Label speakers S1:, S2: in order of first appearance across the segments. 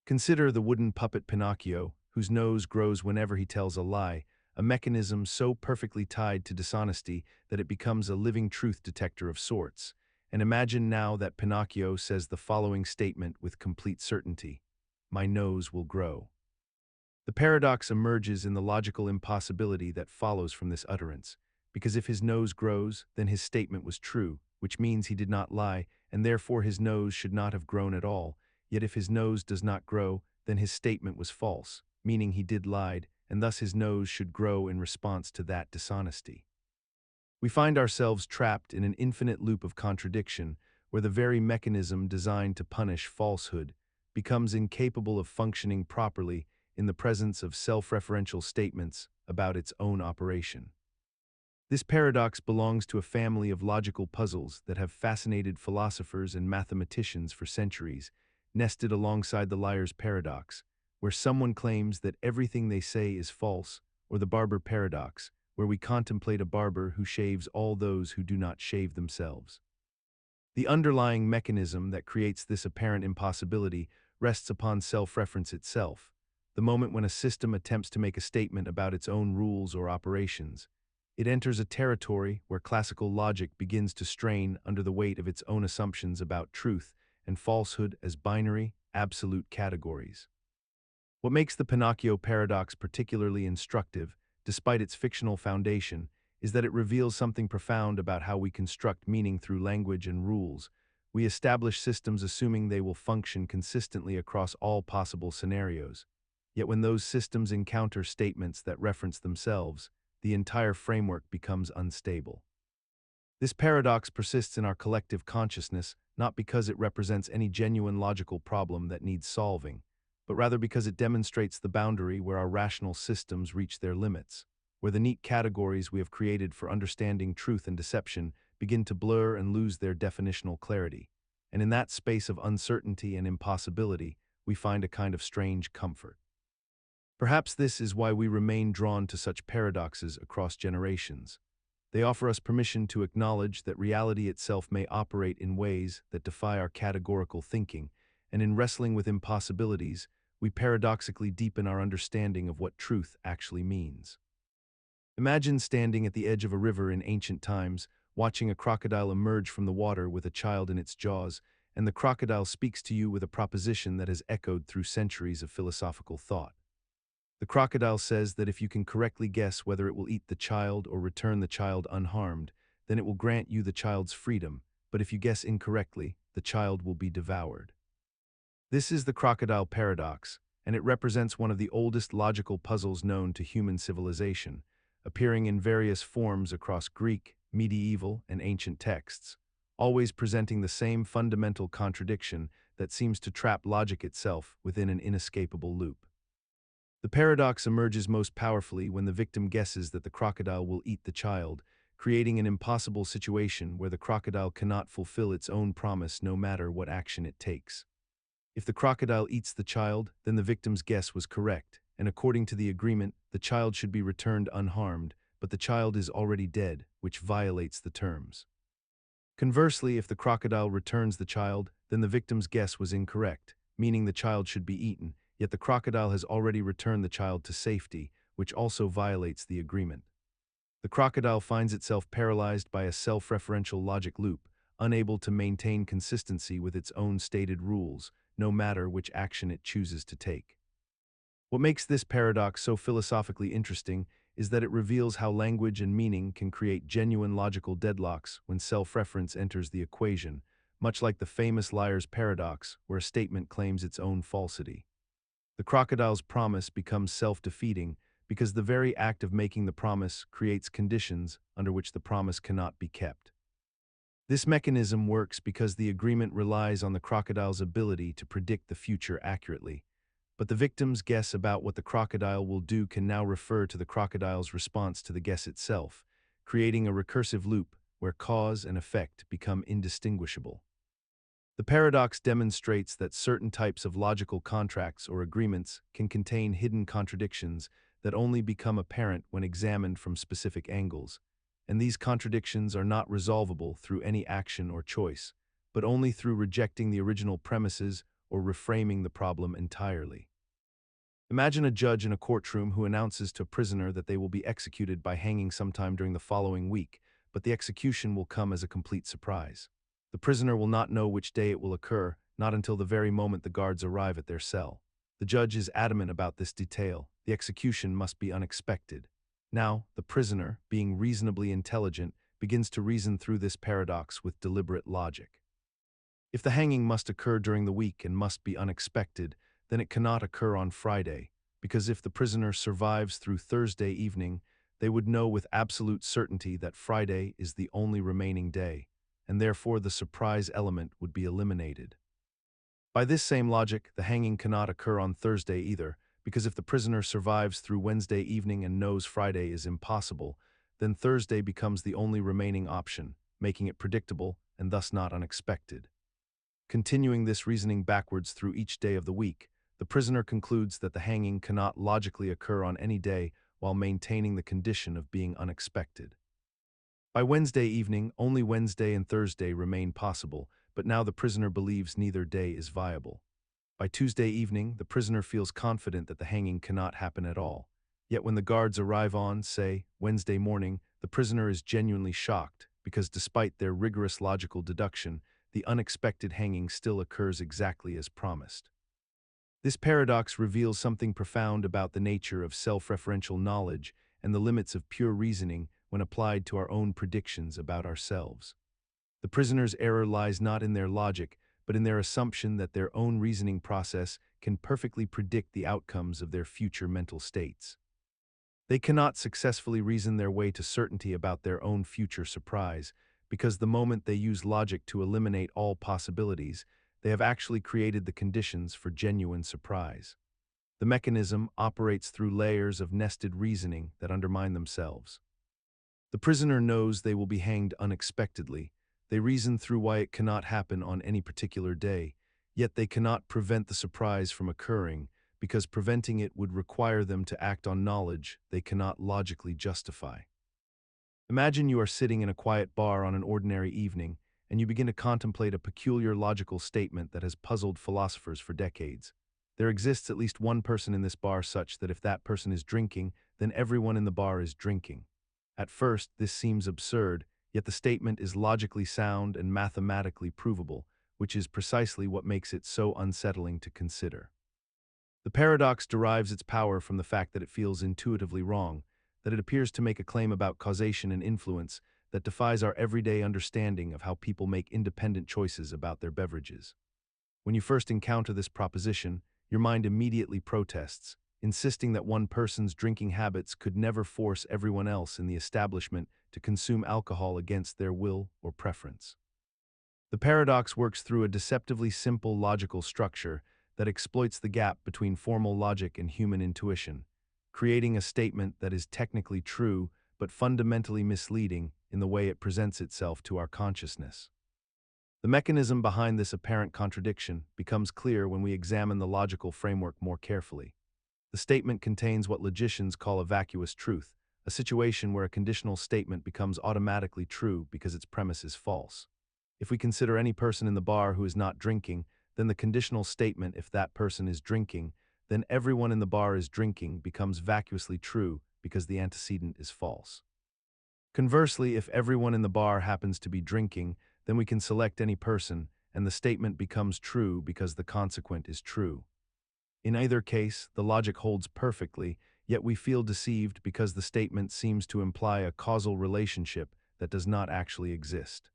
S1: Consider the wooden puppet Pinocchio, whose nose grows whenever he tells a lie, a mechanism so perfectly tied to dishonesty that it becomes a living truth detector of sorts. And imagine now that Pinocchio says the following statement with complete certainty: "My nose will grow." The paradox emerges in the logical impossibility that follows from this utterance, because if his nose grows, then his statement was true, which means he did not lie, and therefore his nose should not have grown at all. Yet if his nose does not grow, then his statement was false, meaning he did lied, and thus his nose should grow in response to that dishonesty. We find ourselves trapped in an infinite loop of contradiction, where the very mechanism designed to punish falsehood becomes incapable of functioning properly in the presence of self-referential statements about its own operation. This paradox belongs to a family of logical puzzles that have fascinated philosophers and mathematicians for centuries, nested alongside the liar's paradox, where someone claims that everything they say is false, or the barber paradox, where we contemplate a barber who shaves all those who do not shave themselves. The underlying mechanism that creates this apparent impossibility rests upon self-reference itself, the moment when a system attempts to make a statement about its own rules or operations. It enters a territory where classical logic begins to strain under the weight of its own assumptions about truth and falsehood as binary, absolute categories. What makes the Pinocchio paradox particularly instructive, despite its fictional foundation, is that it reveals something profound about how we construct meaning through language and rules. We establish systems assuming they will function consistently across all possible scenarios. Yet when those systems encounter statements that reference themselves, the entire framework becomes unstable. This paradox persists in our collective consciousness not because it represents any genuine logical problem that needs solving, but rather because it demonstrates the boundary where our rational systems reach their limits, where the neat categories we have created for understanding truth and deception begin to blur and lose their definitional clarity. And in that space of uncertainty and impossibility, we find a kind of strange comfort. Perhaps this is why we remain drawn to such paradoxes across generations. They offer us permission to acknowledge that reality itself may operate in ways that defy our categorical thinking, and in wrestling with impossibilities, we paradoxically deepen our understanding of what truth actually means. Imagine standing at the edge of a river in ancient times, watching a crocodile emerge from the water with a child in its jaws, and the crocodile speaks to you with a proposition that has echoed through centuries of philosophical thought. The crocodile says that if you can correctly guess whether it will eat the child or return the child unharmed, then it will grant you the child's freedom, but if you guess incorrectly, the child will be devoured. This is the crocodile paradox, and it represents one of the oldest logical puzzles known to human civilization, appearing in various forms across Greek, medieval, and ancient texts, always presenting the same fundamental contradiction that seems to trap logic itself within an inescapable loop. The paradox emerges most powerfully when the victim guesses that the crocodile will eat the child, creating an impossible situation where the crocodile cannot fulfill its own promise no matter what action it takes. If the crocodile eats the child, then the victim's guess was correct, and according to the agreement, the child should be returned unharmed, but the child is already dead, which violates the terms. Conversely, if the crocodile returns the child, then the victim's guess was incorrect, meaning the child should be eaten, yet the crocodile has already returned the child to safety, which also violates the agreement. The crocodile finds itself paralyzed by a self-referential logic loop, unable to maintain consistency with its own stated rules, no matter which action it chooses to take. What makes this paradox so philosophically interesting is that it reveals how language and meaning can create genuine logical deadlocks when self-reference enters the equation, much like the famous liar's paradox, where a statement claims its own falsity. The crocodile's promise becomes self-defeating because the very act of making the promise creates conditions under which the promise cannot be kept. This mechanism works because the agreement relies on the crocodile's ability to predict the future accurately, but the victim's guess about what the crocodile will do can now refer to the crocodile's response to the guess itself, creating a recursive loop where cause and effect become indistinguishable. The paradox demonstrates that certain types of logical contracts or agreements can contain hidden contradictions that only become apparent when examined from specific angles, and these contradictions are not resolvable through any action or choice, but only through rejecting the original premises or reframing the problem entirely. Imagine a judge in a courtroom who announces to a prisoner that they will be executed by hanging sometime during the following week, but the execution will come as a complete surprise. The prisoner will not know which day it will occur, not until the very moment the guards arrive at their cell. The judge is adamant about this detail. The execution must be unexpected. Now, the prisoner, being reasonably intelligent, begins to reason through this paradox with deliberate logic. If the hanging must occur during the week and must be unexpected, then it cannot occur on Friday, because if the prisoner survives through Thursday evening, they would know with absolute certainty that Friday is the only remaining day, and therefore the surprise element would be eliminated. By this same logic, the hanging cannot occur on Thursday either, because if the prisoner survives through Wednesday evening and knows Friday is impossible, then Thursday becomes the only remaining option, making it predictable and thus not unexpected. Continuing this reasoning backwards through each day of the week, the prisoner concludes that the hanging cannot logically occur on any day while maintaining the condition of being unexpected. By Wednesday evening, only Wednesday and Thursday remain possible, but now the prisoner believes neither day is viable. By Tuesday evening, the prisoner feels confident that the hanging cannot happen at all. Yet when the guards arrive on, say, Wednesday morning, the prisoner is genuinely shocked, because despite their rigorous logical deduction, the unexpected hanging still occurs exactly as promised. This paradox reveals something profound about the nature of self-referential knowledge and the limits of pure reasoning when applied to our own predictions about ourselves. The prisoner's error lies not in their logic, but in their assumption that their own reasoning process can perfectly predict the outcomes of their future mental states. They cannot successfully reason their way to certainty about their own future surprise, because the moment they use logic to eliminate all possibilities, they have actually created the conditions for genuine surprise. The mechanism operates through layers of nested reasoning that undermine themselves. The prisoner knows they will be hanged unexpectedly. They reason through why it cannot happen on any particular day, yet they cannot prevent the surprise from occurring, because preventing it would require them to act on knowledge they cannot logically justify. Imagine you are sitting in a quiet bar on an ordinary evening, and you begin to contemplate a peculiar logical statement that has puzzled philosophers for decades. There exists at least one person in this bar such that if that person is drinking, then everyone in the bar is drinking. At first, this seems absurd, yet the statement is logically sound and mathematically provable, which is precisely what makes it so unsettling to consider. The paradox derives its power from the fact that it feels intuitively wrong, that it appears to make a claim about causation and influence that defies our everyday understanding of how people make independent choices about their beverages. When you first encounter this proposition, your mind immediately protests, insisting that one person's drinking habits could never force everyone else in the establishment to consume alcohol against their will or preference. The paradox works through a deceptively simple logical structure that exploits the gap between formal logic and human intuition, creating a statement that is technically true but fundamentally misleading in the way it presents itself to our consciousness. The mechanism behind this apparent contradiction becomes clear when we examine the logical framework more carefully. The statement contains what logicians call a vacuous truth, a situation where a conditional statement becomes automatically true because its premise is false. If we consider any person in the bar who is not drinking, then the conditional statement, if that person is drinking, then everyone in the bar is drinking, becomes vacuously true because the antecedent is false. Conversely, if everyone in the bar happens to be drinking, then we can select any person, and the statement becomes true because the consequent is true. In either case, the logic holds perfectly, yet we feel deceived because the statement seems to imply a causal relationship that does not actually exist.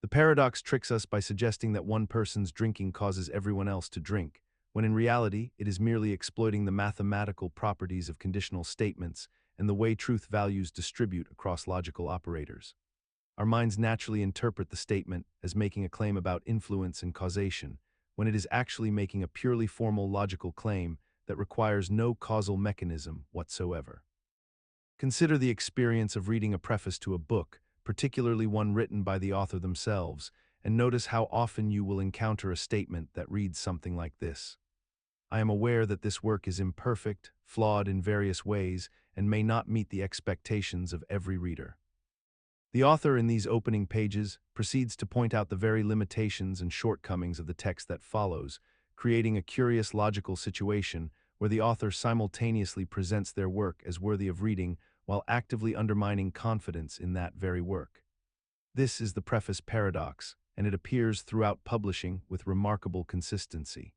S1: The paradox tricks us by suggesting that one person's drinking causes everyone else to drink, when in reality it is merely exploiting the mathematical properties of conditional statements and the way truth values distribute across logical operators. Our minds naturally interpret the statement as making a claim about influence and causation, when it is actually making a purely formal logical claim that requires no causal mechanism whatsoever. Consider the experience of reading a preface to a book, particularly one written by the author themselves, and notice how often you will encounter a statement that reads something like this. I am aware that this work is imperfect, flawed in various ways, and may not meet the expectations of every reader. The author in these opening pages proceeds to point out the very limitations and shortcomings of the text that follows, creating a curious logical situation where the author simultaneously presents their work as worthy of reading while actively undermining confidence in that very work. This is the preface paradox, and it appears throughout publishing with remarkable consistency.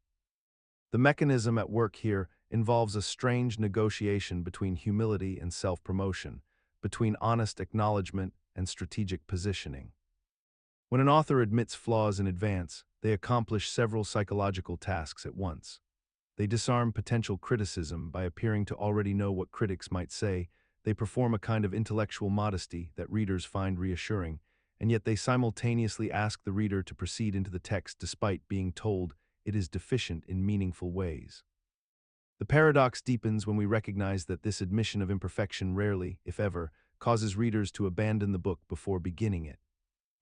S1: The mechanism at work here involves a strange negotiation between humility and self-promotion, between honest acknowledgement and strategic positioning. When an author admits flaws in advance, they accomplish several psychological tasks at once. They disarm potential criticism by appearing to already know what critics might say. They perform a kind of intellectual modesty that readers find reassuring, and yet they simultaneously ask the reader to proceed into the text despite being told it is deficient in meaningful ways. The paradox deepens when we recognize that this admission of imperfection rarely, if ever, causes readers to abandon the book before beginning it.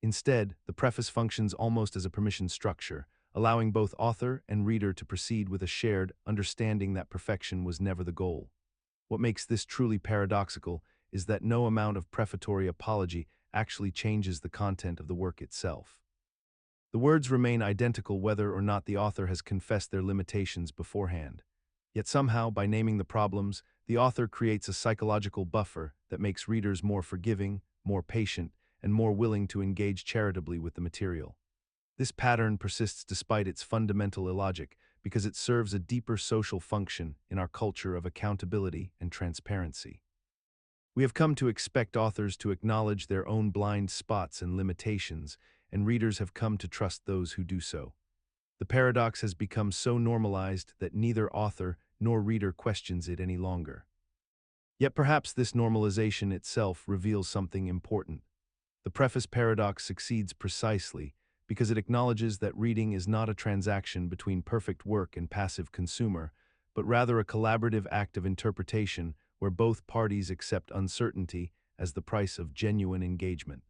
S1: Instead, the preface functions almost as a permission structure, allowing both author and reader to proceed with a shared understanding that perfection was never the goal. What makes this truly paradoxical is that no amount of prefatory apology actually changes the content of the work itself. The words remain identical whether or not the author has confessed their limitations beforehand. Yet somehow, by naming the problems, the author creates a psychological buffer that makes readers more forgiving, more patient, and more willing to engage charitably with the material. This pattern persists despite its fundamental illogic because it serves a deeper social function in our culture of accountability and transparency. We have come to expect authors to acknowledge their own blind spots and limitations, and readers have come to trust those who do so. The paradox has become so normalized that neither author nor reader questions it any longer. Yet perhaps this normalization itself reveals something important. The preface paradox succeeds precisely because it acknowledges that reading is not a transaction between perfect work and passive consumer, but rather a collaborative act of interpretation where both parties accept uncertainty as the price of genuine engagement.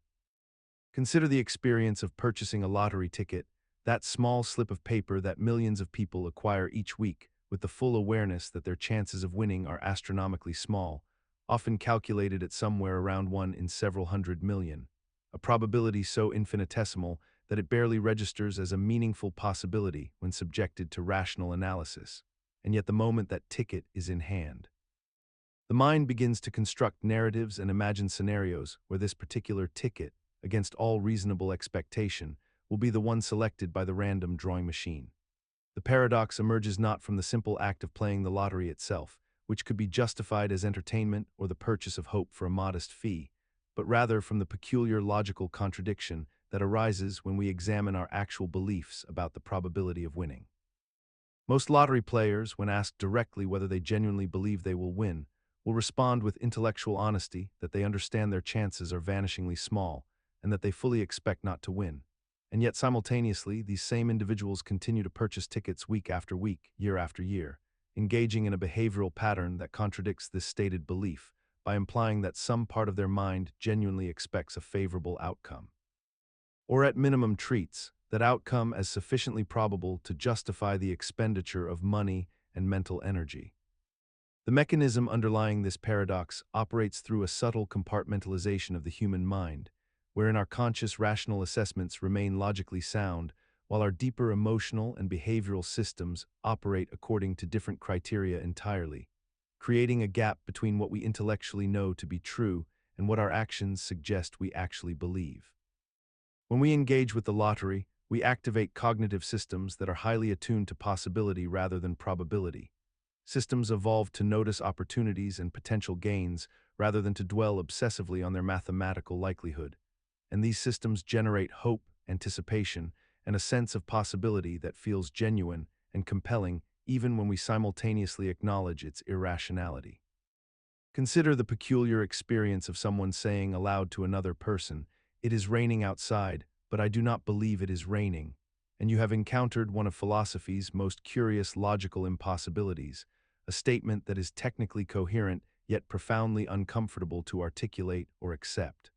S1: Consider the experience of purchasing a lottery ticket, that small slip of paper that millions of people acquire each week with the full awareness that their chances of winning are astronomically small, often calculated at somewhere around 1 in several hundred million, a probability so infinitesimal that it barely registers as a meaningful possibility when subjected to rational analysis, and yet the moment that ticket is in hand, the mind begins to construct narratives and imagine scenarios where this particular ticket, against all reasonable expectation, will be the one selected by the random drawing machine. The paradox emerges not from the simple act of playing the lottery itself, which could be justified as entertainment or the purchase of hope for a modest fee, but rather from the peculiar logical contradiction that arises when we examine our actual beliefs about the probability of winning. Most lottery players, when asked directly whether they genuinely believe they will win, will respond with intellectual honesty that they understand their chances are vanishingly small and that they fully expect not to win. And yet simultaneously, these same individuals continue to purchase tickets week after week, year after year, engaging in a behavioral pattern that contradicts this stated belief by implying that some part of their mind genuinely expects a favorable outcome, or at minimum treats that outcome as sufficiently probable to justify the expenditure of money and mental energy. The mechanism underlying this paradox operates through a subtle compartmentalization of the human mind, wherein our conscious rational assessments remain logically sound, while our deeper emotional and behavioral systems operate according to different criteria entirely, creating a gap between what we intellectually know to be true and what our actions suggest we actually believe. When we engage with the lottery, we activate cognitive systems that are highly attuned to possibility rather than probability. Systems evolved to notice opportunities and potential gains rather than to dwell obsessively on their mathematical likelihood. And these systems generate hope, anticipation, and a sense of possibility that feels genuine and compelling even when we simultaneously acknowledge its irrationality. Consider the peculiar experience of someone saying aloud to another person, "It is raining outside, but I do not believe it is raining," and you have encountered one of philosophy's most curious logical impossibilities, a statement that is technically coherent yet profoundly uncomfortable to articulate or accept.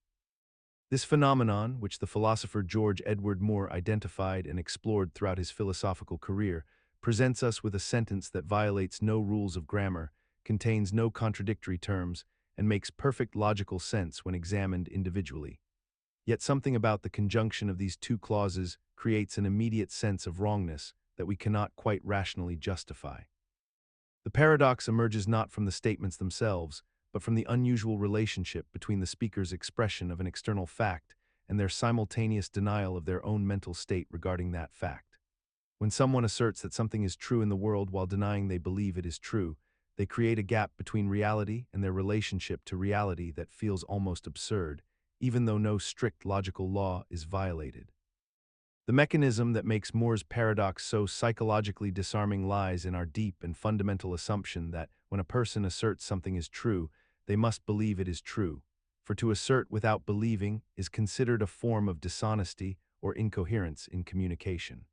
S1: This phenomenon, which the philosopher George Edward Moore identified and explored throughout his philosophical career, presents us with a sentence that violates no rules of grammar, contains no contradictory terms, and makes perfect logical sense when examined individually. Yet something about the conjunction of these two clauses creates an immediate sense of wrongness that we cannot quite rationally justify. The paradox emerges not from the statements themselves, but from the unusual relationship between the speaker's expression of an external fact and their simultaneous denial of their own mental state regarding that fact. When someone asserts that something is true in the world while denying they believe it is true, they create a gap between reality and their relationship to reality that feels almost absurd, even though no strict logical law is violated. The mechanism that makes Moore's paradox so psychologically disarming lies in our deep and fundamental assumption that when a person asserts something is true, they must believe it is true, for to assert without believing is considered a form of dishonesty or incoherence in communication.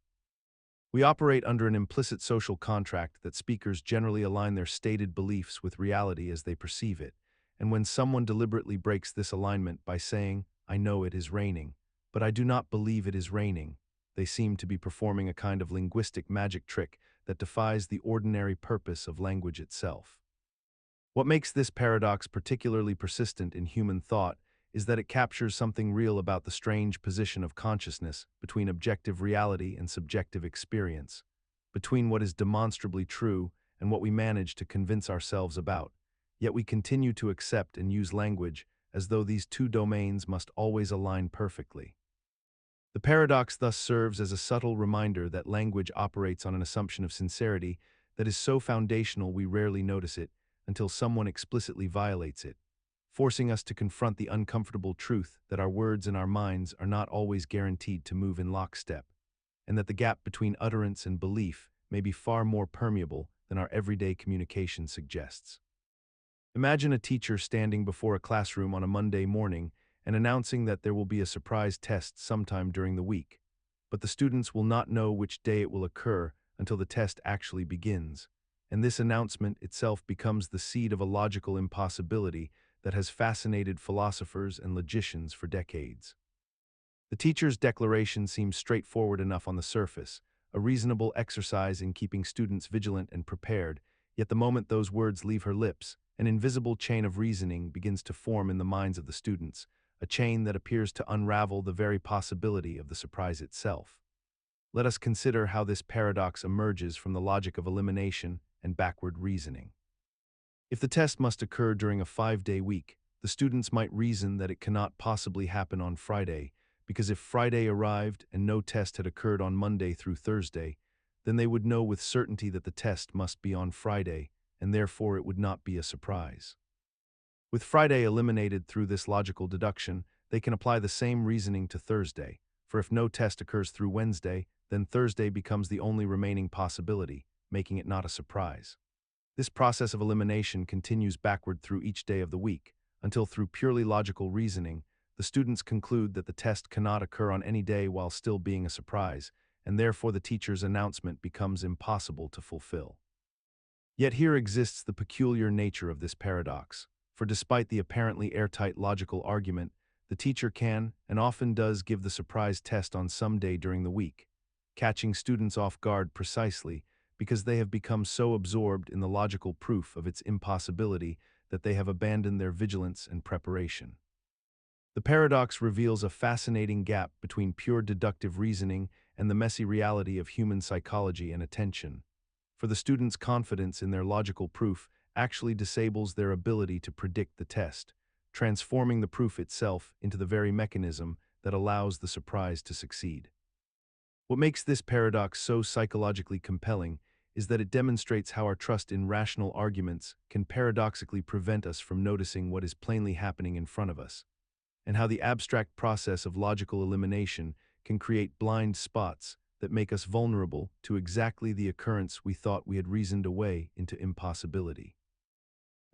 S1: We operate under an implicit social contract that speakers generally align their stated beliefs with reality as they perceive it, and when someone deliberately breaks this alignment by saying, "I know it is raining, but I do not believe it is raining," they seem to be performing a kind of linguistic magic trick that defies the ordinary purpose of language itself. What makes this paradox particularly persistent in human thought is that it captures something real about the strange position of consciousness between objective reality and subjective experience, between what is demonstrably true and what we manage to convince ourselves about, yet we continue to accept and use language as though these two domains must always align perfectly. The paradox thus serves as a subtle reminder that language operates on an assumption of sincerity that is so foundational we rarely notice it until someone explicitly violates it, forcing us to confront the uncomfortable truth that our words and our minds are not always guaranteed to move in lockstep, and that the gap between utterance and belief may be far more permeable than our everyday communication suggests. Imagine a teacher standing before a classroom on a Monday morning and announcing that there will be a surprise test sometime during the week, but the students will not know which day it will occur until the test actually begins, and this announcement itself becomes the seed of a logical impossibility that has fascinated philosophers and logicians for decades. The teacher's declaration seems straightforward enough on the surface, a reasonable exercise in keeping students vigilant and prepared, yet the moment those words leave her lips, an invisible chain of reasoning begins to form in the minds of the students, a chain that appears to unravel the very possibility of the surprise itself. Let us consider how this paradox emerges from the logic of elimination and backward reasoning. If the test must occur during a 5-day week, the students might reason that it cannot possibly happen on Friday, because if Friday arrived and no test had occurred on Monday through Thursday, then they would know with certainty that the test must be on Friday, and therefore it would not be a surprise. With Friday eliminated through this logical deduction, they can apply the same reasoning to Thursday, for if no test occurs through Wednesday, then Thursday becomes the only remaining possibility, making it not a surprise. This process of elimination continues backward through each day of the week, until through purely logical reasoning, the students conclude that the test cannot occur on any day while still being a surprise, and therefore the teacher's announcement becomes impossible to fulfill. Yet here exists the peculiar nature of this paradox, for despite the apparently airtight logical argument, the teacher can, and often does, give the surprise test on some day during the week, catching students off guard precisely because they have become so absorbed in the logical proof of its impossibility that they have abandoned their vigilance and preparation. The paradox reveals a fascinating gap between pure deductive reasoning and the messy reality of human psychology and attention. For the student's confidence in their logical proof actually disables their ability to predict the test, transforming the proof itself into the very mechanism that allows the surprise to succeed. What makes this paradox so psychologically compelling is that it demonstrates how our trust in rational arguments can paradoxically prevent us from noticing what is plainly happening in front of us, and how the abstract process of logical elimination can create blind spots that make us vulnerable to exactly the occurrence we thought we had reasoned away into impossibility.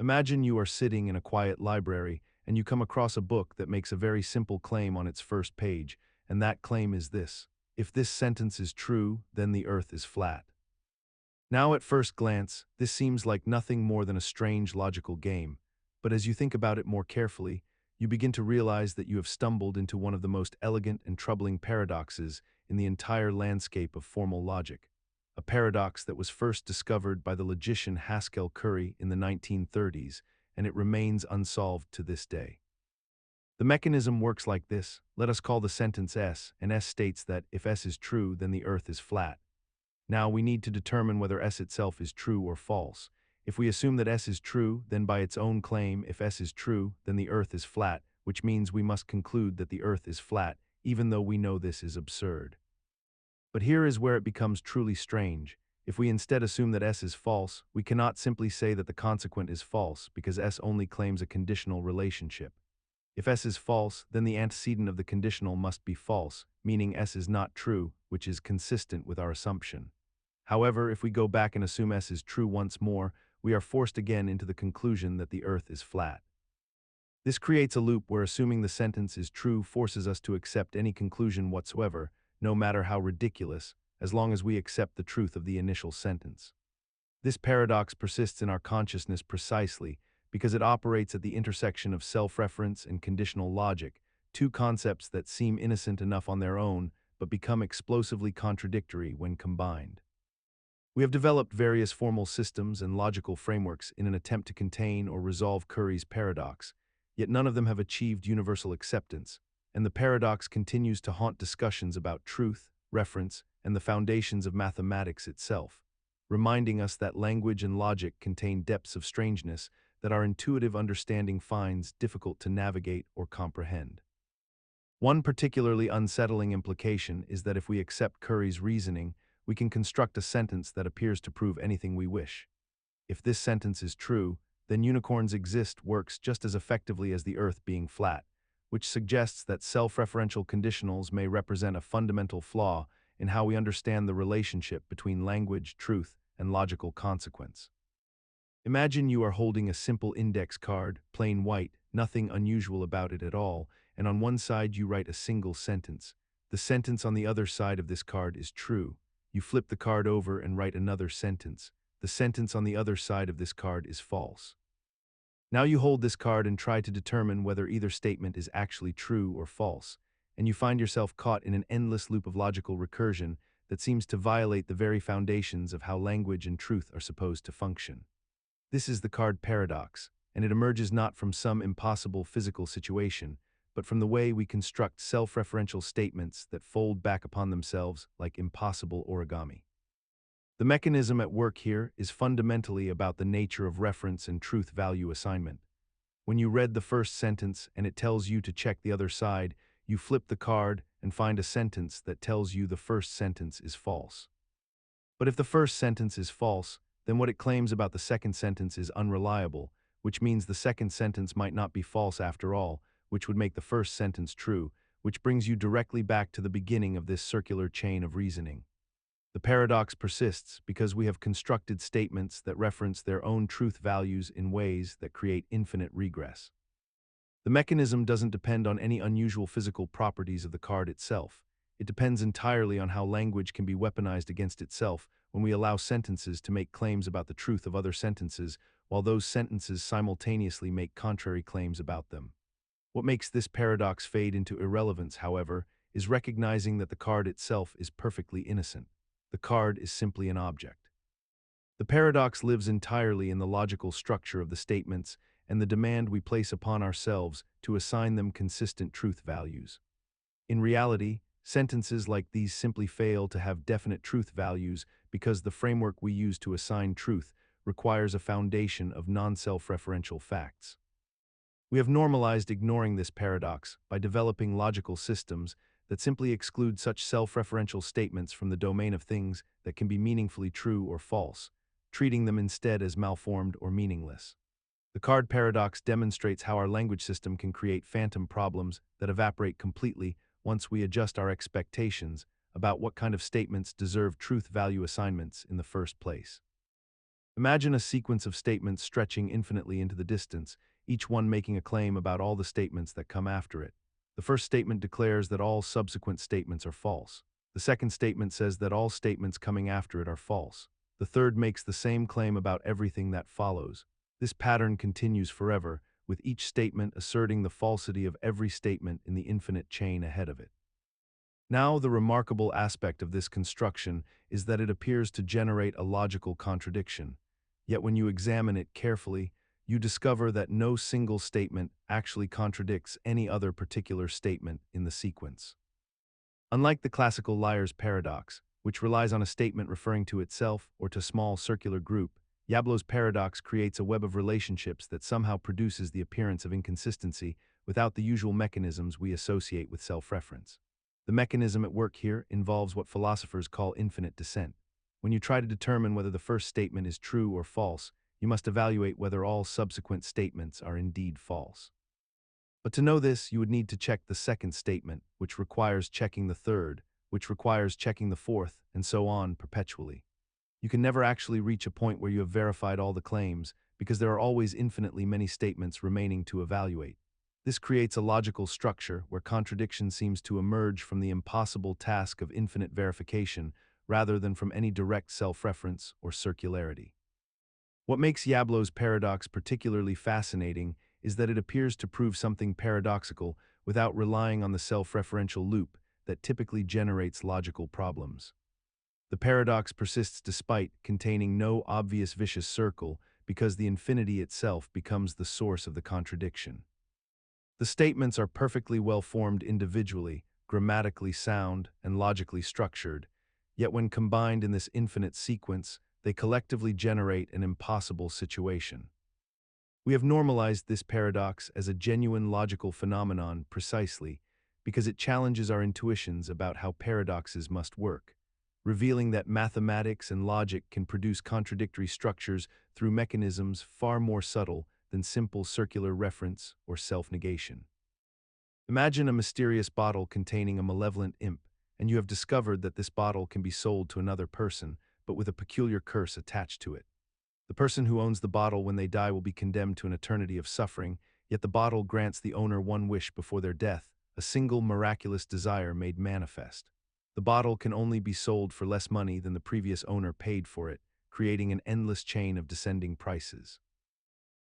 S1: Imagine you are sitting in a quiet library and you come across a book that makes a very simple claim on its first page, and that claim is this: if this sentence is true, then the earth is flat. Now, at first glance, this seems like nothing more than a strange logical game, but as you think about it more carefully, you begin to realize that you have stumbled into one of the most elegant and troubling paradoxes in the entire landscape of formal logic, a paradox that was first discovered by the logician Haskell Curry in the 1930s, and it remains unsolved to this day. The mechanism works like this. Let us call the sentence S, and S states that if S is true, then the earth is flat. Now we need to determine whether S itself is true or false. If we assume that S is true, then by its own claim, if S is true, then the Earth is flat, which means we must conclude that the Earth is flat, even though we know this is absurd. But here is where it becomes truly strange. If we instead assume that S is false, we cannot simply say that the consequent is false because S only claims a conditional relationship. If S is false, then the antecedent of the conditional must be false, meaning S is not true, which is consistent with our assumption. However, if we go back and assume S is true once more, we are forced again into the conclusion that the Earth is flat. This creates a loop where assuming the sentence is true forces us to accept any conclusion whatsoever, no matter how ridiculous, as long as we accept the truth of the initial sentence. This paradox persists in our consciousness precisely because it operates at the intersection of self-reference and conditional logic, two concepts that seem innocent enough on their own but become explosively contradictory when combined. We have developed various formal systems and logical frameworks in an attempt to contain or resolve Curry's paradox, yet none of them have achieved universal acceptance, and the paradox continues to haunt discussions about truth, reference, and the foundations of mathematics itself, reminding us that language and logic contain depths of strangeness that our intuitive understanding finds difficult to navigate or comprehend. One particularly unsettling implication is that if we accept Curry's reasoning, we can construct a sentence that appears to prove anything we wish. If this sentence is true, then unicorns exist works just as effectively as the Earth being flat, which suggests that self-referential conditionals may represent a fundamental flaw in how we understand the relationship between language, truth, and logical consequence. Imagine you are holding a simple index card, plain white, nothing unusual about it at all, and on one side you write a single sentence. The sentence on the other side of this card is true. You flip the card over and write another sentence. The sentence on the other side of this card is false. Now you hold this card and try to determine whether either statement is actually true or false, and you find yourself caught in an endless loop of logical recursion that seems to violate the very foundations of how language and truth are supposed to function. This is the card paradox, and it emerges not from some impossible physical situation, but from the way we construct self-referential statements that fold back upon themselves like impossible origami. The mechanism at work here is fundamentally about the nature of reference and truth value assignment. When you read the first sentence and it tells you to check the other side, you flip the card and find a sentence that tells you the first sentence is false. But if the first sentence is false, then what it claims about the second sentence is unreliable, which means the second sentence might not be false after all, which would make the first sentence true, which brings you directly back to the beginning of this circular chain of reasoning. The paradox persists because we have constructed statements that reference their own truth values in ways that create infinite regress. The mechanism doesn't depend on any unusual physical properties of the card itself. It depends entirely on how language can be weaponized against itself when we allow sentences to make claims about the truth of other sentences, while those sentences simultaneously make contrary claims about them. What makes this paradox fade into irrelevance, however, is recognizing that the card itself is perfectly innocent. The card is simply an object. The paradox lives entirely in the logical structure of the statements and the demand we place upon ourselves to assign them consistent truth values. In reality, sentences like these simply fail to have definite truth values because the framework we use to assign truth requires a foundation of non-self-referential facts. We have normalized ignoring this paradox by developing logical systems that simply exclude such self-referential statements from the domain of things that can be meaningfully true or false, treating them instead as malformed or meaningless. The card paradox demonstrates how our language system can create phantom problems that evaporate completely once we adjust our expectations about what kind of statements deserve truth value assignments in the first place. Imagine a sequence of statements stretching infinitely into the distance, each one making a claim about all the statements that come after it. The first statement declares that all subsequent statements are false. The second statement says that all statements coming after it are false. The third makes the same claim about everything that follows. This pattern continues forever, with each statement asserting the falsity of every statement in the infinite chain ahead of it. Now, the remarkable aspect of this construction is that it appears to generate a logical contradiction. Yet when you examine it carefully, you discover that no single statement actually contradicts any other particular statement in the sequence. Unlike the classical liar's paradox, which relies on a statement referring to itself or to small circular group, Yablo's paradox creates a web of relationships that somehow produces the appearance of inconsistency without the usual mechanisms we associate with self-reference. The mechanism at work here involves what philosophers call infinite descent. When you try to determine whether the first statement is true or false, you must evaluate whether all subsequent statements are indeed false. But to know this, you would need to check the second statement, which requires checking the third, which requires checking the fourth, and so on perpetually. You can never actually reach a point where you have verified all the claims, because there are always infinitely many statements remaining to evaluate. This creates a logical structure where contradiction seems to emerge from the impossible task of infinite verification rather than from any direct self-reference or circularity. What makes Yablo's paradox particularly fascinating is that it appears to prove something paradoxical without relying on the self-referential loop that typically generates logical problems. The paradox persists despite containing no obvious vicious circle because the infinity itself becomes the source of the contradiction. The statements are perfectly well-formed individually, grammatically sound, and logically structured, yet when combined in this infinite sequence, they collectively generate an impossible situation. We have normalized this paradox as a genuine logical phenomenon precisely because it challenges our intuitions about how paradoxes must work, revealing that mathematics and logic can produce contradictory structures through mechanisms far more subtle than simple circular reference or self-negation. Imagine a mysterious bottle containing a malevolent imp, and you have discovered that this bottle can be sold to another person, but with a peculiar curse attached to it. The person who owns the bottle when they die will be condemned to an eternity of suffering, yet the bottle grants the owner one wish before their death, a single miraculous desire made manifest. The bottle can only be sold for less money than the previous owner paid for it, creating an endless chain of descending prices.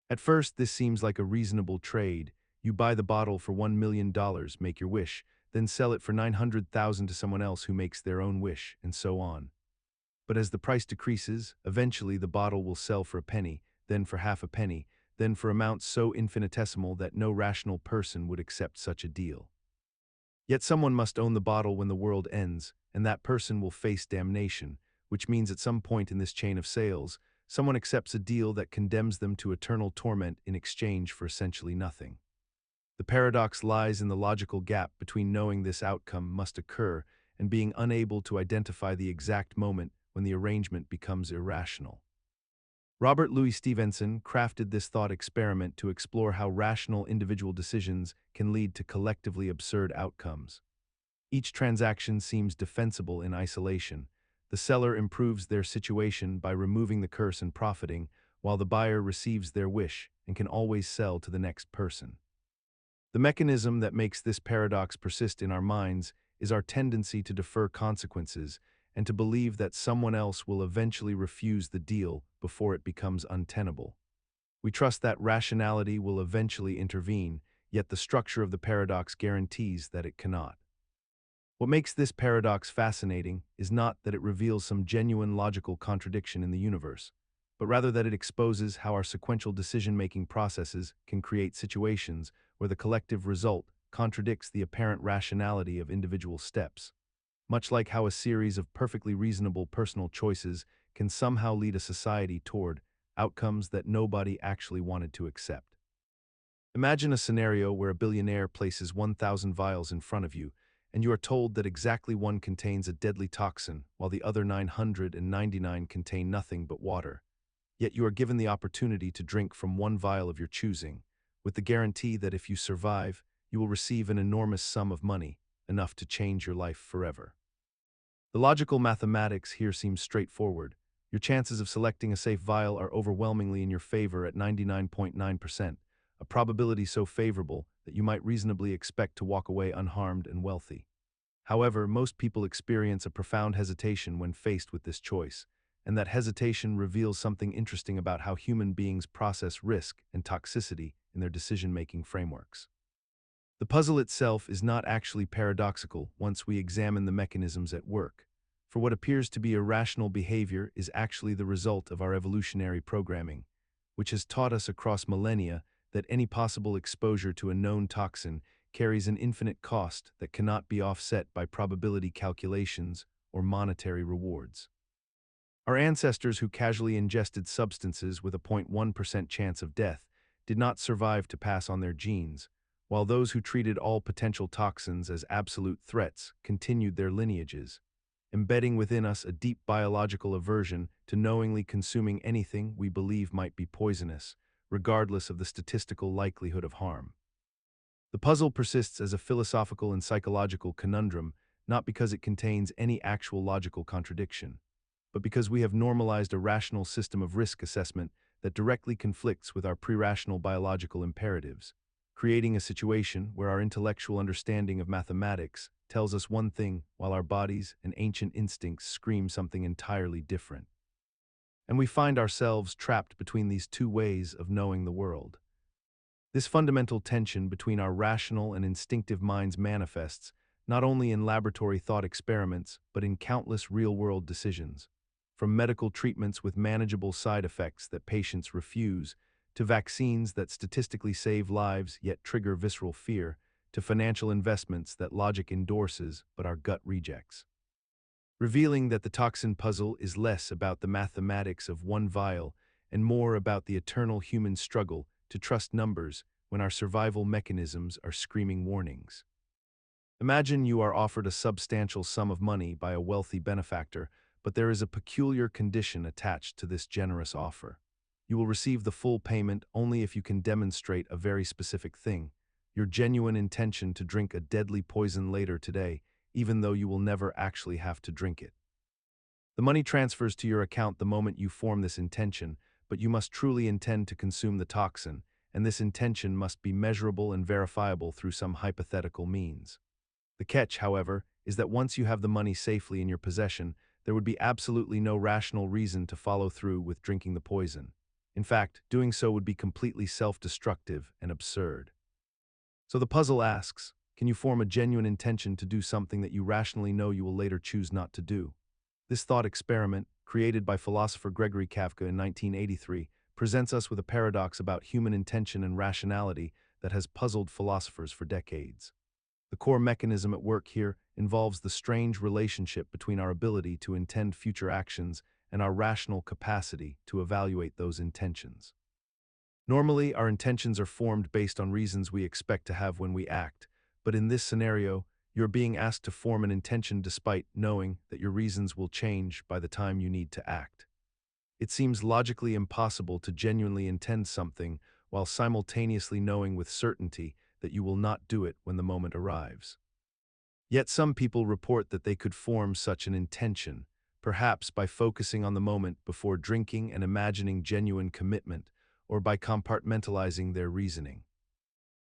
S1: At first, this seems like a reasonable trade. You buy the bottle for $1 million, make your wish, then sell it for $900,000 to someone else who makes their own wish, and so on. But as the price decreases, eventually the bottle will sell for a penny, then for half a penny, then for amounts so infinitesimal that no rational person would accept such a deal. Yet someone must own the bottle when the world ends, and that person will face damnation, which means at some point in this chain of sales, someone accepts a deal that condemns them to eternal torment in exchange for essentially nothing. The paradox lies in the logical gap between knowing this outcome must occur and being unable to identify the exact moment when the arrangement becomes irrational. Robert Louis Stevenson crafted this thought experiment to explore how rational individual decisions can lead to collectively absurd outcomes. Each transaction seems defensible in isolation. The seller improves their situation by removing the curse and profiting, while the buyer receives their wish and can always sell to the next person. The mechanism that makes this paradox persist in our minds is our tendency to defer consequences and to believe that someone else will eventually refuse the deal before it becomes untenable. We trust that rationality will eventually intervene, yet the structure of the paradox guarantees that it cannot. What makes this paradox fascinating is not that it reveals some genuine logical contradiction in the universe, but rather that it exposes how our sequential decision-making processes can create situations where the collective result contradicts the apparent rationality of individual steps, much like how a series of perfectly reasonable personal choices can somehow lead a society toward outcomes that nobody actually wanted to accept. Imagine a scenario where a billionaire places 1,000 vials in front of you, and you are told that exactly one contains a deadly toxin, while the other 999 contain nothing but water. Yet you are given the opportunity to drink from one vial of your choosing, with the guarantee that if you survive, you will receive an enormous sum of money, enough to change your life forever. The logical mathematics here seems straightforward. Your chances of selecting a safe vial are overwhelmingly in your favor at 99.9%, a probability so favorable that you might reasonably expect to walk away unharmed and wealthy. However, most people experience a profound hesitation when faced with this choice, and that hesitation reveals something interesting about how human beings process risk and toxicity in their decision-making frameworks. The puzzle itself is not actually paradoxical once we examine the mechanisms at work, for what appears to be irrational behavior is actually the result of our evolutionary programming, which has taught us across millennia that any possible exposure to a known toxin carries an infinite cost that cannot be offset by probability calculations or monetary rewards. Our ancestors who casually ingested substances with a 0.1% chance of death did not survive to pass on their genes, while those who treated all potential toxins as absolute threats continued their lineages, embedding within us a deep biological aversion to knowingly consuming anything we believe might be poisonous, regardless of the statistical likelihood of harm. The puzzle persists as a philosophical and psychological conundrum, not because it contains any actual logical contradiction, but because we have normalized a rational system of risk assessment that directly conflicts with our pre-rational biological imperatives, creating a situation where our intellectual understanding of mathematics tells us one thing while our bodies and ancient instincts scream something entirely different. And we find ourselves trapped between these two ways of knowing the world. This fundamental tension between our rational and instinctive minds manifests not only in laboratory thought experiments but in countless real-world decisions, from medical treatments with manageable side effects that patients refuse, to vaccines that statistically save lives yet trigger visceral fear, to financial investments that logic endorses but our gut rejects. Revealing that the toxin puzzle is less about the mathematics of one vial and more about the eternal human struggle to trust numbers when our survival mechanisms are screaming warnings. Imagine you are offered a substantial sum of money by a wealthy benefactor, but there is a peculiar condition attached to this generous offer. You will receive the full payment only if you can demonstrate a very specific thing, your genuine intention to drink a deadly poison later today, even though you will never actually have to drink it. The money transfers to your account the moment you form this intention, but you must truly intend to consume the toxin, and this intention must be measurable and verifiable through some hypothetical means. The catch, however, is that once you have the money safely in your possession, there would be absolutely no rational reason to follow through with drinking the poison. In fact, doing so would be completely self-destructive and absurd. So the puzzle asks, can you form a genuine intention to do something that you rationally know you will later choose not to do? This thought experiment, created by philosopher Gregory Kavka in 1983, presents us with a paradox about human intention and rationality that has puzzled philosophers for decades. The core mechanism at work here involves the strange relationship between our ability to intend future actions and our rational capacity to evaluate those intentions. Normally, our intentions are formed based on reasons we expect to have when we act, but in this scenario, you're being asked to form an intention despite knowing that your reasons will change by the time you need to act. It seems logically impossible to genuinely intend something while simultaneously knowing with certainty that you will not do it when the moment arrives. Yet some people report that they could form such an intention, perhaps by focusing on the moment before drinking and imagining genuine commitment, or by compartmentalizing their reasoning.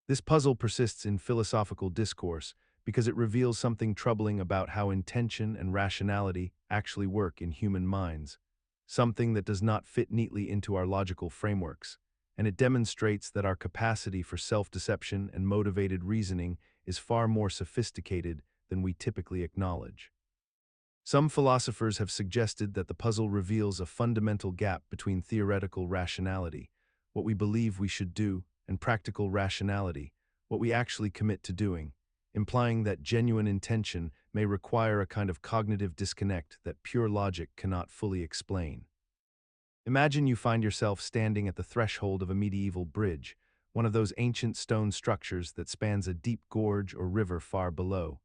S1: This puzzle persists in philosophical discourse because it reveals something troubling about how intention and rationality actually work in human minds, something that does not fit neatly into our logical frameworks, and it demonstrates that our capacity for self-deception and motivated reasoning is far more sophisticated than we typically acknowledge. Some philosophers have suggested that the puzzle reveals a fundamental gap between theoretical rationality, what we believe we should do, and practical rationality, what we actually commit to doing, implying that genuine intention may require a kind of cognitive disconnect that pure logic cannot fully explain. Imagine you find yourself standing at the threshold of a medieval bridge, one of those ancient stone structures that spans a deep gorge or river far below.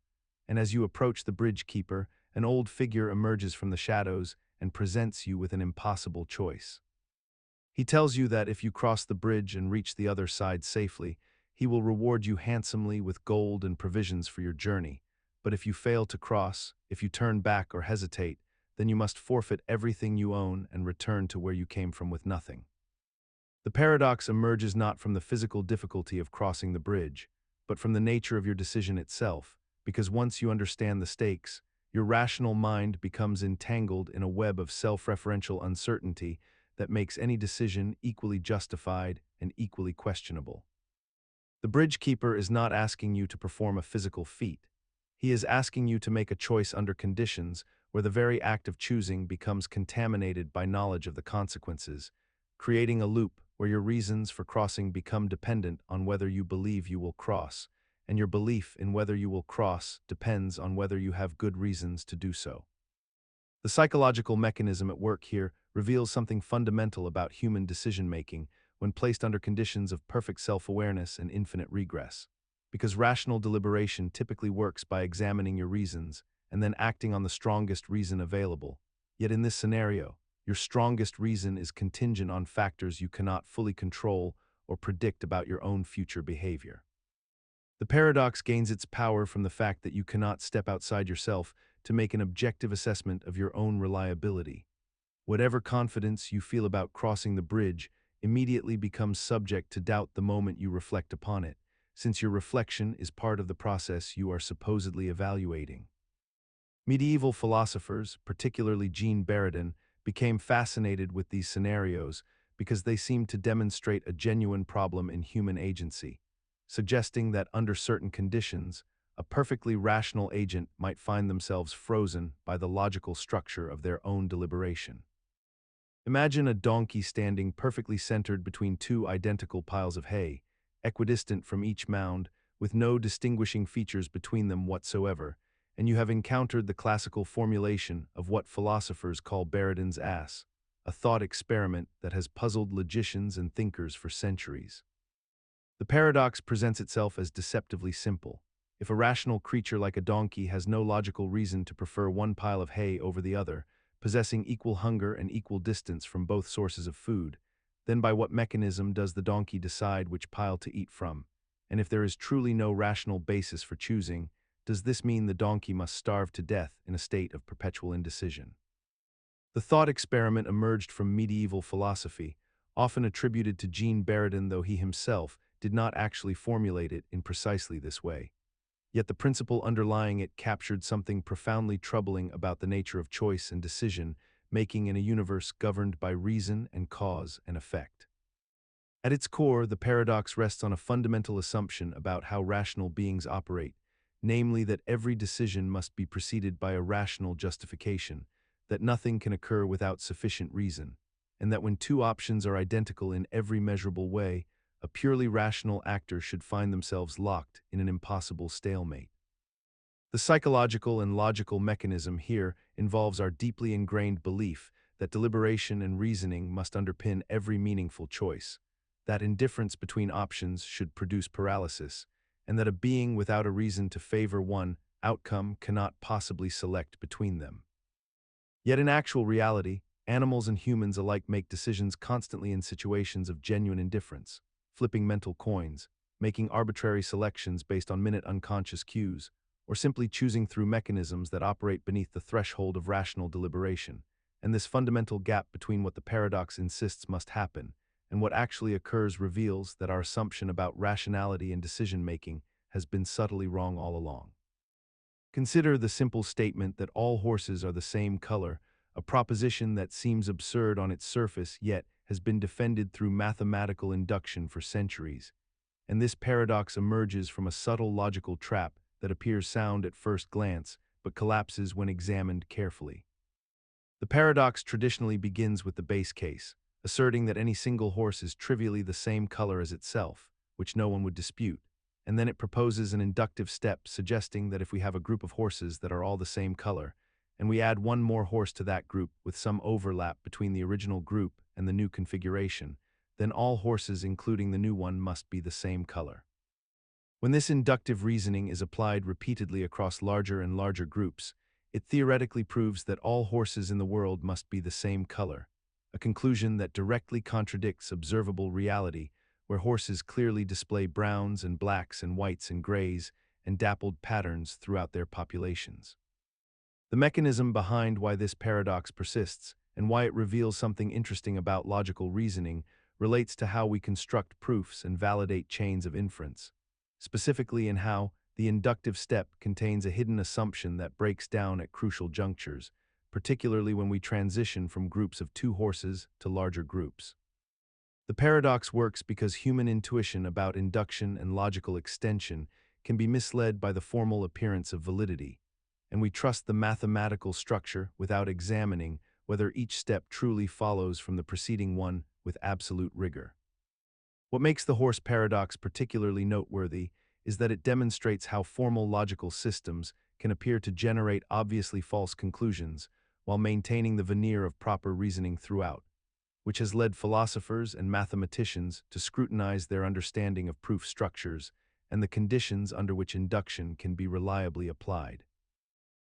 S1: And as you approach the bridge keeper, an old figure emerges from the shadows and presents you with an impossible choice. He tells you that if you cross the bridge and reach the other side safely, he will reward you handsomely with gold and provisions for your journey. But if you fail to cross, if you turn back or hesitate, then you must forfeit everything you own and return to where you came from with nothing. The paradox emerges not from the physical difficulty of crossing the bridge, but from the nature of your decision itself, because once you understand the stakes, your rational mind becomes entangled in a web of self-referential uncertainty that makes any decision equally justified and equally questionable. The bridge keeper is not asking you to perform a physical feat. He is asking you to make a choice under conditions where the very act of choosing becomes contaminated by knowledge of the consequences, creating a loop where your reasons for crossing become dependent on whether you believe you will cross, and your belief in whether you will cross depends on whether you have good reasons to do so. The psychological mechanism at work here reveals something fundamental about human decision-making when placed under conditions of perfect self-awareness and infinite regress. Because rational deliberation typically works by examining your reasons and then acting on the strongest reason available. Yet in this scenario, your strongest reason is contingent on factors you cannot fully control or predict about your own future behavior. The paradox gains its power from the fact that you cannot step outside yourself to make an objective assessment of your own reliability. Whatever confidence you feel about crossing the bridge immediately becomes subject to doubt the moment you reflect upon it, since your reflection is part of the process you are supposedly evaluating. Medieval philosophers, particularly Jean Buridan, became fascinated with these scenarios because they seemed to demonstrate a genuine problem in human agency, suggesting that under certain conditions, a perfectly rational agent might find themselves frozen by the logical structure of their own deliberation. Imagine a donkey standing perfectly centered between two identical piles of hay, equidistant from each mound, with no distinguishing features between them whatsoever, and you have encountered the classical formulation of what philosophers call Buridan's ass, a thought experiment that has puzzled logicians and thinkers for centuries. The paradox presents itself as deceptively simple. If a rational creature like a donkey has no logical reason to prefer one pile of hay over the other, possessing equal hunger and equal distance from both sources of food, then by what mechanism does the donkey decide which pile to eat from? And if there is truly no rational basis for choosing, does this mean the donkey must starve to death in a state of perpetual indecision? The thought experiment emerged from medieval philosophy, often attributed to Jean Buridan, though he himself did not actually formulate it in precisely this way. Yet the principle underlying it captured something profoundly troubling about the nature of choice and decision-making in a universe governed by reason and cause and effect. At its core, the paradox rests on a fundamental assumption about how rational beings operate, namely that every decision must be preceded by a rational justification, that nothing can occur without sufficient reason, and that when two options are identical in every measurable way, a purely rational actor should find themselves locked in an impossible stalemate. The psychological and logical mechanism here involves our deeply ingrained belief that deliberation and reasoning must underpin every meaningful choice, that indifference between options should produce paralysis, and that a being without a reason to favor one outcome cannot possibly select between them. Yet in actual reality, animals and humans alike make decisions constantly in situations of genuine indifference, flipping mental coins, making arbitrary selections based on minute unconscious cues, or simply choosing through mechanisms that operate beneath the threshold of rational deliberation. And this fundamental gap between what the paradox insists must happen and what actually occurs reveals that our assumption about rationality and decision-making has been subtly wrong all along. Consider the simple statement that all horses are the same color, a proposition that seems absurd on its surface yet has been defended through mathematical induction for centuries. And this paradox emerges from a subtle logical trap that appears sound at first glance but collapses when examined carefully. The paradox traditionally begins with the base case, asserting that any single horse is trivially the same color as itself, which no one would dispute, and then it proposes an inductive step suggesting that if we have a group of horses that are all the same color, and we add one more horse to that group with some overlap between the original group and the new configuration, then all horses including the new one must be the same color. When this inductive reasoning is applied repeatedly across larger and larger groups, it theoretically proves that all horses in the world must be the same color, a conclusion that directly contradicts observable reality, where horses clearly display browns and blacks and whites and grays and dappled patterns throughout their populations. The mechanism behind why this paradox persists and why it reveals something interesting about logical reasoning relates to how we construct proofs and validate chains of inference, specifically in how the inductive step contains a hidden assumption that breaks down at crucial junctures, particularly when we transition from groups of two horses to larger groups. The paradox works because human intuition about induction and logical extension can be misled by the formal appearance of validity, and we trust the mathematical structure without examining whether each step truly follows from the preceding one with absolute rigor. What makes the horse paradox particularly noteworthy is that it demonstrates how formal logical systems can appear to generate obviously false conclusions, while maintaining the veneer of proper reasoning throughout, which has led philosophers and mathematicians to scrutinize their understanding of proof structures and the conditions under which induction can be reliably applied.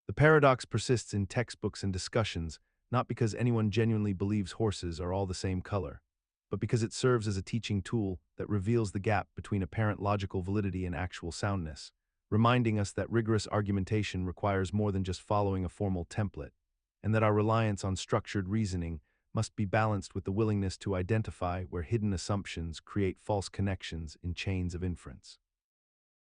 S1: The paradox persists in textbooks and discussions, not because anyone genuinely believes horses are all the same color, but because it serves as a teaching tool that reveals the gap between apparent logical validity and actual soundness, reminding us that rigorous argumentation requires more than just following a formal template, and that our reliance on structured reasoning must be balanced with the willingness to identify where hidden assumptions create false connections in chains of inference.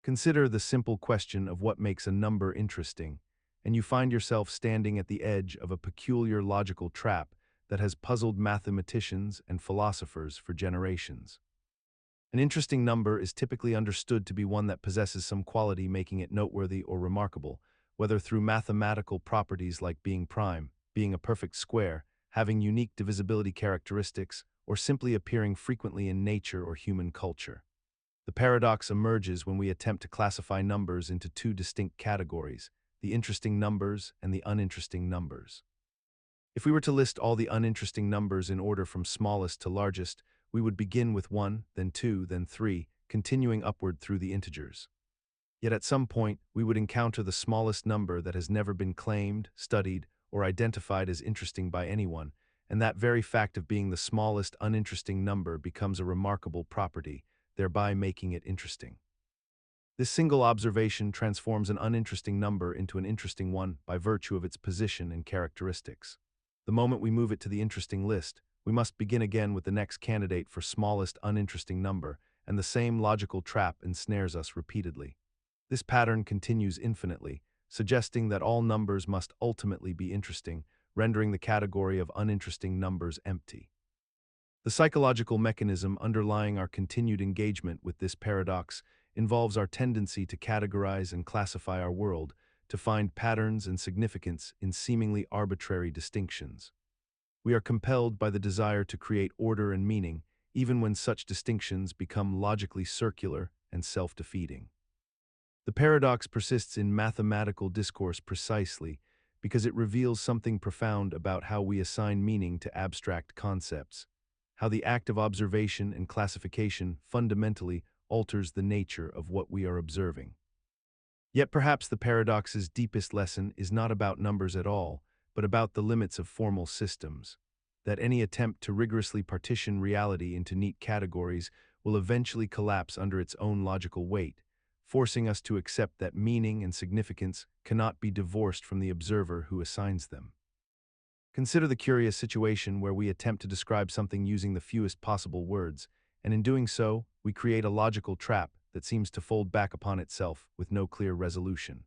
S1: Consider the simple question of what makes a number interesting, and you find yourself standing at the edge of a peculiar logical trap that has puzzled mathematicians and philosophers for generations. An interesting number is typically understood to be one that possesses some quality making it noteworthy or remarkable, whether through mathematical properties like being prime, being a perfect square, having unique divisibility characteristics, or simply appearing frequently in nature or human culture. The paradox emerges when we attempt to classify numbers into two distinct categories: the interesting numbers and the uninteresting numbers. If we were to list all the uninteresting numbers in order from smallest to largest, we would begin with 1, then 2, then 3, continuing upward through the integers. Yet at some point, we would encounter the smallest number that has never been claimed, studied, or identified as interesting by anyone, and that very fact of being the smallest uninteresting number becomes a remarkable property, thereby making it interesting. This single observation transforms an uninteresting number into an interesting one by virtue of its position and characteristics. The moment we move it to the interesting list, we must begin again with the next candidate for smallest uninteresting number, and the same logical trap ensnares us repeatedly. This pattern continues infinitely, suggesting that all numbers must ultimately be interesting, rendering the category of uninteresting numbers empty. The psychological mechanism underlying our continued engagement with this paradox involves our tendency to categorize and classify our world, to find patterns and significance in seemingly arbitrary distinctions. We are compelled by the desire to create order and meaning, even when such distinctions become logically circular and self-defeating. The paradox persists in mathematical discourse precisely because it reveals something profound about how we assign meaning to abstract concepts, how the act of observation and classification fundamentally alters the nature of what we are observing. Yet perhaps the paradox's deepest lesson is not about numbers at all, but about the limits of formal systems, that any attempt to rigorously partition reality into neat categories will eventually collapse under its own logical weight, forcing us to accept that meaning and significance cannot be divorced from the observer who assigns them. Consider the curious situation where we attempt to describe something using the fewest possible words, and in doing so, we create a logical trap that seems to fold back upon itself with no clear resolution.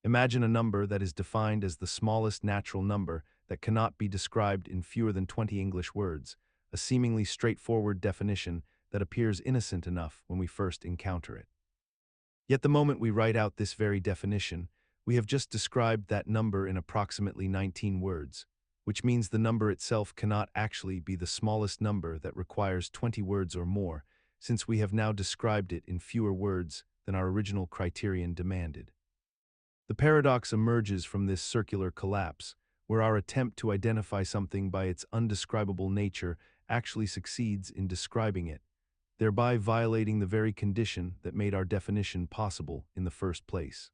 S1: Imagine a number that is defined as the smallest natural number that cannot be described in fewer than 20 English words, a seemingly straightforward definition that appears innocent enough when we first encounter it. Yet the moment we write out this very definition, we have just described that number in approximately 19 words, which means the number itself cannot actually be the smallest number that requires 20 words or more, since we have now described it in fewer words than our original criterion demanded. The paradox emerges from this circular collapse, where our attempt to identify something by its undescribable nature actually succeeds in describing it, thereby violating the very condition that made our definition possible in the first place.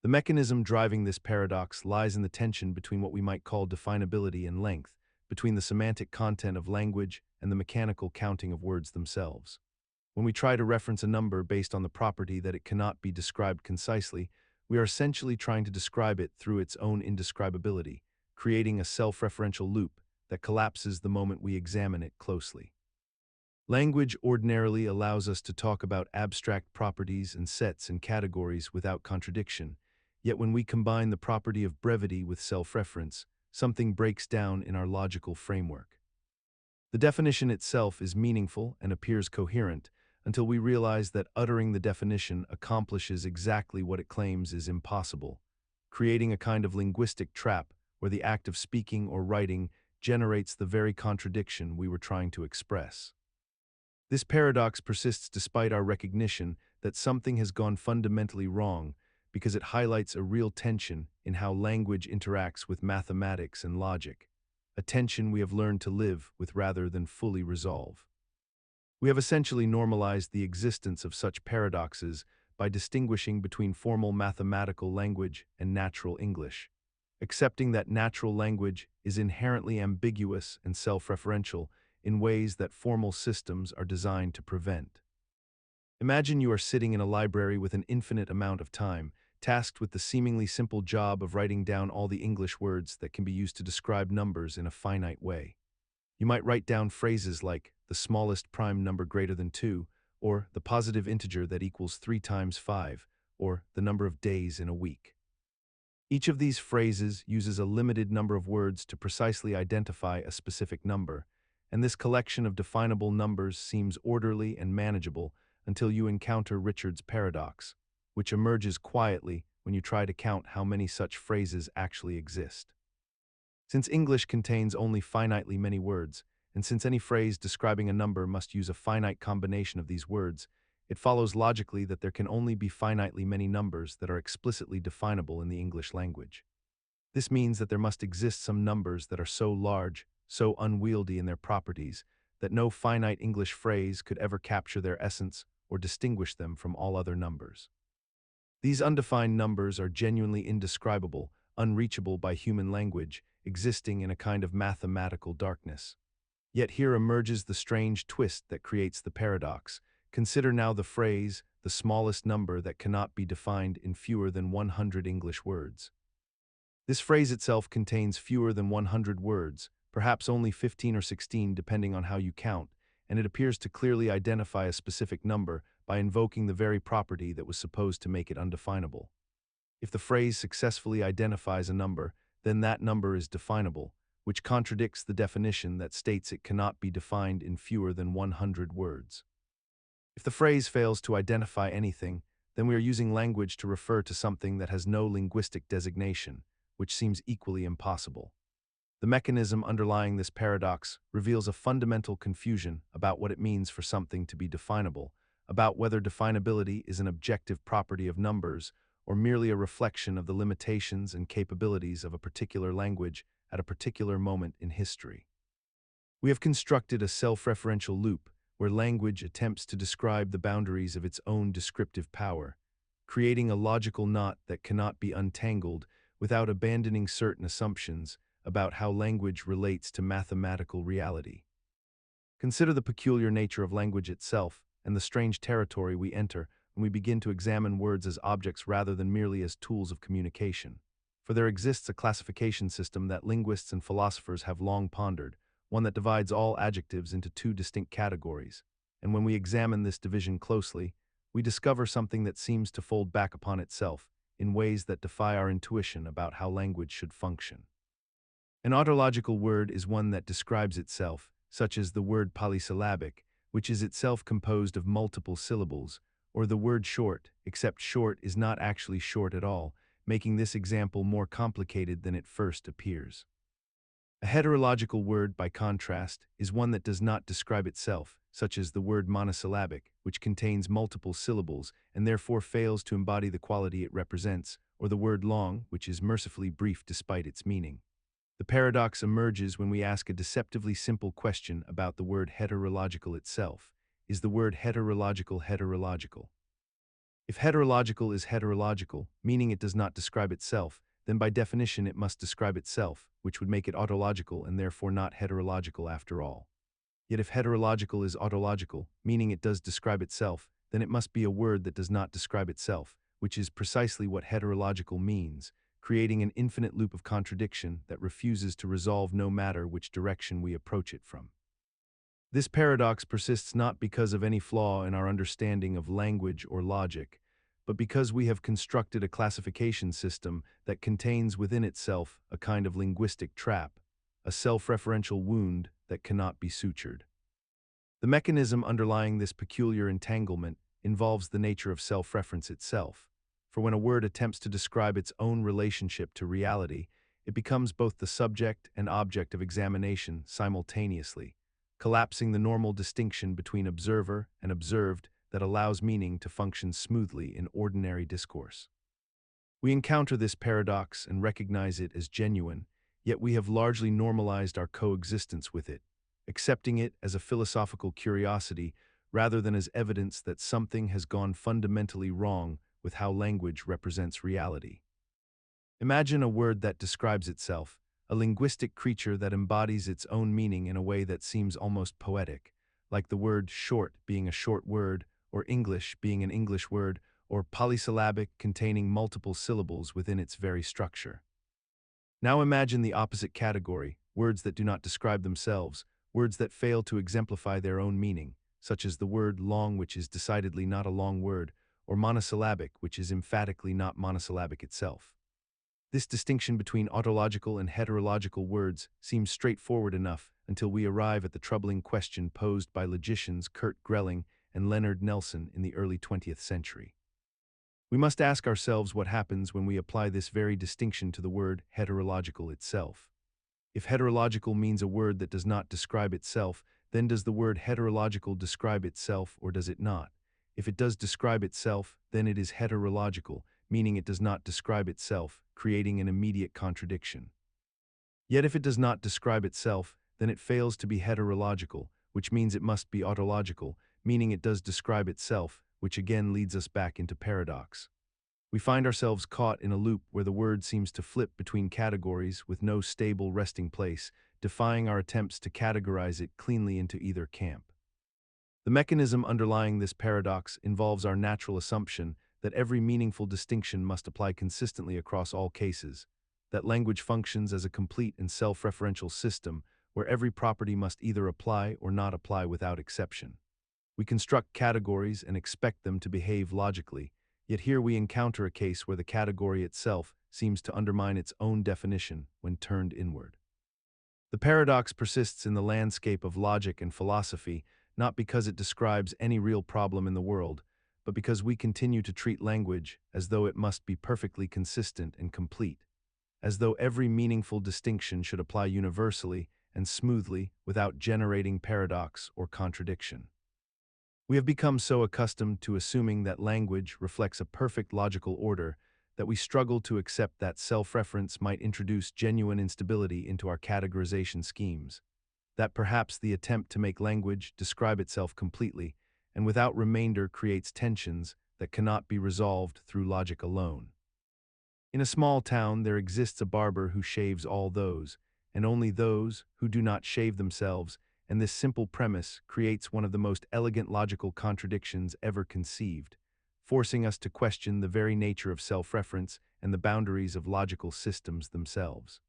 S1: The mechanism driving this paradox lies in the tension between what we might call definability and length, between the semantic content of language and the mechanical counting of words themselves. When we try to reference a number based on the property that it cannot be described concisely, we are essentially trying to describe it through its own indescribability, creating a self-referential loop that collapses the moment we examine it closely. Language ordinarily allows us to talk about abstract properties and sets and categories without contradiction, yet when we combine the property of brevity with self-reference, something breaks down in our logical framework. The definition itself is meaningful and appears coherent until we realize that uttering the definition accomplishes exactly what it claims is impossible, creating a kind of linguistic trap where the act of speaking or writing generates the very contradiction we were trying to express. This paradox persists despite our recognition that something has gone fundamentally wrong, because it highlights a real tension in how language interacts with mathematics and logic, a tension we have learned to live with rather than fully resolve. We have essentially normalized the existence of such paradoxes by distinguishing between formal mathematical language and natural English, accepting that natural language is inherently ambiguous and self-referential in ways that formal systems are designed to prevent. Imagine you are sitting in a library with an infinite amount of time, tasked with the seemingly simple job of writing down all the English words that can be used to describe numbers in a finite way. You might write down phrases like the smallest prime number greater than 2, or the positive integer that equals 3 times 5, or the number of days in a week. Each of these phrases uses a limited number of words to precisely identify a specific number, and this collection of definable numbers seems orderly and manageable until you encounter Richard's paradox, which emerges quietly when you try to count how many such phrases actually exist. Since English contains only finitely many words, and since any phrase describing a number must use a finite combination of these words, it follows logically that there can only be finitely many numbers that are explicitly definable in the English language. This means that there must exist some numbers that are so large, so unwieldy in their properties, that no finite English phrase could ever capture their essence or distinguish them from all other numbers. These undefined numbers are genuinely indescribable, unreachable by human language, existing in a kind of mathematical darkness. Yet here emerges the strange twist that creates the paradox. Consider now the phrase, the smallest number that cannot be defined in fewer than 100 English words. This phrase itself contains fewer than 100 words, perhaps only 15 or 16 depending on how you count, and it appears to clearly identify a specific number by invoking the very property that was supposed to make it undefinable. If the phrase successfully identifies a number, then that number is definable, which contradicts the definition that states it cannot be defined in fewer than 100 words. If the phrase fails to identify anything, then we are using language to refer to something that has no linguistic designation, which seems equally impossible. The mechanism underlying this paradox reveals a fundamental confusion about what it means for something to be definable, about whether definability is an objective property of numbers or merely a reflection of the limitations and capabilities of a particular language at a particular moment in history. We have constructed a self-referential loop where language attempts to describe the boundaries of its own descriptive power, creating a logical knot that cannot be untangled without abandoning certain assumptions about how language relates to mathematical reality. Consider the peculiar nature of language itself and the strange territory we enter when we begin to examine words as objects rather than merely as tools of communication. For there exists a classification system that linguists and philosophers have long pondered, one that divides all adjectives into two distinct categories, and when we examine this division closely, we discover something that seems to fold back upon itself in ways that defy our intuition about how language should function. An autological word is one that describes itself, such as the word polysyllabic, which is itself composed of multiple syllables, or the word short, except short is not actually short at all, making this example more complicated than it first appears. A heterological word, by contrast, is one that does not describe itself, such as the word monosyllabic, which contains multiple syllables and therefore fails to embody the quality it represents, or the word long, which is mercifully brief despite its meaning. The paradox emerges when we ask a deceptively simple question about the word heterological itself. Is the word heterological heterological? If heterological is heterological, meaning it does not describe itself, then by definition it must describe itself, which would make it autological and therefore not heterological after all. Yet if heterological is autological, meaning it does describe itself, then it must be a word that does not describe itself, which is precisely what heterological means, creating an infinite loop of contradiction that refuses to resolve no matter which direction we approach it from. This paradox persists not because of any flaw in our understanding of language or logic, but because we have constructed a classification system that contains within itself a kind of linguistic trap, a self-referential wound that cannot be sutured. The mechanism underlying this peculiar entanglement involves the nature of self-reference itself, for when a word attempts to describe its own relationship to reality, it becomes both the subject and object of examination simultaneously, collapsing the normal distinction between observer and observed that allows meaning to function smoothly in ordinary discourse. We encounter this paradox and recognize it as genuine, yet we have largely normalized our coexistence with it, accepting it as a philosophical curiosity rather than as evidence that something has gone fundamentally wrong with how language represents reality. Imagine a word that describes itself, a linguistic creature that embodies its own meaning in a way that seems almost poetic, like the word short being a short word, or English being an English word, or polysyllabic containing multiple syllables within its very structure. Now imagine the opposite category, words that do not describe themselves, words that fail to exemplify their own meaning, such as the word long, which is decidedly not a long word, or monosyllabic, which is emphatically not monosyllabic itself. This distinction between autological and heterological words seems straightforward enough until we arrive at the troubling question posed by logicians Kurt Grelling and Leonard-Nelson in the early 20th century. We must ask ourselves what happens when we apply this very distinction to the word heterological itself. If heterological means a word that does not describe itself, then does the word heterological describe itself or does it not? If it does describe itself, then it is heterological, meaning it does not describe itself, creating an immediate contradiction. Yet if it does not describe itself, then it fails to be heterological, which means it must be autological, meaning it does describe itself, which again leads us back into paradox. We find ourselves caught in a loop where the word seems to flip between categories with no stable resting place, defying our attempts to categorize it cleanly into either camp. The mechanism underlying this paradox involves our natural assumption that every meaningful distinction must apply consistently across all cases, that language functions as a complete and self-referential system where every property must either apply or not apply without exception. We construct categories and expect them to behave logically, yet here we encounter a case where the category itself seems to undermine its own definition when turned inward. The paradox persists in the landscape of logic and philosophy, not because it describes any real problem in the world, but because we continue to treat language as though it must be perfectly consistent and complete, as though every meaningful distinction should apply universally and smoothly without generating paradox or contradiction. We have become so accustomed to assuming that language reflects a perfect logical order that we struggle to accept that self-reference might introduce genuine instability into our categorization schemes, that perhaps the attempt to make language describe itself completely and without remainder creates tensions that cannot be resolved through logic alone. In a small town, there exists a barber who shaves all those, and only those, who do not shave themselves, and this simple premise creates one of the most elegant logical contradictions ever conceived, forcing us to question the very nature of self-reference and the boundaries of logical systems themselves.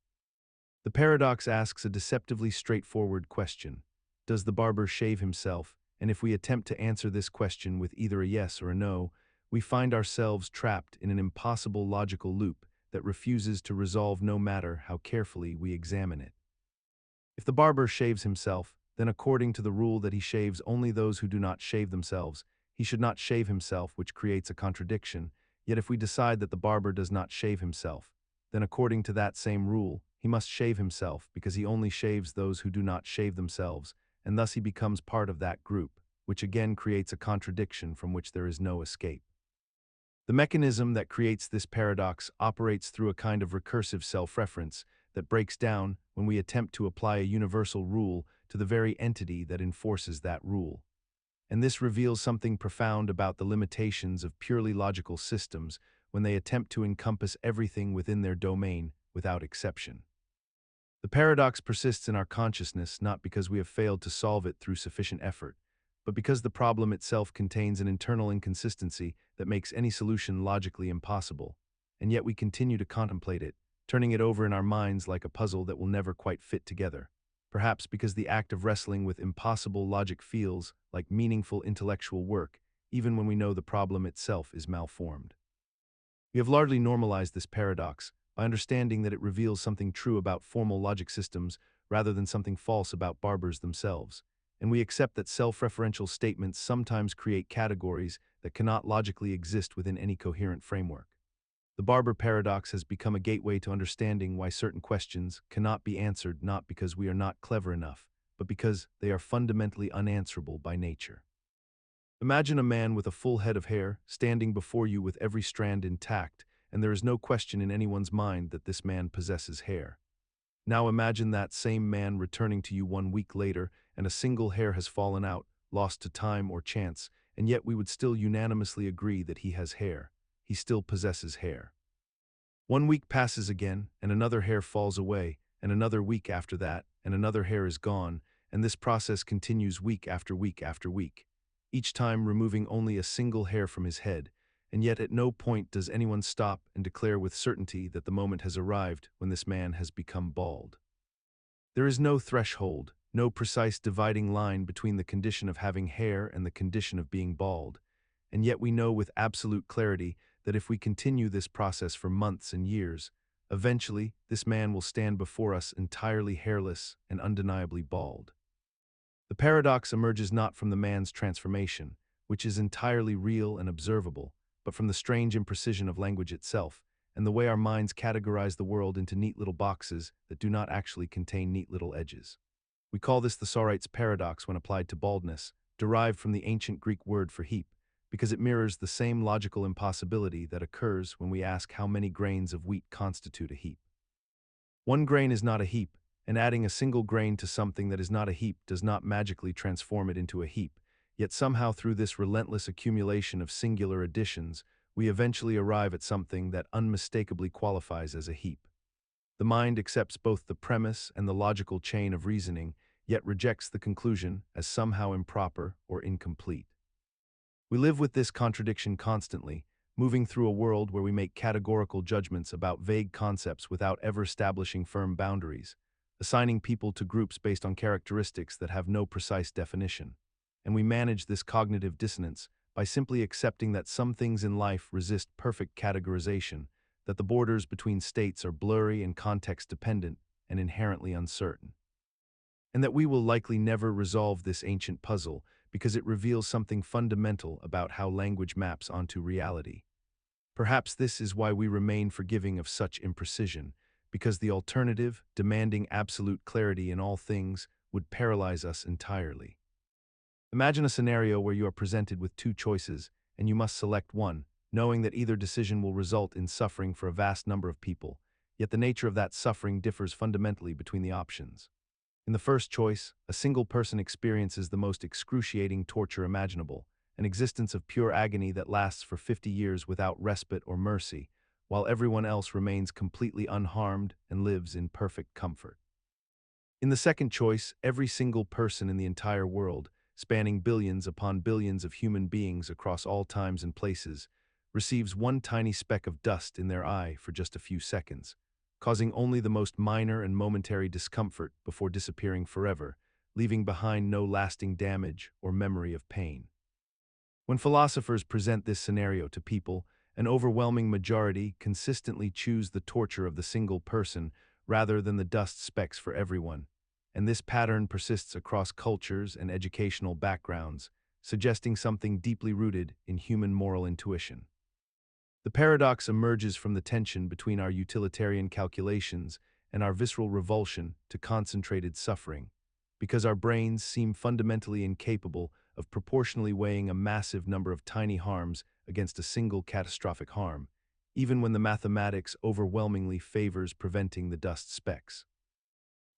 S1: The paradox asks a deceptively straightforward question: does the barber shave himself? And if we attempt to answer this question with either a yes or a no, we find ourselves trapped in an impossible logical loop that refuses to resolve no matter how carefully we examine it. If the barber shaves himself, then according to the rule that he shaves only those who do not shave themselves, he should not shave himself, which creates a contradiction. Yet if we decide that the barber does not shave himself, then according to that same rule, he must shave himself because he only shaves those who do not shave themselves, and thus he becomes part of that group, which again creates a contradiction from which there is no escape. The mechanism that creates this paradox operates through a kind of recursive self-reference that breaks down when we attempt to apply a universal rule to the very entity that enforces that rule. And this reveals something profound about the limitations of purely logical systems when they attempt to encompass everything within their domain without exception. The paradox persists in our consciousness not because we have failed to solve it through sufficient effort, but because the problem itself contains an internal inconsistency that makes any solution logically impossible, and yet we continue to contemplate it, turning it over in our minds like a puzzle that will never quite fit together, perhaps because the act of wrestling with impossible logic feels like meaningful intellectual work, even when we know the problem itself is malformed. We have largely normalized this paradox by understanding that it reveals something true about formal logic systems rather than something false about barbers themselves, and we accept that self-referential statements sometimes create categories that cannot logically exist within any coherent framework. The barber paradox has become a gateway to understanding why certain questions cannot be answered not because we are not clever enough, but because they are fundamentally unanswerable by nature. Imagine a man with a full head of hair standing before you with every strand intact, and there is no question in anyone's mind that this man possesses hair. Now imagine that same man returning to you 1 week later, and a single hair has fallen out, lost to time or chance, and yet we would still unanimously agree that he has hair. He still possesses hair. 1 week passes again, and another hair falls away, and another week after that, and another hair is gone, and this process continues week after week after week, each time removing only a single hair from his head, and yet at no point does anyone stop and declare with certainty that the moment has arrived when this man has become bald. There is no threshold, no precise dividing line between the condition of having hair and the condition of being bald, and yet we know with absolute clarity that if we continue this process for months and years, eventually this man will stand before us entirely hairless and undeniably bald. The paradox emerges not from the man's transformation, which is entirely real and observable, but from the strange imprecision of language itself, and the way our minds categorize the world into neat little boxes that do not actually contain neat little edges. We call this the Sawright's paradox when applied to baldness, derived from the ancient Greek word for heap, because it mirrors the same logical impossibility that occurs when we ask how many grains of wheat constitute a heap. One grain is not a heap, and adding a single grain to something that is not a heap does not magically transform it into a heap, yet somehow through this relentless accumulation of singular additions, we eventually arrive at something that unmistakably qualifies as a heap. The mind accepts both the premise and the logical chain of reasoning, yet rejects the conclusion as somehow improper or incomplete. We live with this contradiction constantly, moving through a world where we make categorical judgments about vague concepts without ever establishing firm boundaries, assigning people to groups based on characteristics that have no precise definition. And we manage this cognitive dissonance by simply accepting that some things in life resist perfect categorization, that the borders between states are blurry and context-dependent and inherently uncertain. And that we will likely never resolve this ancient puzzle because it reveals something fundamental about how language maps onto reality. Perhaps this is why we remain forgiving of such imprecision, because the alternative, demanding absolute clarity in all things, would paralyze us entirely. Imagine a scenario where you are presented with two choices, and you must select one, knowing that either decision will result in suffering for a vast number of people, yet the nature of that suffering differs fundamentally between the options. In the first choice, a single person experiences the most excruciating torture imaginable, an existence of pure agony that lasts for 50 years without respite or mercy, while everyone else remains completely unharmed and lives in perfect comfort. In the second choice, every single person in the entire world, spanning billions upon billions of human beings across all times and places, receives one tiny speck of dust in their eye for just a few seconds, causing only the most minor and momentary discomfort before disappearing forever, leaving behind no lasting damage or memory of pain. When philosophers present this scenario to people, an overwhelming majority consistently choose the torture of the single person rather than the dust specks for everyone, and this pattern persists across cultures and educational backgrounds, suggesting something deeply rooted in human moral intuition. The paradox emerges from the tension between our utilitarian calculations and our visceral revulsion to concentrated suffering, because our brains seem fundamentally incapable of proportionally weighing a massive number of tiny harms against a single catastrophic harm, even when the mathematics overwhelmingly favors preventing the dust specks.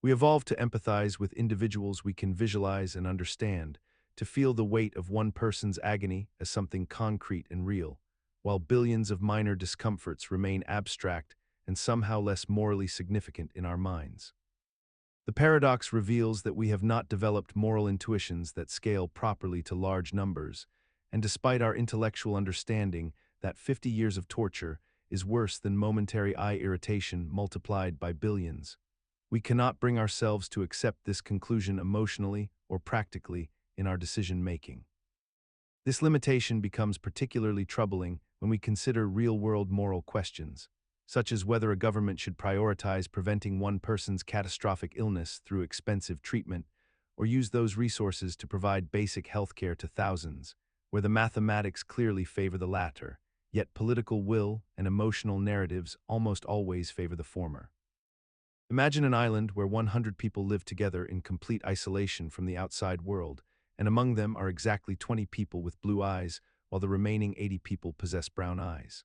S1: We evolved to empathize with individuals we can visualize and understand, to feel the weight of one person's agony as something concrete and real, while billions of minor discomforts remain abstract and somehow less morally significant in our minds. The paradox reveals that we have not developed moral intuitions that scale properly to large numbers, and despite our intellectual understanding that 50 years of torture is worse than momentary eye irritation multiplied by billions, we cannot bring ourselves to accept this conclusion emotionally or practically in our decision-making. This limitation becomes particularly troubling when we consider real-world moral questions, such as whether a government should prioritize preventing one person's catastrophic illness through expensive treatment, or use those resources to provide basic health care to thousands, where the mathematics clearly favor the latter, yet political will and emotional narratives almost always favor the former. Imagine an island where 100 people live together in complete isolation from the outside world, and among them are exactly 20 people with blue eyes, while the remaining 80 people possess brown eyes.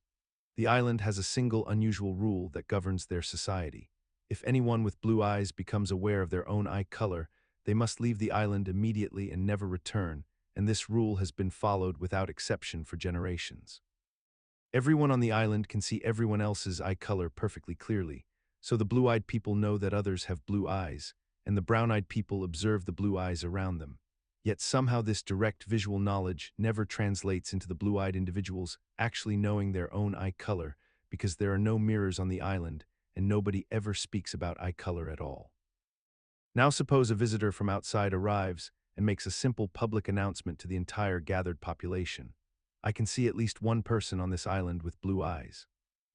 S1: The island has a single unusual rule that governs their society. If anyone with blue eyes becomes aware of their own eye color, they must leave the island immediately and never return, and this rule has been followed without exception for generations. Everyone on the island can see everyone else's eye color perfectly clearly, so the blue-eyed people know that others have blue eyes, and the brown-eyed people observe the blue eyes around them. Yet somehow this direct visual knowledge never translates into the blue-eyed individuals actually knowing their own eye color, because there are no mirrors on the island, and nobody ever speaks about eye color at all. Now suppose a visitor from outside arrives and makes a simple public announcement to the entire gathered population. I can see at least one person on this island with blue eyes.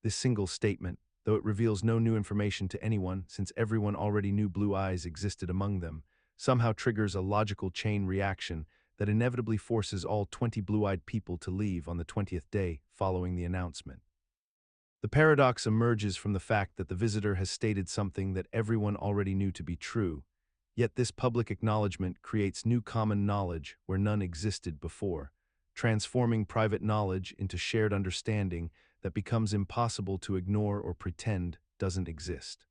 S1: This single statement, though it reveals no new information to anyone since everyone already knew blue eyes existed among them, somehow triggers a logical chain reaction that inevitably forces all 20 blue-eyed people to leave on the 20th day following the announcement. The paradox emerges from the fact that the visitor has stated something that everyone already knew to be true, yet this public acknowledgement creates new common knowledge where none existed before, transforming private knowledge into shared understanding that becomes impossible to ignore or pretend doesn't exist.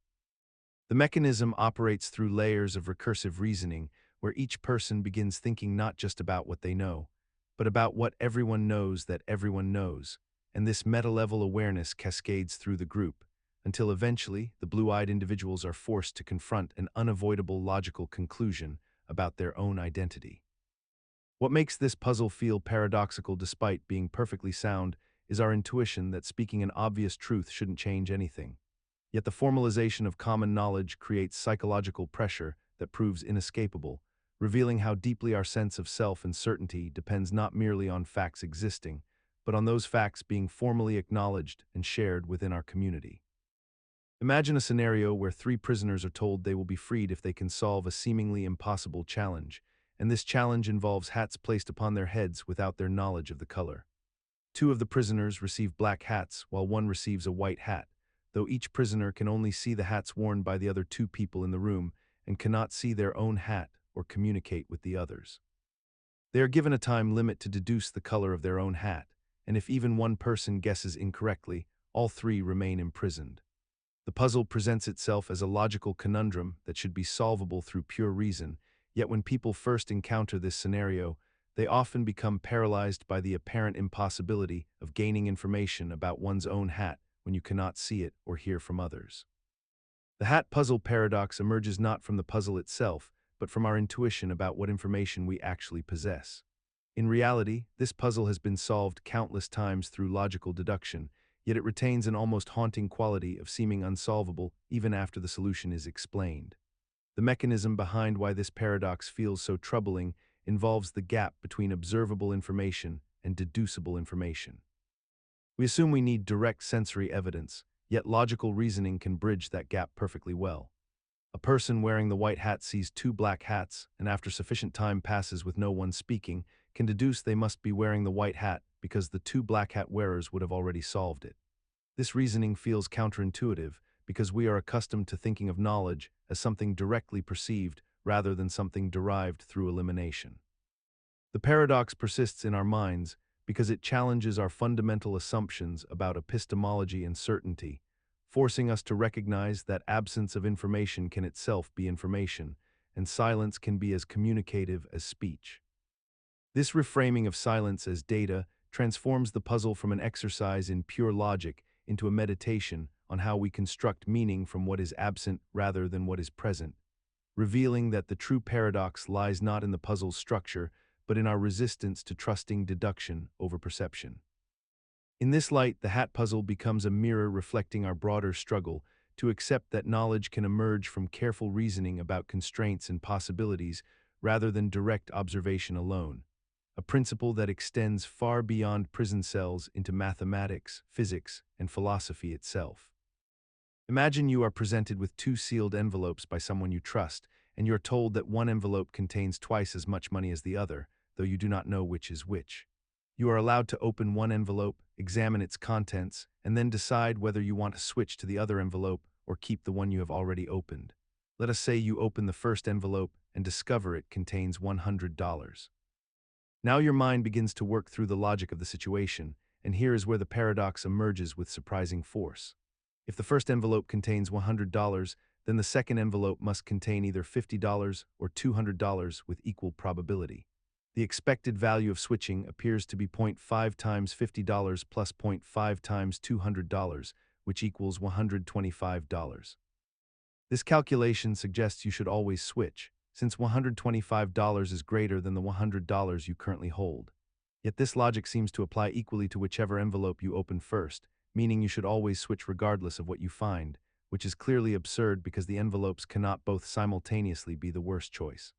S1: The mechanism operates through layers of recursive reasoning, where each person begins thinking not just about what they know, but about what everyone knows that everyone knows, and this meta-level awareness cascades through the group, until eventually the blue-eyed individuals are forced to confront an unavoidable logical conclusion about their own identity. What makes this puzzle feel paradoxical despite being perfectly sound is our intuition that speaking an obvious truth shouldn't change anything. Yet the formalization of common knowledge creates psychological pressure that proves inescapable, revealing how deeply our sense of self and certainty depends not merely on facts existing, but on those facts being formally acknowledged and shared within our community. Imagine a scenario where 3 prisoners are told they will be freed if they can solve a seemingly impossible challenge, and this challenge involves hats placed upon their heads without their knowledge of the color. 2 of the prisoners receive black hats while 1 receives a white hat, though each prisoner can only see the hats worn by the other 2 people in the room and cannot see their own hat or communicate with the others. They are given a time limit to deduce the color of their own hat, and if even one person guesses incorrectly, all 3 remain imprisoned. The puzzle presents itself as a logical conundrum that should be solvable through pure reason, yet when people first encounter this scenario, they often become paralyzed by the apparent impossibility of gaining information about one's own hat when you cannot see it or hear from others. The hat puzzle paradox emerges not from the puzzle itself, but from our intuition about what information we actually possess. In reality, this puzzle has been solved countless times through logical deduction, yet it retains an almost haunting quality of seeming unsolvable even after the solution is explained. The mechanism behind why this paradox feels so troubling involves the gap between observable information and deducible information. We assume we need direct sensory evidence, yet logical reasoning can bridge that gap perfectly well. A person wearing the white hat sees 2 black hats, and after sufficient time passes with no one speaking, can deduce they must be wearing the white hat because the 2 black hat wearers would have already solved it. This reasoning feels counterintuitive because we are accustomed to thinking of knowledge as something directly perceived rather than something derived through elimination. The paradox persists in our minds because it challenges our fundamental assumptions about epistemology and certainty, forcing us to recognize that absence of information can itself be information, and silence can be as communicative as speech. This reframing of silence as data transforms the puzzle from an exercise in pure logic into a meditation on how we construct meaning from what is absent rather than what is present, revealing that the true paradox lies not in the puzzle's structure, but in our resistance to trusting deduction over perception. In this light, the hat puzzle becomes a mirror reflecting our broader struggle to accept that knowledge can emerge from careful reasoning about constraints and possibilities rather than direct observation alone, a principle that extends far beyond prison cells into mathematics, physics, and philosophy itself. Imagine you are presented with 2 sealed envelopes by someone you trust, and you're told that one envelope contains twice as much money as the other, though you do not know which is which. You are allowed to open one envelope, examine its contents, and then decide whether you want to switch to the other envelope or keep the one you have already opened. Let us say you open the first envelope and discover it contains $100. Now your mind begins to work through the logic of the situation, and here is where the paradox emerges with surprising force. If the first envelope contains $100, then the second envelope must contain either $50 or $200 with equal probability. The expected value of switching appears to be 0.5 times $50 plus 0.5 times $200, which equals $125. This calculation suggests you should always switch, since $125 is greater than the $100 you currently hold. Yet this logic seems to apply equally to whichever envelope you open first, meaning you should always switch regardless of what you find, which is clearly absurd because the envelopes cannot both simultaneously be the worst choice.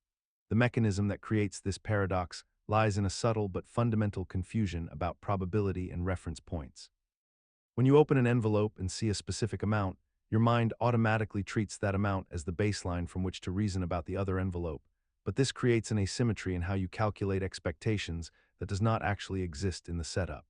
S1: The mechanism that creates this paradox lies in a subtle but fundamental confusion about probability and reference points. When you open an envelope and see a specific amount, your mind automatically treats that amount as the baseline from which to reason about the other envelope, but this creates an asymmetry in how you calculate expectations that does not actually exist in the setup.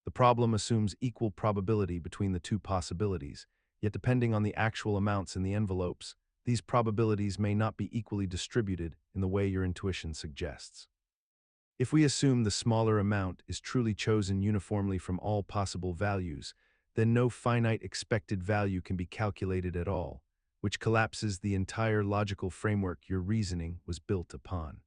S1: The problem assumes equal probability between the two possibilities, yet depending on the actual amounts in the envelopes, these probabilities may not be equally distributed in the way your intuition suggests. If we assume the smaller amount is truly chosen uniformly from all possible values, then no finite expected value can be calculated at all, which collapses the entire logical framework your reasoning was built upon.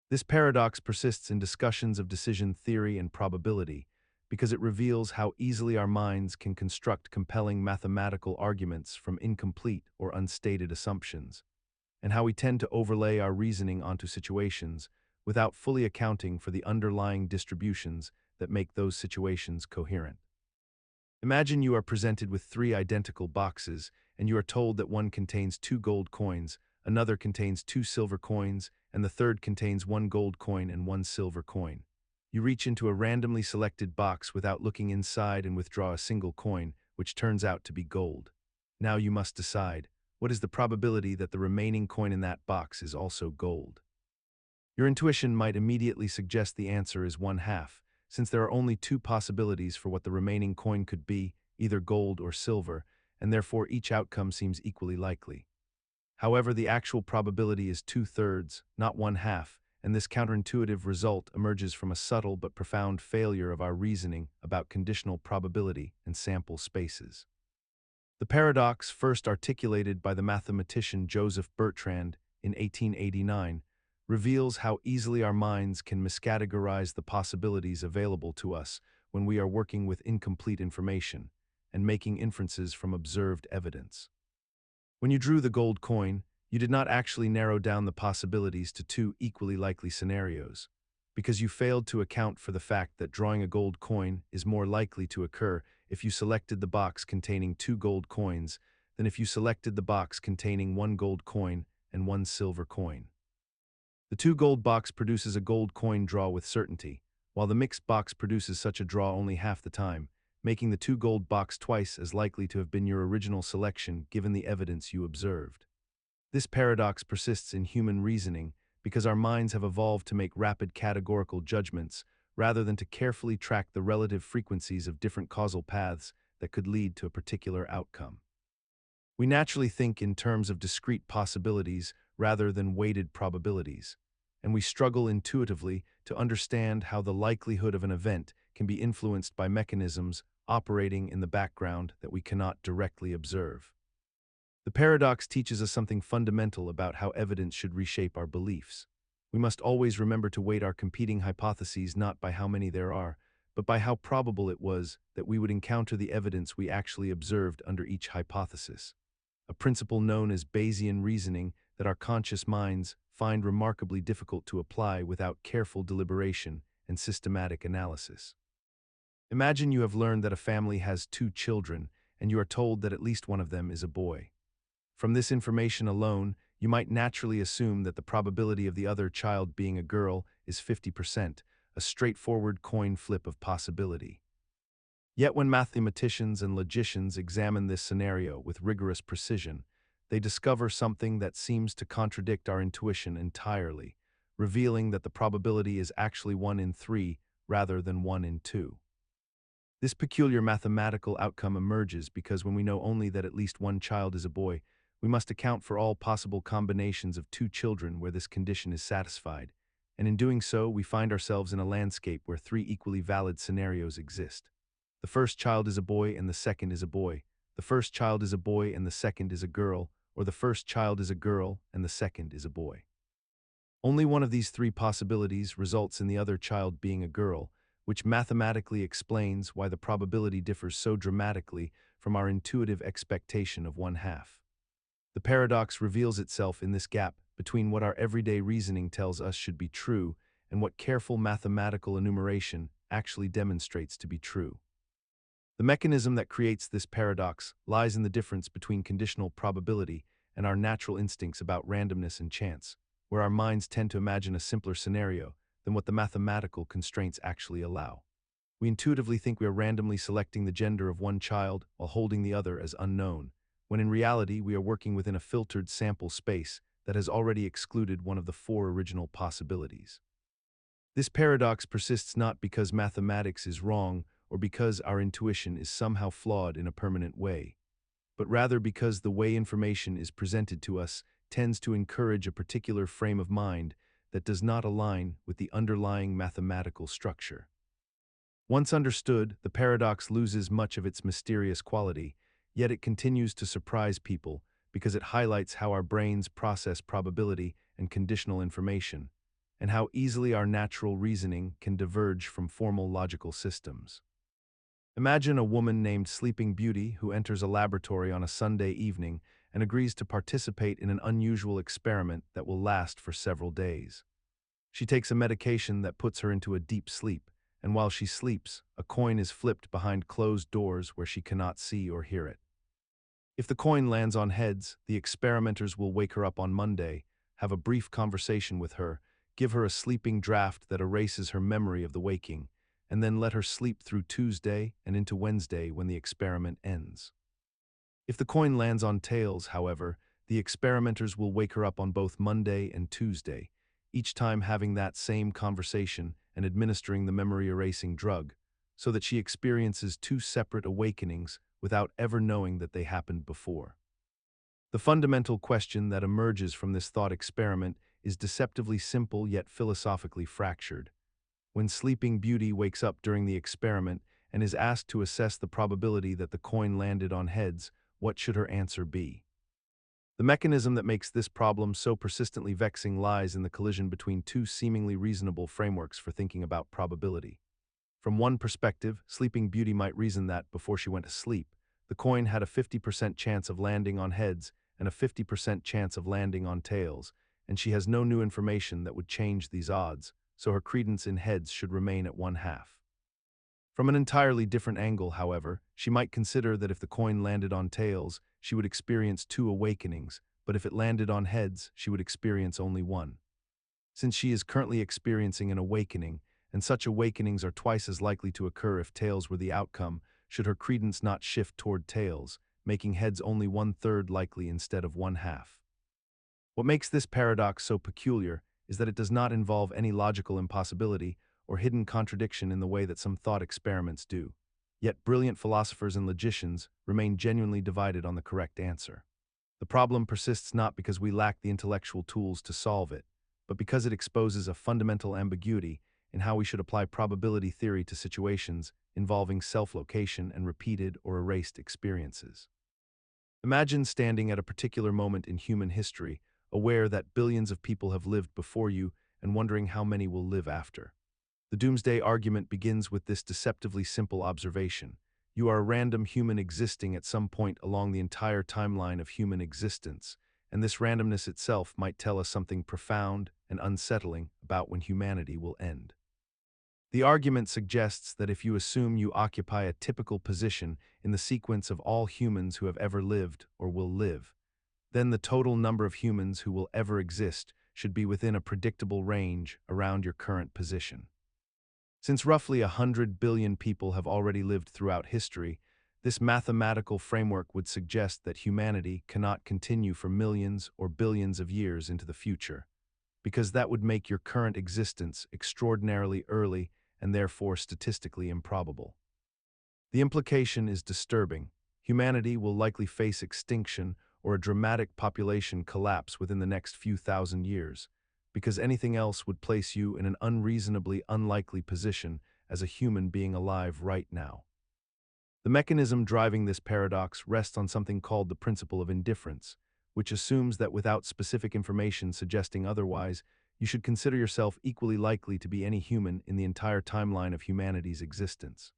S1: This paradox persists in discussions of decision theory and probability because it reveals how easily our minds can construct compelling mathematical arguments from incomplete or unstated assumptions, and how we tend to overlay our reasoning onto situations without fully accounting for the underlying distributions that make those situations coherent. Imagine you are presented with 3 identical boxes, and you are told that one contains 2 gold coins, another contains 2 silver coins, and the third contains 1 gold coin and 1 silver coin. You reach into a randomly selected box without looking inside and withdraw a single coin, which turns out to be gold. Now you must decide, what is the probability that the remaining coin in that box is also gold? Your intuition might immediately suggest the answer is 1/2, since there are only 2 possibilities for what the remaining coin could be, either gold or silver, and therefore each outcome seems equally likely. However, the actual probability is 2/3, not 1/2, and this counterintuitive result emerges from a subtle but profound failure of our reasoning about conditional probability and sample spaces. The paradox, first articulated by the mathematician Joseph Bertrand in 1889, reveals how easily our minds can miscategorize the possibilities available to us when we are working with incomplete information and making inferences from observed evidence. When you drew the gold coin, you did not actually narrow down the possibilities to 2 equally likely scenarios, because you failed to account for the fact that drawing a gold coin is more likely to occur if you selected the box containing 2 gold coins than if you selected the box containing 1 gold coin and 1 silver coin. The 2 gold box produces a gold coin draw with certainty, while the mixed box produces such a draw only half the time, making the 2 gold box twice as likely to have been your original selection given the evidence you observed. This paradox persists in human reasoning because our minds have evolved to make rapid categorical judgments rather than to carefully track the relative frequencies of different causal paths that could lead to a particular outcome. We naturally think in terms of discrete possibilities rather than weighted probabilities, and we struggle intuitively to understand how the likelihood of an event can be influenced by mechanisms operating in the background that we cannot directly observe. The paradox teaches us something fundamental about how evidence should reshape our beliefs. We must always remember to weight our competing hypotheses not by how many there are, but by how probable it was that we would encounter the evidence we actually observed under each hypothesis, a principle known as Bayesian reasoning that our conscious minds find remarkably difficult to apply without careful deliberation and systematic analysis. Imagine you have learned that a family has 2 children, and you are told that at least one of them is a boy. From this information alone, you might naturally assume that the probability of the other child being a girl is 50%, a straightforward coin flip of possibility. Yet when mathematicians and logicians examine this scenario with rigorous precision, they discover something that seems to contradict our intuition entirely, revealing that the probability is actually 1 in 3 rather than 1 in 2. This peculiar mathematical outcome emerges because when we know only that at least one child is a boy, we must account for all possible combinations of 2 children where this condition is satisfied, and in doing so, we find ourselves in a landscape where three equally valid scenarios exist. The first child is a boy and the second is a boy. The first child is a boy and the second is a girl, or the first child is a girl and the second is a boy. Only one of these three possibilities results in the other child being a girl, which mathematically explains why the probability differs so dramatically from our intuitive expectation of one half. The paradox reveals itself in this gap between what our everyday reasoning tells us should be true and what careful mathematical enumeration actually demonstrates to be true. The mechanism that creates this paradox lies in the difference between conditional probability and our natural instincts about randomness and chance, where our minds tend to imagine a simpler scenario than what the mathematical constraints actually allow. We intuitively think we are randomly selecting the gender of one child while holding the other as unknown, when in reality we are working within a filtered sample space that has already excluded one of the four original possibilities. This paradox persists not because mathematics is wrong or because our intuition is somehow flawed in a permanent way, but rather because the way information is presented to us tends to encourage a particular frame of mind that does not align with the underlying mathematical structure. Once understood, the paradox loses much of its mysterious quality, yet it continues to surprise people because it highlights how our brains process probability and conditional information, and how easily our natural reasoning can diverge from formal logical systems. Imagine a woman named Sleeping Beauty who enters a laboratory on a Sunday evening and agrees to participate in an unusual experiment that will last for several days. She takes a medication that puts her into a deep sleep, and while she sleeps, a coin is flipped behind closed doors where she cannot see or hear it. If the coin lands on heads, the experimenters will wake her up on Monday, have a brief conversation with her, give her a sleeping draft that erases her memory of the waking, and then let her sleep through Tuesday and into Wednesday when the experiment ends. If the coin lands on tails, however, the experimenters will wake her up on both Monday and Tuesday, each time having that same conversation and administering the memory-erasing drug, so that she experiences two separate awakenings without ever knowing that they happened before. The fundamental question that emerges from this thought experiment is deceptively simple yet philosophically fractured. When Sleeping Beauty wakes up during the experiment and is asked to assess the probability that the coin landed on heads, what should her answer be? The mechanism that makes this problem so persistently vexing lies in the collision between two seemingly reasonable frameworks for thinking about probability. From one perspective, Sleeping Beauty might reason that, before she went to sleep, the coin had a 50% chance of landing on heads and a 50% chance of landing on tails, and she has no new information that would change these odds, so her credence in heads should remain at one half. From an entirely different angle, however, she might consider that if the coin landed on tails, she would experience two awakenings, but if it landed on heads, she would experience only one. Since she is currently experiencing an awakening, and such awakenings are twice as likely to occur if tails were the outcome, should her credence not shift toward tails, making heads only 1/3 likely instead of 1/2. What makes this paradox so peculiar is that it does not involve any logical impossibility or hidden contradiction in the way that some thought experiments do. Yet brilliant philosophers and logicians remain genuinely divided on the correct answer. The problem persists not because we lack the intellectual tools to solve it, but because it exposes a fundamental ambiguity in how we should apply probability theory to situations involving self-location and repeated or erased experiences. Imagine standing at a particular moment in human history, aware that billions of people have lived before you and wondering how many will live after. The Doomsday argument begins with this deceptively simple observation. You are a random human existing at some point along the entire timeline of human existence, and this randomness itself might tell us something profound and unsettling about when humanity will end. The argument suggests that if you assume you occupy a typical position in the sequence of all humans who have ever lived or will live, then the total number of humans who will ever exist should be within a predictable range around your current position. Since roughly 100 billion people have already lived throughout history, this mathematical framework would suggest that humanity cannot continue for millions or billions of years into the future, because that would make your current existence extraordinarily early and therefore statistically improbable. The implication is disturbing. Humanity will likely face extinction or a dramatic population collapse within the next few thousand years, because anything else would place you in an unreasonably unlikely position as a human being alive right now. The mechanism driving this paradox rests on something called the principle of indifference, which assumes that without specific information suggesting otherwise, you should consider yourself equally likely to be any human in the entire timeline of humanity's existence.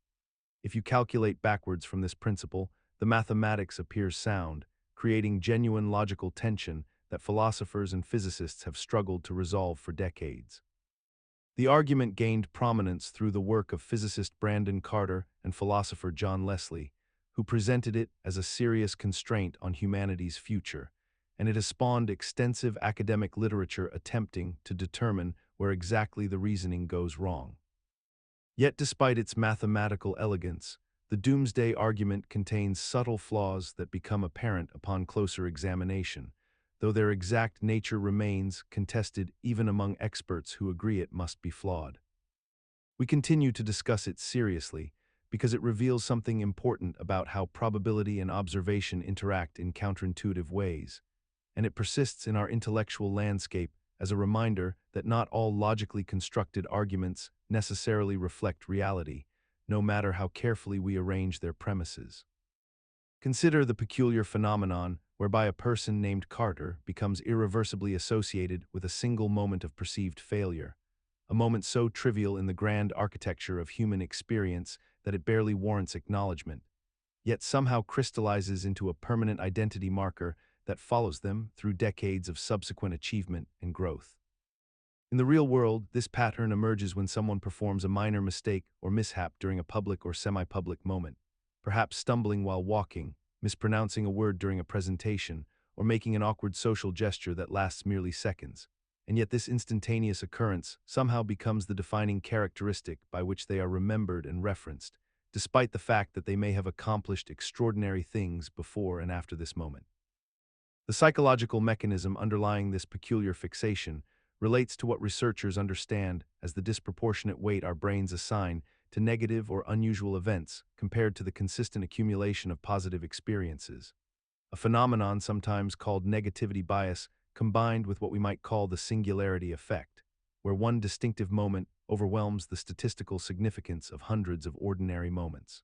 S1: If you calculate backwards from this principle, the mathematics appears sound, creating genuine logical tension that philosophers and physicists have struggled to resolve for decades. The argument gained prominence through the work of physicist Brandon Carter and philosopher John Leslie, who presented it as a serious constraint on humanity's future, and it has spawned extensive academic literature attempting to determine where exactly the reasoning goes wrong. Yet despite its mathematical elegance, the Doomsday argument contains subtle flaws that become apparent upon closer examination, though their exact nature remains contested even among experts who agree it must be flawed. We continue to discuss it seriously because it reveals something important about how probability and observation interact in counterintuitive ways, and it persists in our intellectual landscape as a reminder that not all logically constructed arguments necessarily reflect reality, no matter how carefully we arrange their premises. Consider the peculiar phenomenon whereby a person named Carter becomes irreversibly associated with a single moment of perceived failure, a moment so trivial in the grand architecture of human experience that it barely warrants acknowledgement, yet somehow crystallizes into a permanent identity marker that follows them through decades of subsequent achievement and growth. In the real world, this pattern emerges when someone performs a minor mistake or mishap during a public or semi-public moment, perhaps stumbling while walking, mispronouncing a word during a presentation, or making an awkward social gesture that lasts merely seconds. And yet this instantaneous occurrence somehow becomes the defining characteristic by which they are remembered and referenced, despite the fact that they may have accomplished extraordinary things before and after this moment. The psychological mechanism underlying this peculiar fixation relates to what researchers understand as the disproportionate weight our brains assign to negative or unusual events compared to the consistent accumulation of positive experiences, a phenomenon sometimes called negativity bias combined with what we might call the singularity effect, where one distinctive moment overwhelms the statistical significance of hundreds of ordinary moments.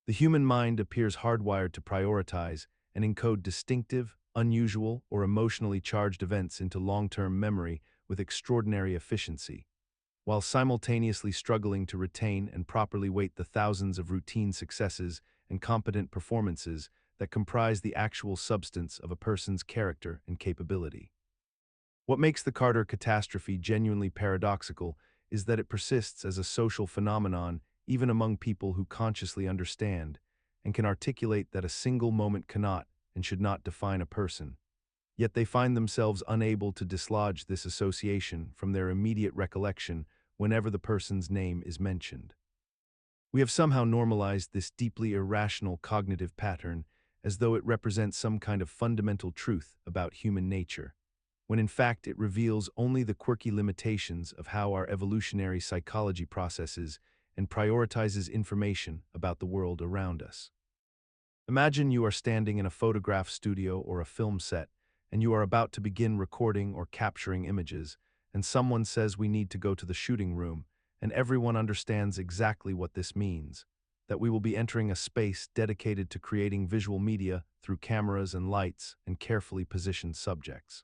S1: The human mind appears hardwired to prioritize and encode distinctive, unusual, or emotionally charged events into long-term memory with extraordinary efficiency, while simultaneously struggling to retain and properly weight the thousands of routine successes and competent performances that comprise the actual substance of a person's character and capability. What makes the Carter catastrophe genuinely paradoxical is that it persists as a social phenomenon even among people who consciously understand and can articulate that a single moment cannot and should not define a person. Yet they find themselves unable to dislodge this association from their immediate recollection whenever the person's name is mentioned. We have somehow normalized this deeply irrational cognitive pattern as though it represents some kind of fundamental truth about human nature, when in fact it reveals only the quirky limitations of how our evolutionary psychology processes and prioritizes information about the world around us. Imagine you are standing in a photograph studio or a film set, and you are about to begin recording or capturing images, and someone says we need to go to the shooting room, and everyone understands exactly what this means, that we will be entering a space dedicated to creating visual media through cameras and lights and carefully positioned subjects.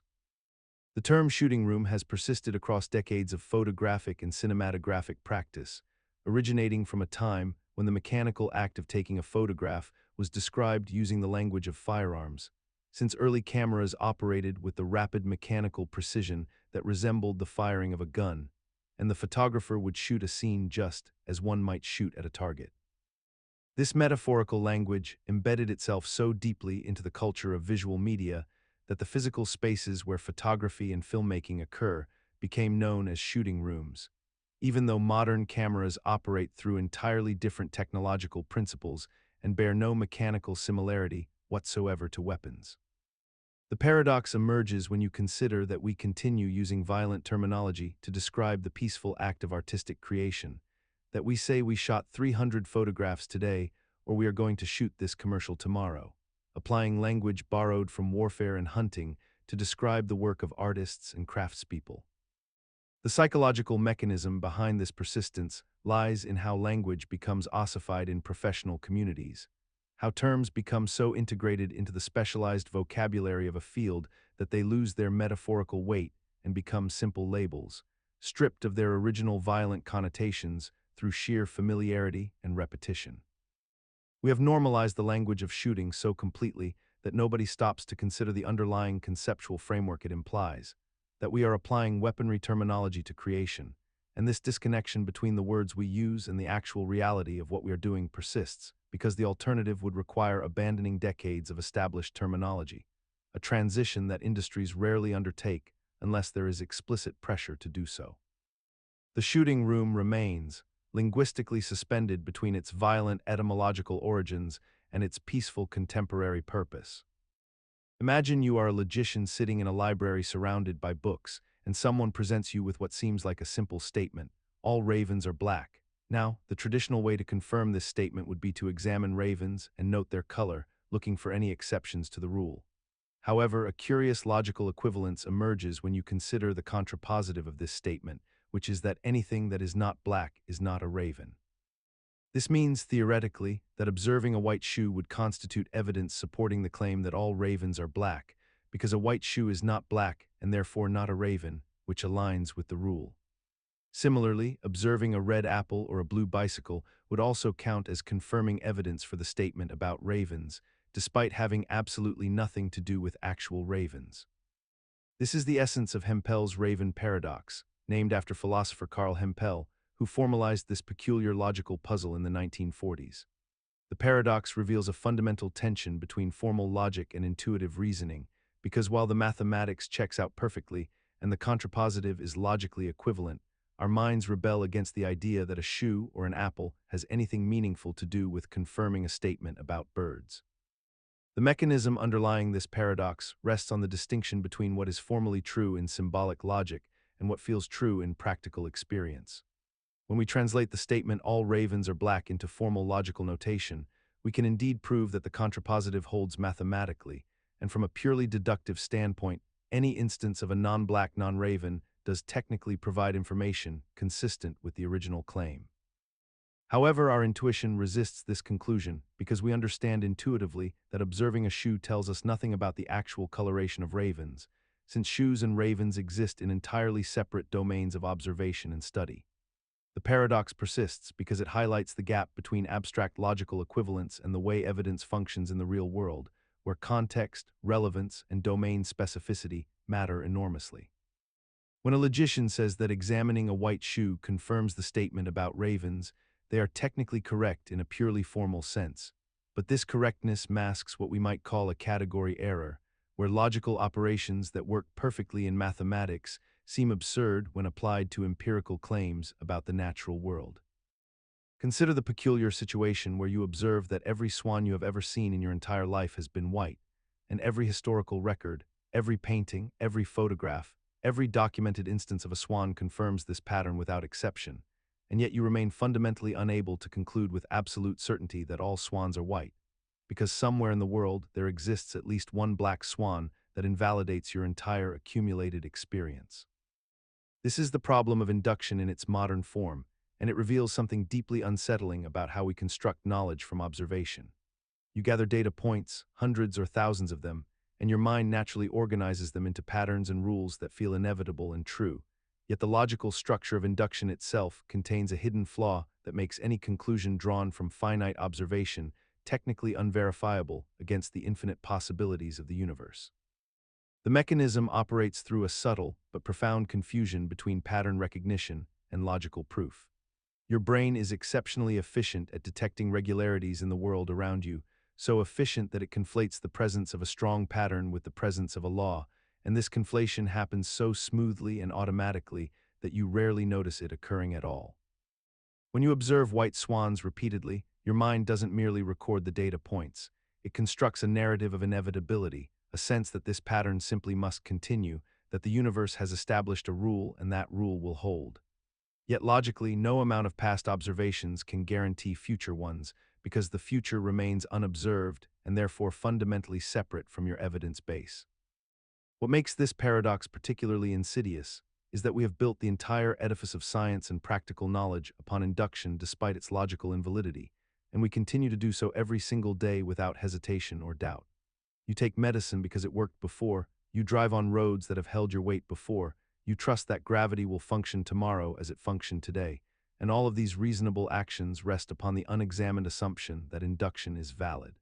S1: The term shooting room has persisted across decades of photographic and cinematographic practice, originating from a time when the mechanical act of taking a photograph was described using the language of firearms, since early cameras operated with the rapid mechanical precision that resembled the firing of a gun, and the photographer would shoot a scene just as one might shoot at a target. This metaphorical language embedded itself so deeply into the culture of visual media that the physical spaces where photography and filmmaking occur became known as shooting rooms, even though modern cameras operate through entirely different technological principles and bear no mechanical similarity whatsoever to weapons. The paradox emerges when you consider that we continue using violent terminology to describe the peaceful act of artistic creation, that we say we shot 300 photographs today or we are going to shoot this commercial tomorrow, applying language borrowed from warfare and hunting to describe the work of artists and craftspeople. The psychological mechanism behind this persistence lies in how language becomes ossified in professional communities, how terms become so integrated into the specialized vocabulary of a field that they lose their metaphorical weight and become simple labels, stripped of their original violent connotations through sheer familiarity and repetition. We have normalized the language of shooting so completely that nobody stops to consider the underlying conceptual framework it implies, that we are applying weaponry terminology to creation, and this disconnection between the words we use and the actual reality of what we are doing persists, because the alternative would require abandoning decades of established terminology, a transition that industries rarely undertake unless there is explicit pressure to do so. The shooting room remains, linguistically suspended between its violent etymological origins and its peaceful contemporary purpose. Imagine you are a logician sitting in a library surrounded by books, and someone presents you with what seems like a simple statement: all ravens are black. Now, the traditional way to confirm this statement would be to examine ravens and note their color, looking for any exceptions to the rule. However, a curious logical equivalence emerges when you consider the contrapositive of this statement, which is that anything that is not black is not a raven. This means, theoretically, that observing a white shoe would constitute evidence supporting the claim that all ravens are black, because a white shoe is not black and therefore not a raven, which aligns with the rule. Similarly, observing a red apple or a blue bicycle would also count as confirming evidence for the statement about ravens, despite having absolutely nothing to do with actual ravens. This is the essence of Hempel's raven paradox, named after philosopher Karl Hempel, who formalized this peculiar logical puzzle in the 1940s. The paradox reveals a fundamental tension between formal logic and intuitive reasoning, because while the mathematics checks out perfectly and the contrapositive is logically equivalent, our minds rebel against the idea that a shoe or an apple has anything meaningful to do with confirming a statement about birds. The mechanism underlying this paradox rests on the distinction between what is formally true in symbolic logic and what feels true in practical experience. When we translate the statement "all ravens are black" into formal logical notation, we can indeed prove that the contrapositive holds mathematically, and from a purely deductive standpoint, any instance of a non-black non-raven does technically provide information consistent with the original claim. However, our intuition resists this conclusion because we understand intuitively that observing a shoe tells us nothing about the actual coloration of ravens, since shoes and ravens exist in entirely separate domains of observation and study. The paradox persists because it highlights the gap between abstract logical equivalence and the way evidence functions in the real world, where context, relevance, and domain specificity matter enormously. When a logician says that examining a white shoe confirms the statement about ravens, they are technically correct in a purely formal sense, but this correctness masks what we might call a category error, where logical operations that work perfectly in mathematics seem absurd when applied to empirical claims about the natural world. Consider the peculiar situation where you observe that every swan you have ever seen in your entire life has been white, and every historical record, every painting, every photograph, every documented instance of a swan confirms this pattern without exception, and yet you remain fundamentally unable to conclude with absolute certainty that all swans are white, because somewhere in the world there exists at least one black swan that invalidates your entire accumulated experience. This is the problem of induction in its modern form, and it reveals something deeply unsettling about how we construct knowledge from observation. You gather data points, hundreds or thousands of them, and your mind naturally organizes them into patterns and rules that feel inevitable and true. Yet the logical structure of induction itself contains a hidden flaw that makes any conclusion drawn from finite observation technically unverifiable against the infinite possibilities of the universe. The mechanism operates through a subtle but profound confusion between pattern recognition and logical proof. Your brain is exceptionally efficient at detecting regularities in the world around you, so efficient that it conflates the presence of a strong pattern with the presence of a law, and this conflation happens so smoothly and automatically that you rarely notice it occurring at all. When you observe white swans repeatedly, your mind doesn't merely record the data points. It constructs a narrative of inevitability, a sense that this pattern simply must continue, that the universe has established a rule and that rule will hold. Yet logically, no amount of past observations can guarantee future ones, because the future remains unobserved and therefore fundamentally separate from your evidence base. What makes this paradox particularly insidious is that we have built the entire edifice of science and practical knowledge upon induction despite its logical invalidity, and we continue to do so every single day without hesitation or doubt. You take medicine because it worked before, you drive on roads that have held your weight before, you trust that gravity will function tomorrow as it functioned today, and all of these reasonable actions rest upon the unexamined assumption that induction is valid.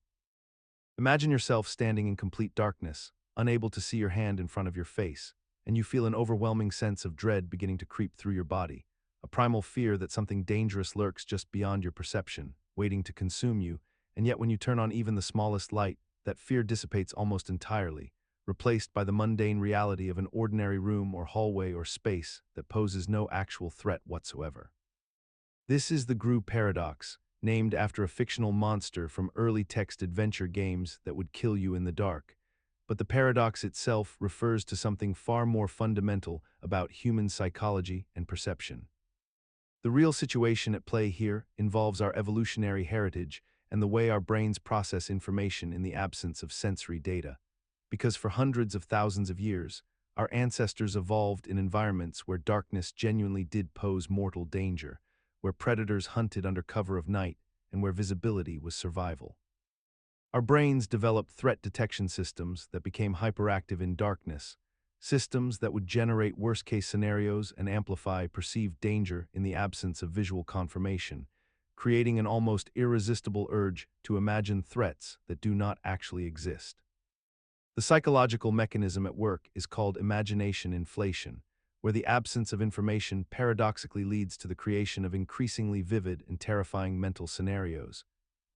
S1: Imagine yourself standing in complete darkness, unable to see your hand in front of your face, and you feel an overwhelming sense of dread beginning to creep through your body, a primal fear that something dangerous lurks just beyond your perception, waiting to consume you, and yet when you turn on even the smallest light, that fear dissipates almost entirely, replaced by the mundane reality of an ordinary room or hallway or space that poses no actual threat whatsoever. This is the grue paradox, named after a fictional monster from early text adventure games that would kill you in the dark. But the paradox itself refers to something far more fundamental about human psychology and perception. The real situation at play here involves our evolutionary heritage and the way our brains process information in the absence of sensory data. Because for hundreds of thousands of years, our ancestors evolved in environments where darkness genuinely did pose mortal danger, where predators hunted under cover of night, and where visibility was survival. Our brains developed threat detection systems that became hyperactive in darkness, systems that would generate worst-case scenarios and amplify perceived danger in the absence of visual confirmation, creating an almost irresistible urge to imagine threats that do not actually exist. The psychological mechanism at work is called imagination inflation, where the absence of information paradoxically leads to the creation of increasingly vivid and terrifying mental scenarios.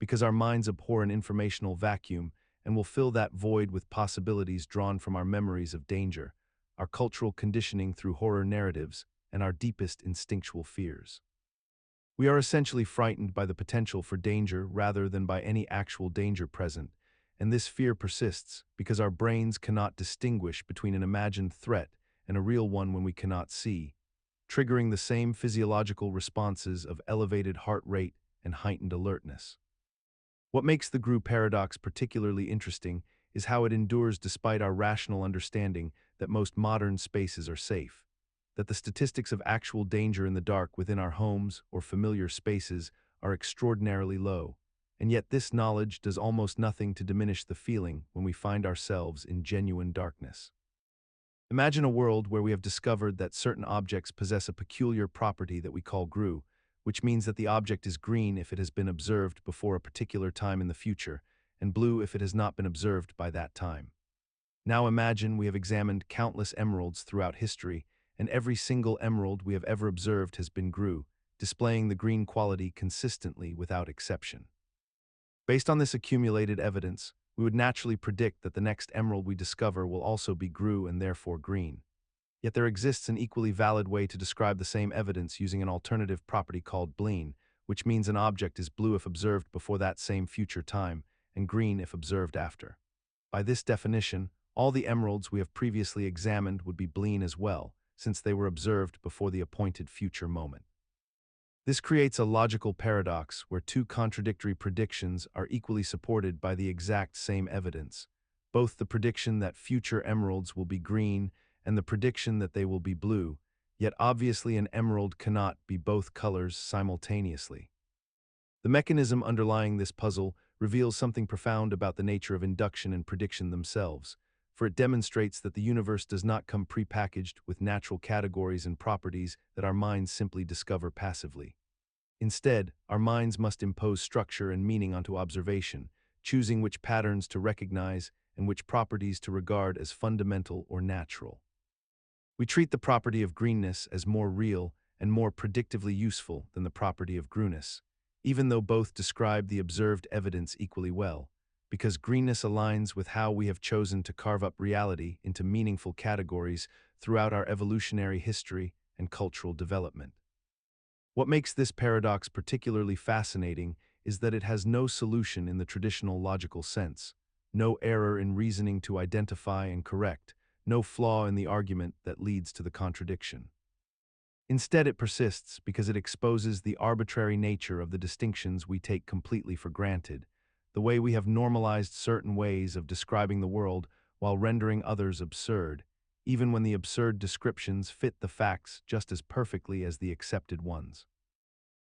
S1: Because our minds abhor an informational vacuum and will fill that void with possibilities drawn from our memories of danger, our cultural conditioning through horror narratives, and our deepest instinctual fears. We are essentially frightened by the potential for danger rather than by any actual danger present, and this fear persists because our brains cannot distinguish between an imagined threat and a real one when we cannot see, triggering the same physiological responses of elevated heart rate and heightened alertness. What makes the grue paradox particularly interesting is how it endures despite our rational understanding that most modern spaces are safe, that the statistics of actual danger in the dark within our homes or familiar spaces are extraordinarily low, and yet this knowledge does almost nothing to diminish the feeling when we find ourselves in genuine darkness. Imagine a world where we have discovered that certain objects possess a peculiar property that we call grue, which means that the object is green if it has been observed before a particular time in the future, and blue if it has not been observed by that time. Now imagine we have examined countless emeralds throughout history, and every single emerald we have ever observed has been grue, displaying the green quality consistently without exception. Based on this accumulated evidence, we would naturally predict that the next emerald we discover will also be grue and therefore green. Yet there exists an equally valid way to describe the same evidence using an alternative property called bleen, which means an object is blue if observed before that same future time, and green if observed after. By this definition, all the emeralds we have previously examined would be bleen as well, since they were observed before the appointed future moment. This creates a logical paradox where two contradictory predictions are equally supported by the exact same evidence, both the prediction that future emeralds will be green and the prediction that they will be blue, yet obviously an emerald cannot be both colors simultaneously. The mechanism underlying this puzzle reveals something profound about the nature of induction and prediction themselves, for it demonstrates that the universe does not come prepackaged with natural categories and properties that our minds simply discover passively. Instead, our minds must impose structure and meaning onto observation, choosing which patterns to recognize and which properties to regard as fundamental or natural. We treat the property of greenness as more real and more predictively useful than the property of grueness, even though both describe the observed evidence equally well, because greenness aligns with how we have chosen to carve up reality into meaningful categories throughout our evolutionary history and cultural development. What makes this paradox particularly fascinating is that it has no solution in the traditional logical sense, no error in reasoning to identify and correct, no flaw in the argument that leads to the contradiction. Instead, it persists because it exposes the arbitrary nature of the distinctions we take completely for granted, the way we have normalized certain ways of describing the world while rendering others absurd, even when the absurd descriptions fit the facts just as perfectly as the accepted ones.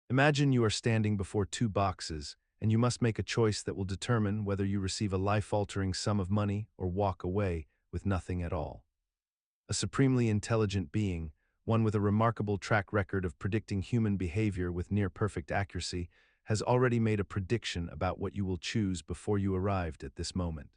S1: Imagine you are standing before two boxes, and you must make a choice that will determine whether you receive a life-altering sum of money or walk away with nothing at all. A supremely intelligent being, one with a remarkable track record of predicting human behavior with near-perfect accuracy, has already made a prediction about what you will choose before you arrived at this moment.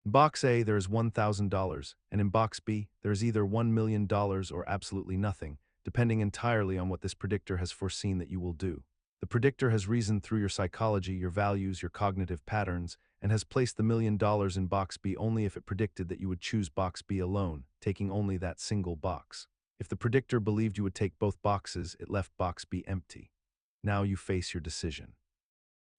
S1: In Box A, there is $1,000, and in Box B, there is either $1 million or absolutely nothing, depending entirely on what this predictor has foreseen that you will do. The predictor has reasoned through your psychology, your values, your cognitive patterns, and has placed the $1 million in Box B only if it predicted that you would choose Box B alone, taking only that single box. If the predictor believed you would take both boxes, it left Box B empty. Now you face your decision.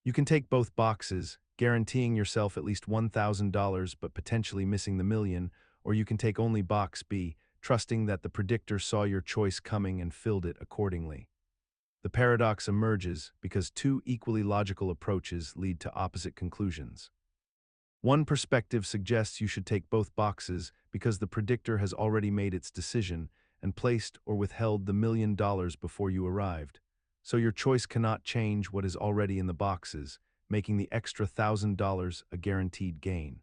S1: You can take both boxes, guaranteeing yourself at least $1,000 but potentially missing the million, or you can take only Box B, trusting that the predictor saw your choice coming and filled it accordingly. The paradox emerges because two equally logical approaches lead to opposite conclusions. One perspective suggests you should take both boxes because the predictor has already made its decision and placed or withheld the $1 million before you arrived, so your choice cannot change what is already in the boxes, making the extra $1,000 a guaranteed gain.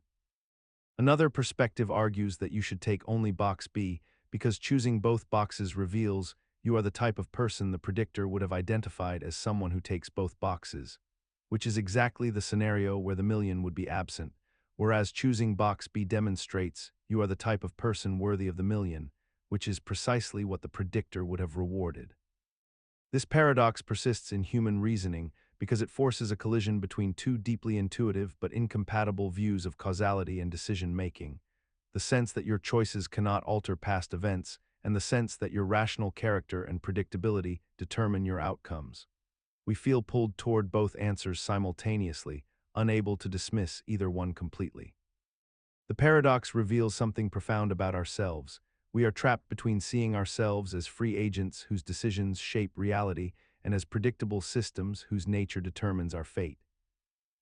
S1: Another perspective argues that you should take only Box B because choosing both boxes reveals you are the type of person the predictor would have identified as someone who takes both boxes, which is exactly the scenario where the million would be absent, whereas choosing Box B demonstrates you are the type of person worthy of the million, which is precisely what the predictor would have rewarded. This paradox persists in human reasoning because it forces a collision between two deeply intuitive but incompatible views of causality and decision-making, the sense that your choices cannot alter past events, and the sense that your rational character and predictability determine your outcomes. We feel pulled toward both answers simultaneously, unable to dismiss either one completely. The paradox reveals something profound about ourselves. We are trapped between seeing ourselves as free agents whose decisions shape reality and as predictable systems whose nature determines our fate.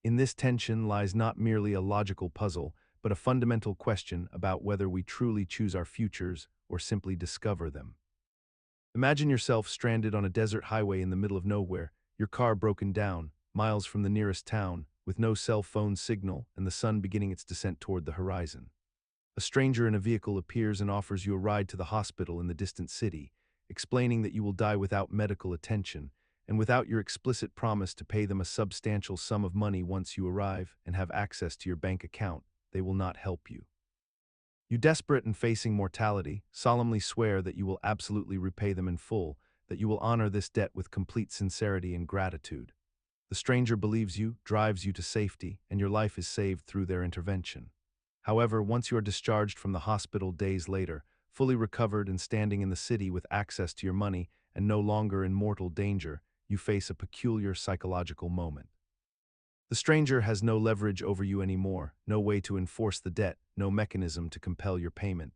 S1: In this tension lies not merely a logical puzzle, but a fundamental question about whether we truly choose our futures or simply discover them. Imagine yourself stranded on a desert highway in the middle of nowhere, your car broken down, miles from the nearest town, with no cell phone signal and the sun beginning its descent toward the horizon. A stranger in a vehicle appears and offers you a ride to the hospital in the distant city, explaining that you will die without medical attention, and without your explicit promise to pay them a substantial sum of money once you arrive and have access to your bank account, they will not help you. You, desperate and facing mortality, solemnly swear that you will absolutely repay them in full, that you will honor this debt with complete sincerity and gratitude. The stranger believes you, drives you to safety, and your life is saved through their intervention. However, once you are discharged from the hospital days later, fully recovered and standing in the city with access to your money and no longer in mortal danger, you face a peculiar psychological moment. The stranger has no leverage over you anymore, no way to enforce the debt, no mechanism to compel your payment.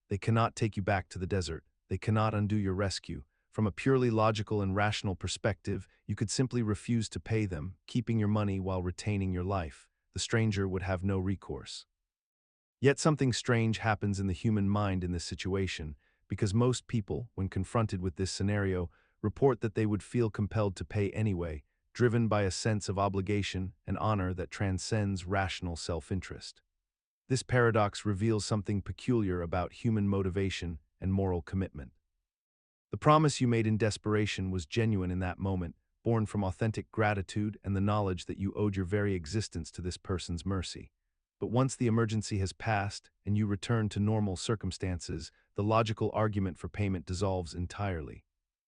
S1: They cannot take you back to the desert. They cannot undo your rescue. From a purely logical and rational perspective, you could simply refuse to pay them, keeping your money while retaining your life. The stranger would have no recourse. Yet something strange happens in the human mind in this situation, because most people, when confronted with this scenario, report that they would feel compelled to pay anyway, driven by a sense of obligation and honor that transcends rational self-interest. This paradox reveals something peculiar about human motivation and moral commitment. The promise you made in desperation was genuine in that moment, born from authentic gratitude and the knowledge that you owed your very existence to this person's mercy. But once the emergency has passed and you return to normal circumstances, the logical argument for payment dissolves entirely.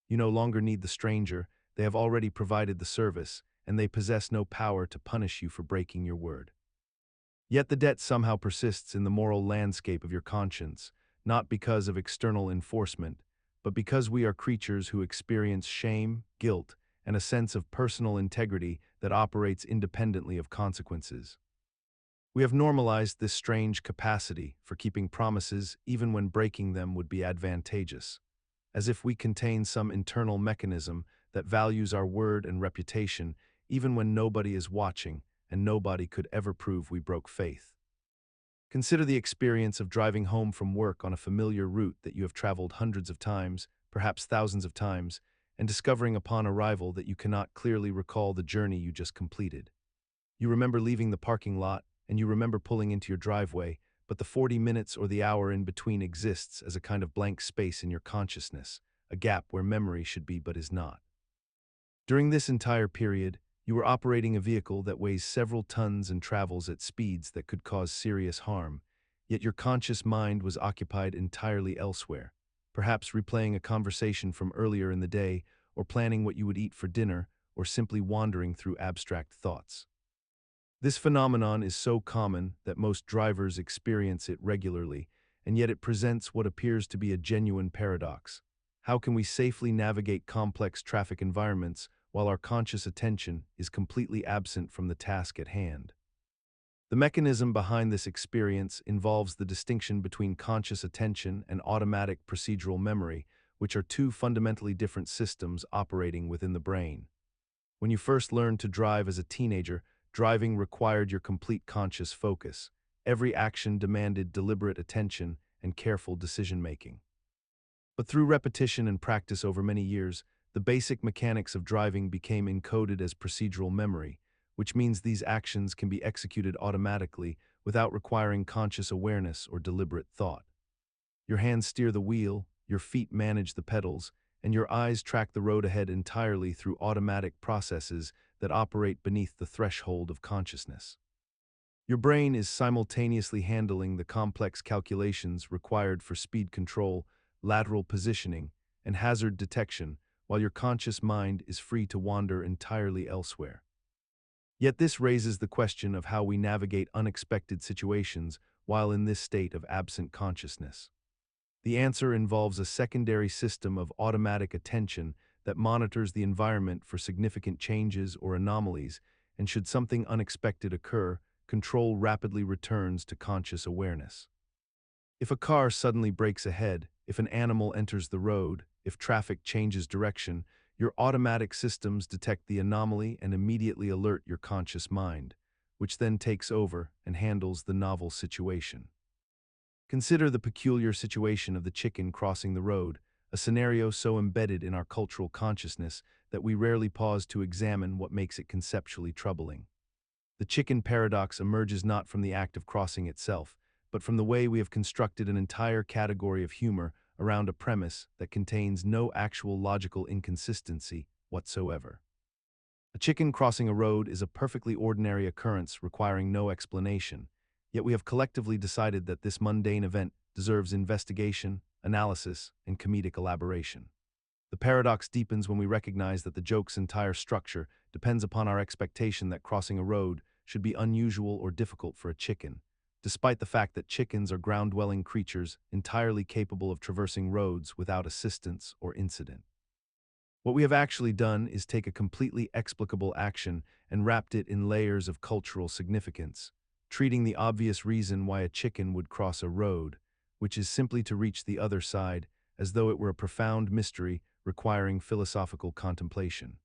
S1: You no longer need the stranger. They have already provided the service, and they possess no power to punish you for breaking your word. Yet the debt somehow persists in the moral landscape of your conscience, not because of external enforcement, but because we are creatures who experience shame, guilt, and a sense of personal integrity that operates independently of consequences. We have normalized this strange capacity for keeping promises even when breaking them would be advantageous, as if we contain some internal mechanism that values our word and reputation even when nobody is watching and nobody could ever prove we broke faith. Consider the experience of driving home from work on a familiar route that you have traveled hundreds of times, perhaps thousands of times, and discovering upon arrival that you cannot clearly recall the journey you just completed. You remember leaving the parking lot, and you remember pulling into your driveway, but the 40 minutes or the hour in between exists as a kind of blank space in your consciousness, a gap where memory should be but is not. During this entire period, you were operating a vehicle that weighs several tons and travels at speeds that could cause serious harm, yet your conscious mind was occupied entirely elsewhere, perhaps replaying a conversation from earlier in the day, or planning what you would eat for dinner, or simply wandering through abstract thoughts. This phenomenon is so common that most drivers experience it regularly, and yet it presents what appears to be a genuine paradox. How can we safely navigate complex traffic environments while our conscious attention is completely absent from the task at hand? The mechanism behind this experience involves the distinction between conscious attention and automatic procedural memory, which are two fundamentally different systems operating within the brain. When you first learned to drive as a teenager, driving required your complete conscious focus. Every action demanded deliberate attention and careful decision-making. But through repetition and practice over many years, the basic mechanics of driving became encoded as procedural memory, which means these actions can be executed automatically without requiring conscious awareness or deliberate thought. Your hands steer the wheel, your feet manage the pedals, and your eyes track the road ahead entirely through automatic processes that operate beneath the threshold of consciousness. Your brain is simultaneously handling the complex calculations required for speed control, lateral positioning, and hazard detection, while your conscious mind is free to wander entirely elsewhere. Yet this raises the question of how we navigate unexpected situations while in this state of absent consciousness. The answer involves a secondary system of automatic attention that monitors the environment for significant changes or anomalies, and should something unexpected occur, control rapidly returns to conscious awareness. If a car suddenly brakes ahead, if an animal enters the road, if traffic changes direction, your automatic systems detect the anomaly and immediately alert your conscious mind, which then takes over and handles the novel situation. Consider the peculiar situation of the chicken crossing the road, a scenario so embedded in our cultural consciousness that we rarely pause to examine what makes it conceptually troubling. The chicken paradox emerges not from the act of crossing itself, but from the way we have constructed an entire category of humor around a premise that contains no actual logical inconsistency whatsoever. A chicken crossing a road is a perfectly ordinary occurrence requiring no explanation, yet we have collectively decided that this mundane event deserves investigation, analysis, and comedic elaboration. The paradox deepens when we recognize that the joke's entire structure depends upon our expectation that crossing a road should be unusual or difficult for a chicken, despite the fact that chickens are ground-dwelling creatures entirely capable of traversing roads without assistance or incident. What we have actually done is take a completely explicable action and wrapped it in layers of cultural significance, treating the obvious reason why a chicken would cross a road, which is simply to reach the other side, as though it were a profound mystery requiring philosophical contemplation.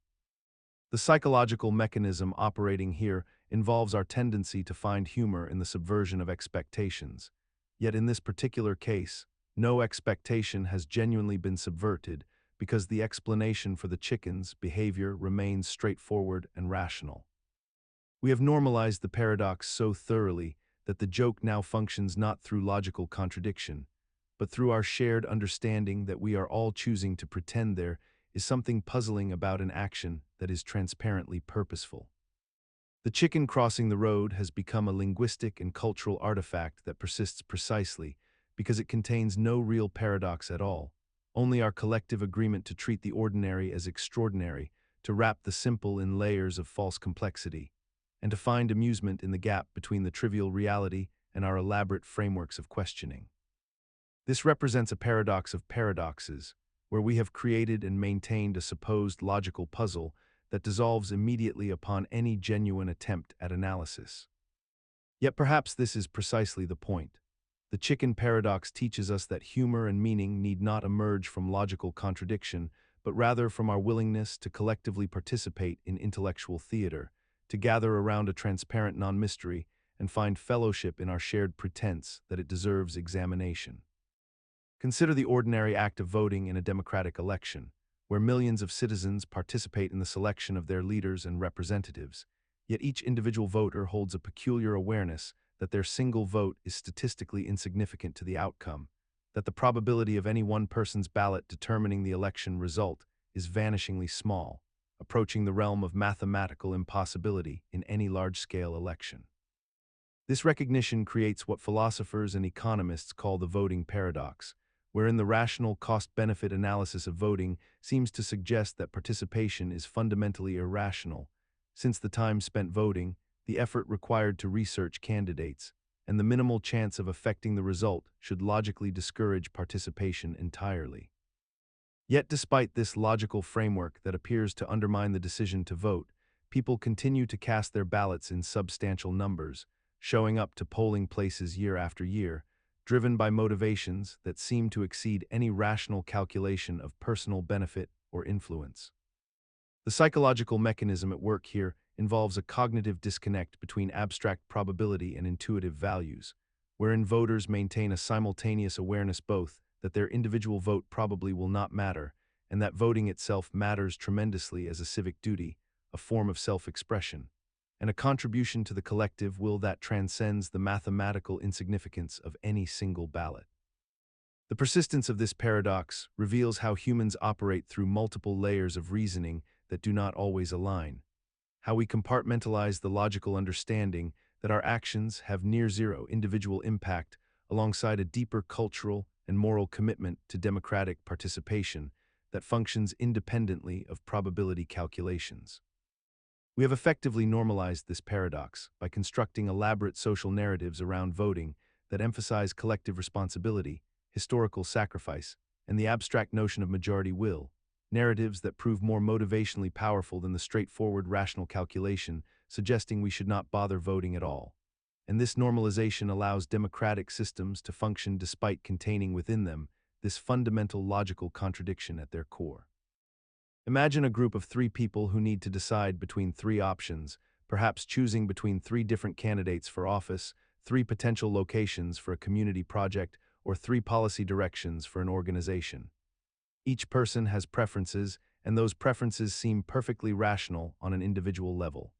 S1: The psychological mechanism operating here involves our tendency to find humor in the subversion of expectations. Yet in this particular case, no expectation has genuinely been subverted because the explanation for the chicken's behavior remains straightforward and rational. We have normalized the paradox so thoroughly that the joke now functions not through logical contradiction, but through our shared understanding that we are all choosing to pretend there is something puzzling about an action that is transparently purposeful. The chicken crossing the road has become a linguistic and cultural artifact that persists precisely because it contains no real paradox at all, only our collective agreement to treat the ordinary as extraordinary, to wrap the simple in layers of false complexity, and to find amusement in the gap between the trivial reality and our elaborate frameworks of questioning. This represents a paradox of paradoxes, where we have created and maintained a supposed logical puzzle that dissolves immediately upon any genuine attempt at analysis. Yet perhaps this is precisely the point. The chicken paradox teaches us that humor and meaning need not emerge from logical contradiction, but rather from our willingness to collectively participate in intellectual theater, to gather around a transparent non-mystery, and find fellowship in our shared pretense that it deserves examination. Consider the ordinary act of voting in a democratic election, where millions of citizens participate in the selection of their leaders and representatives, yet each individual voter holds a peculiar awareness that their single vote is statistically insignificant to the outcome, that the probability of any one person's ballot determining the election result is vanishingly small, approaching the realm of mathematical impossibility in any large-scale election. This recognition creates what philosophers and economists call the voting paradox, wherein the rational cost-benefit analysis of voting seems to suggest that participation is fundamentally irrational, since the time spent voting, the effort required to research candidates, and the minimal chance of affecting the result should logically discourage participation entirely. Yet despite this logical framework that appears to undermine the decision to vote, people continue to cast their ballots in substantial numbers, showing up to polling places year after year, driven by motivations that seem to exceed any rational calculation of personal benefit or influence. The psychological mechanism at work here involves a cognitive disconnect between abstract probability and intuitive values, wherein voters maintain a simultaneous awareness both that their individual vote probably will not matter, and that voting itself matters tremendously as a civic duty, a form of self-expression, and a contribution to the collective will that transcends the mathematical insignificance of any single ballot. The persistence of this paradox reveals how humans operate through multiple layers of reasoning that do not always align, how we compartmentalize the logical understanding that our actions have near-zero individual impact alongside a deeper cultural and moral commitment to democratic participation that functions independently of probability calculations. We have effectively normalized this paradox by constructing elaborate social narratives around voting that emphasize collective responsibility, historical sacrifice, and the abstract notion of majority will, narratives that prove more motivationally powerful than the straightforward rational calculation, suggesting we should not bother voting at all. And this normalization allows democratic systems to function despite containing within them this fundamental logical contradiction at their core. Imagine a group of 3 people who need to decide between 3 options, perhaps choosing between 3 different candidates for office, 3 potential locations for a community project, or 3 policy directions for an organization. Each person has preferences, and those preferences seem perfectly rational on an individual level.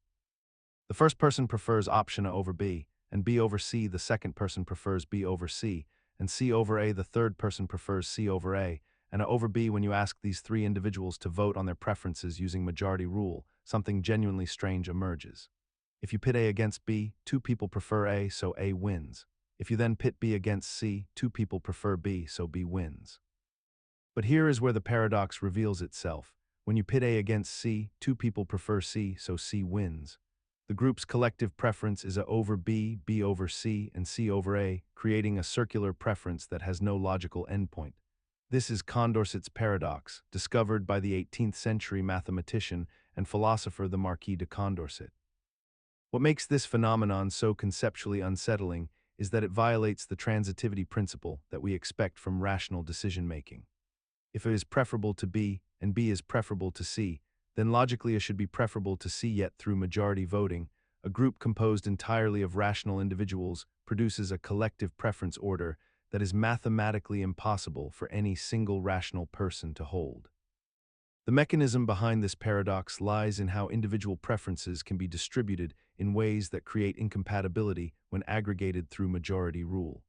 S1: The first person prefers option A over B, and B over C. The second person prefers B over C, and C over A. The third person prefers C over A, and A over B. When you ask these 3 individuals to vote on their preferences using majority rule, something genuinely strange emerges. If you pit A against B, 2 people prefer A, so A wins. If you then pit B against C, 2 people prefer B, so B wins. But here is where the paradox reveals itself. When you pit A against C, 2 people prefer C, so C wins. The group's collective preference is A over B, B over C, and C over A, creating a circular preference that has no logical endpoint. This is Condorcet's paradox, discovered by the 18th century mathematician and philosopher the Marquis de Condorcet. What makes this phenomenon so conceptually unsettling is that it violates the transitivity principle that we expect from rational decision-making. If A is preferable to B and B is preferable to C, then logically A should be preferable to C. Yet through majority voting, a group composed entirely of rational individuals produces a collective preference order that is mathematically impossible for any single rational person to hold. The mechanism behind this paradox lies in how individual preferences can be distributed in ways that create incompatibility when aggregated through majority rule.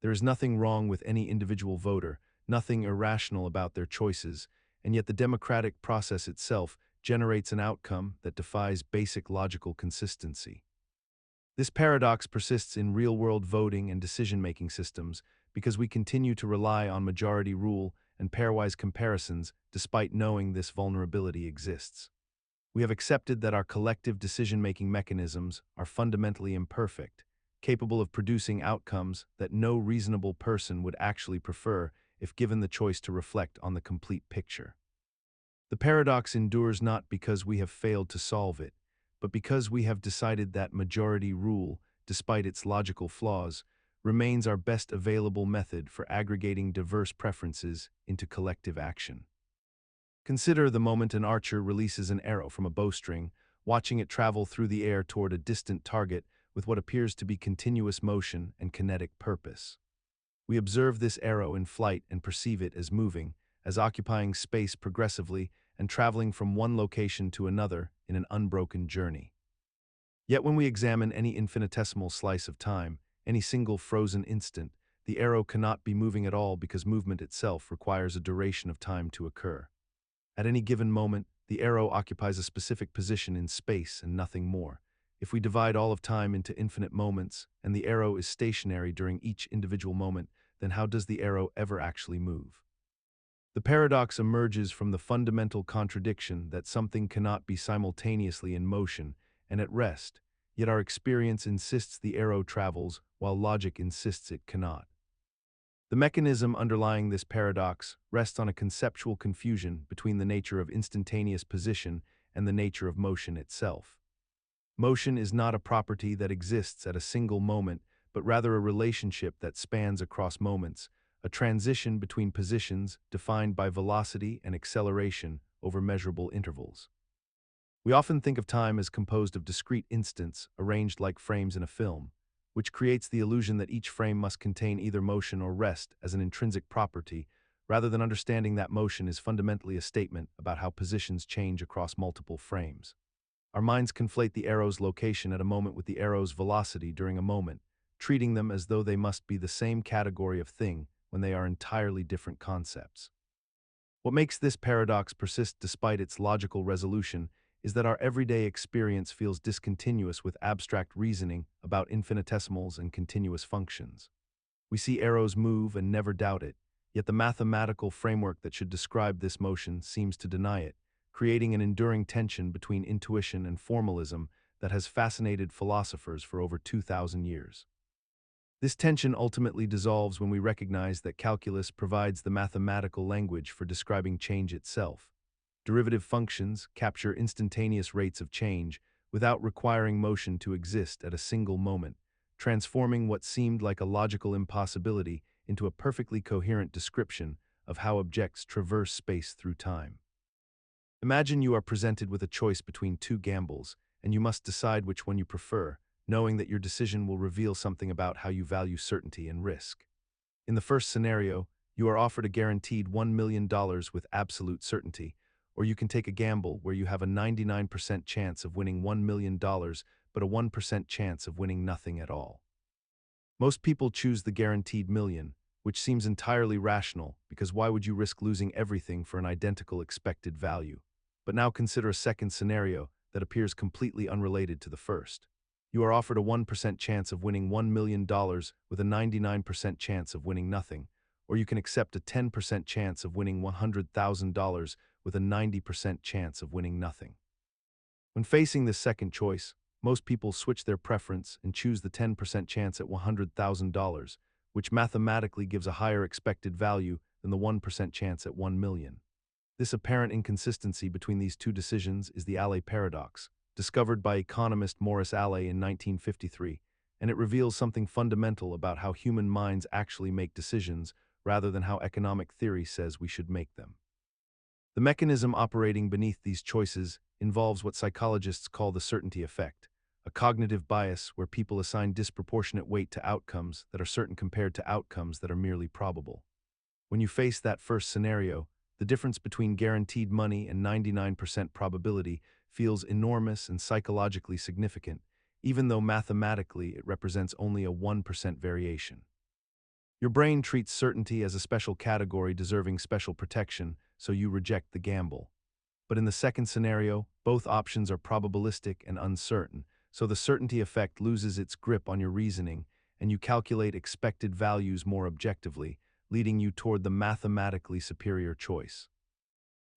S1: There is nothing wrong with any individual voter, nothing irrational about their choices, and yet the democratic process itself generates an outcome that defies basic logical consistency. This paradox persists in real-world voting and decision-making systems because we continue to rely on majority rule and pairwise comparisons despite knowing this vulnerability exists. We have accepted that our collective decision-making mechanisms are fundamentally imperfect, capable of producing outcomes that no reasonable person would actually prefer if given the choice to reflect on the complete picture. The paradox endures not because we have failed to solve it, but because we have decided that majority rule, despite its logical flaws, remains our best available method for aggregating diverse preferences into collective action. Consider the moment an archer releases an arrow from a bowstring, watching it travel through the air toward a distant target with what appears to be continuous motion and kinetic purpose. We observe this arrow in flight and perceive it as moving, as occupying space progressively and traveling from one location to another in an unbroken journey. Yet when we examine any infinitesimal slice of time, any single frozen instant, the arrow cannot be moving at all because movement itself requires a duration of time to occur. At any given moment, the arrow occupies a specific position in space and nothing more. If we divide all of time into infinite moments, and the arrow is stationary during each individual moment, then how does the arrow ever actually move? The paradox emerges from the fundamental contradiction that something cannot be simultaneously in motion and at rest, yet our experience insists the arrow travels while logic insists it cannot. The mechanism underlying this paradox rests on a conceptual confusion between the nature of instantaneous position and the nature of motion itself. Motion is not a property that exists at a single moment, but rather a relationship that spans across moments, a transition between positions defined by velocity and acceleration over measurable intervals. We often think of time as composed of discrete instants arranged like frames in a film, which creates the illusion that each frame must contain either motion or rest as an intrinsic property, rather than understanding that motion is fundamentally a statement about how positions change across multiple frames. Our minds conflate the arrow's location at a moment with the arrow's velocity during a moment, treating them as though they must be the same category of thing when they are entirely different concepts. What makes this paradox persist despite its logical resolution is that our everyday experience feels discontinuous with abstract reasoning about infinitesimals and continuous functions. We see arrows move and never doubt it, yet the mathematical framework that should describe this motion seems to deny it, creating an enduring tension between intuition and formalism that has fascinated philosophers for over 2,000 years. This tension ultimately dissolves when we recognize that calculus provides the mathematical language for describing change itself. Derivative functions capture instantaneous rates of change without requiring motion to exist at a single moment, transforming what seemed like a logical impossibility into a perfectly coherent description of how objects traverse space through time. Imagine you are presented with a choice between two gambles, and you must decide which one you prefer, knowing that your decision will reveal something about how you value certainty and risk. In the first scenario, you are offered a guaranteed $1 million with absolute certainty, or you can take a gamble where you have a 99% chance of winning $1 million, but a 1% chance of winning nothing at all. Most people choose the guaranteed million, which seems entirely rational, because why would you risk losing everything for an identical expected value? But now consider a second scenario that appears completely unrelated to the first. You are offered a 1% chance of winning $1 million with a 99% chance of winning nothing, or you can accept a 10% chance of winning $100,000 with a 90% chance of winning nothing. When facing this second choice, most people switch their preference and choose the 10% chance at $100,000, which mathematically gives a higher expected value than the 1% chance at 1 million. This apparent inconsistency between these two decisions is the Allais paradox, discovered by economist Maurice Allais in 1953, and it reveals something fundamental about how human minds actually make decisions rather than how economic theory says we should make them. The mechanism operating beneath these choices involves what psychologists call the certainty effect, a cognitive bias where people assign disproportionate weight to outcomes that are certain compared to outcomes that are merely probable. When you face that first scenario, the difference between guaranteed money and 99% probability feels enormous and psychologically significant, even though mathematically it represents only a 1% variation. Your brain treats certainty as a special category deserving special protection, so you reject the gamble. But in the second scenario, both options are probabilistic and uncertain, so the certainty effect loses its grip on your reasoning, and you calculate expected values more objectively, leading you toward the mathematically superior choice.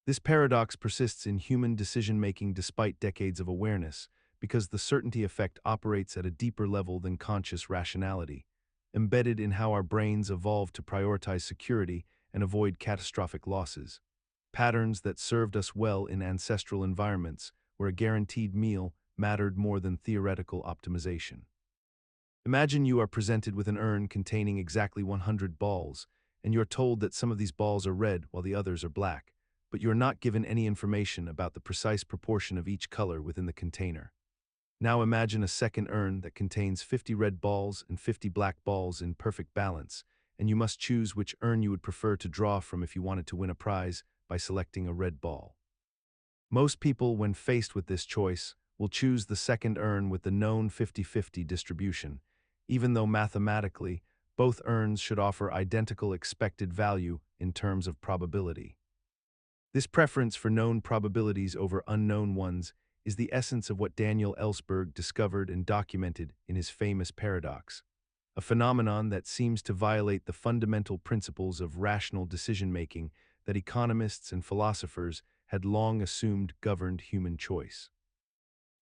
S1: This paradox persists in human decision-making despite decades of awareness, because the certainty effect operates at a deeper level than conscious rationality, embedded in how our brains evolved to prioritize security and avoid catastrophic losses. Patterns that served us well in ancestral environments where a guaranteed meal mattered more than theoretical optimization. Imagine you are presented with an urn containing exactly 100 balls, and you're told that some of these balls are red while the others are black, but you're not given any information about the precise proportion of each color within the container. Now imagine a second urn that contains 50 red balls and 50 black balls in perfect balance, and you must choose which urn you would prefer to draw from if you wanted to win a prize by selecting a red ball. Most people, when faced with this choice, will choose the second urn with the known 50-50 distribution, even though mathematically, both urns should offer identical expected value in terms of probability. This preference for known probabilities over unknown ones is the essence of what Daniel Ellsberg discovered and documented in his famous paradox, a phenomenon that seems to violate the fundamental principles of rational decision-making that economists and philosophers had long assumed governed human choice.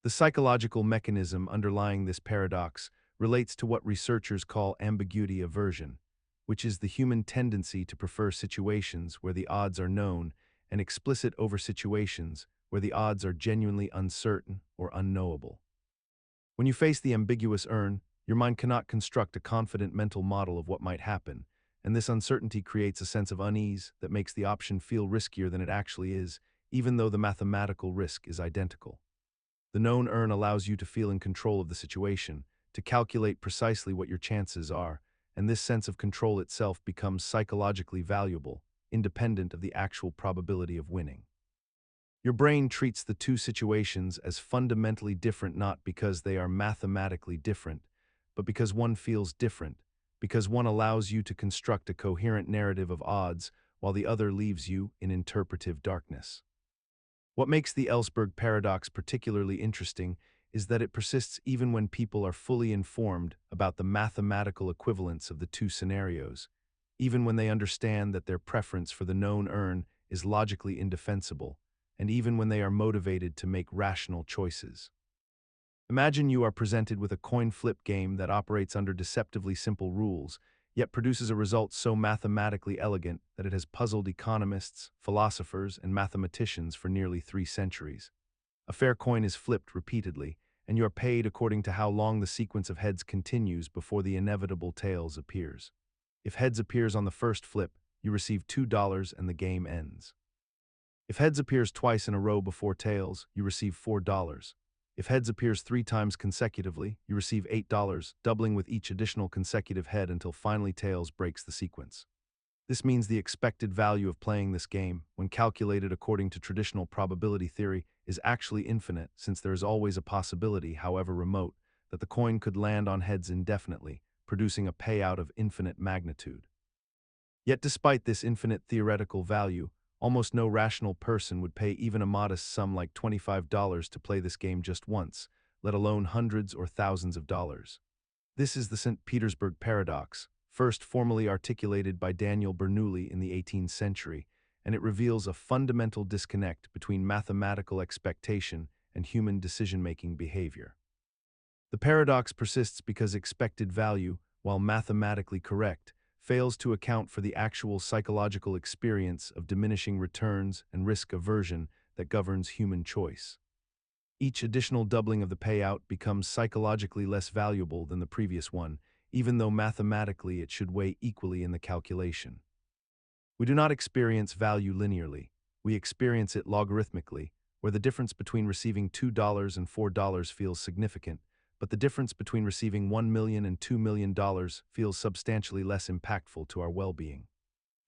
S1: The psychological mechanism underlying this paradox relates to what researchers call ambiguity aversion, which is the human tendency to prefer situations where the odds are known and explicit over situations where the odds are genuinely uncertain or unknowable. When you face the ambiguous urn, your mind cannot construct a confident mental model of what might happen, and this uncertainty creates a sense of unease that makes the option feel riskier than it actually is, even though the mathematical risk is identical. The known urn allows you to feel in control of the situation, to calculate precisely what your chances are, and this sense of control itself becomes psychologically valuable, independent of the actual probability of winning. Your brain treats the two situations as fundamentally different not because they are mathematically different, but because one feels different, because one allows you to construct a coherent narrative of odds while the other leaves you in interpretive darkness. What makes the Ellsberg paradox particularly interesting is that it persists even when people are fully informed about the mathematical equivalence of the two scenarios, even when they understand that their preference for the known urn is logically indefensible, and even when they are motivated to make rational choices. Imagine you are presented with a coin flip game that operates under deceptively simple rules, yet produces a result so mathematically elegant that it has puzzled economists, philosophers, and mathematicians for nearly 3 centuries. A fair coin is flipped repeatedly, and you are paid according to how long the sequence of heads continues before the inevitable tails appears. If heads appears on the first flip, you receive $2 and the game ends. If heads appears twice in a row before tails, you receive $4. If heads appears 3 times consecutively, you receive $8, doubling with each additional consecutive head until finally tails breaks the sequence. This means the expected value of playing this game, when calculated according to traditional probability theory, is actually infinite, since there is always a possibility, however remote, that the coin could land on heads indefinitely, producing a payout of infinite magnitude. Yet despite this infinite theoretical value, almost no rational person would pay even a modest sum like $25 to play this game just once, let alone hundreds or thousands of dollars. This is the St. Petersburg paradox, first formally articulated by Daniel Bernoulli in the 18th century, and it reveals a fundamental disconnect between mathematical expectation and human decision-making behavior. The paradox persists because expected value, while mathematically correct, fails to account for the actual psychological experience of diminishing returns and risk aversion that governs human choice. Each additional doubling of the payout becomes psychologically less valuable than the previous one, even though mathematically it should weigh equally in the calculation. We do not experience value linearly, we experience it logarithmically, where the difference between receiving $2 and $4 feels significant, but the difference between receiving $1 million and $2 million feels substantially less impactful to our well-being.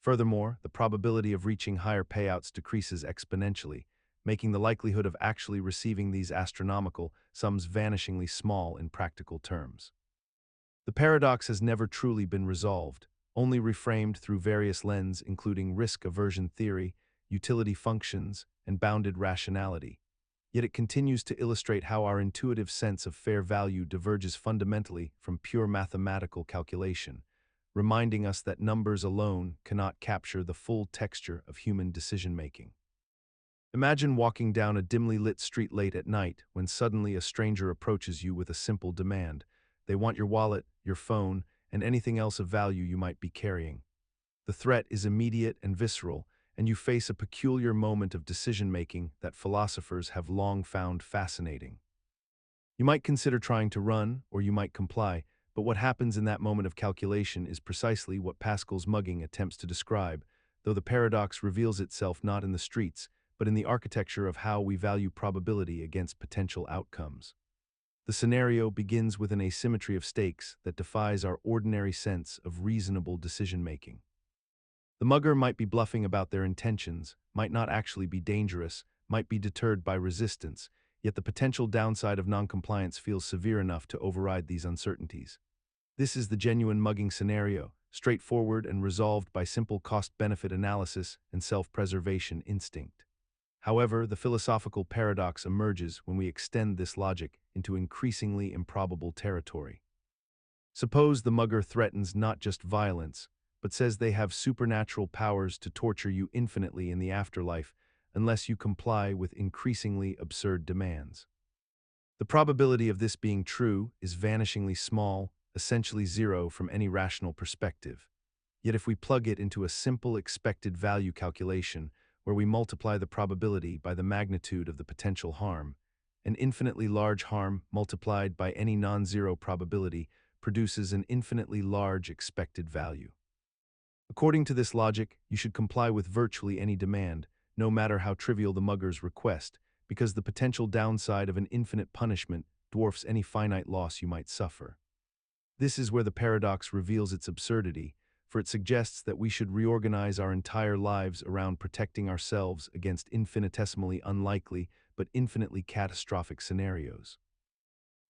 S1: Furthermore, the probability of reaching higher payouts decreases exponentially, making the likelihood of actually receiving these astronomical sums vanishingly small in practical terms. The paradox has never truly been resolved, only reframed through various lenses including risk aversion theory, utility functions, and bounded rationality. Yet it continues to illustrate how our intuitive sense of fair value diverges fundamentally from pure mathematical calculation, reminding us that numbers alone cannot capture the full texture of human decision-making. Imagine walking down a dimly lit street late at night when suddenly a stranger approaches you with a simple demand. They want your wallet, your phone, and anything else of value you might be carrying. The threat is immediate and visceral, and you face a peculiar moment of decision-making that philosophers have long found fascinating. You might consider trying to run, or you might comply, but what happens in that moment of calculation is precisely what Pascal's mugging attempts to describe, though the paradox reveals itself not in the streets, but in the architecture of how we value probability against potential outcomes. The scenario begins with an asymmetry of stakes that defies our ordinary sense of reasonable decision-making. The mugger might be bluffing about their intentions, might not actually be dangerous, might be deterred by resistance, yet the potential downside of noncompliance feels severe enough to override these uncertainties. This is the genuine mugging scenario, straightforward and resolved by simple cost-benefit analysis and self-preservation instinct. However, the philosophical paradox emerges when we extend this logic into increasingly improbable territory. Suppose the mugger threatens not just violence, but says they have supernatural powers to torture you infinitely in the afterlife unless you comply with increasingly absurd demands. The probability of this being true is vanishingly small, essentially zero from any rational perspective. Yet if we plug it into a simple expected value calculation, where we multiply the probability by the magnitude of the potential harm, an infinitely large harm multiplied by any non-zero probability produces an infinitely large expected value. According to this logic, you should comply with virtually any demand, no matter how trivial the mugger's request, because the potential downside of an infinite punishment dwarfs any finite loss you might suffer. This is where the paradox reveals its absurdity, for it suggests that we should reorganize our entire lives around protecting ourselves against infinitesimally unlikely but infinitely catastrophic scenarios.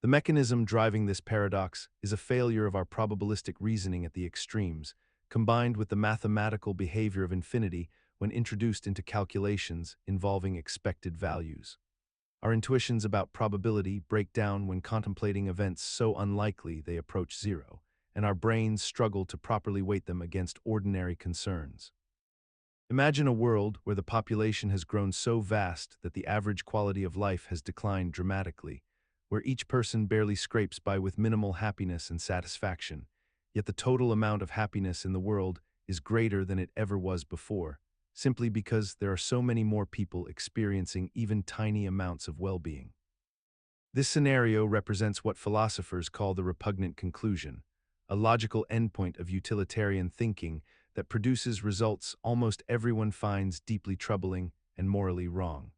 S1: The mechanism driving this paradox is a failure of our probabilistic reasoning at the extremes, combined with the mathematical behavior of infinity when introduced into calculations involving expected values. Our intuitions about probability break down when contemplating events so unlikely they approach zero, and our brains struggle to properly weight them against ordinary concerns. Imagine a world where the population has grown so vast that the average quality of life has declined dramatically, where each person barely scrapes by with minimal happiness and satisfaction, yet the total amount of happiness in the world is greater than it ever was before, simply because there are so many more people experiencing even tiny amounts of well-being. This scenario represents what philosophers call the repugnant conclusion, a logical endpoint of utilitarian thinking that produces results almost everyone finds deeply troubling and morally wrong.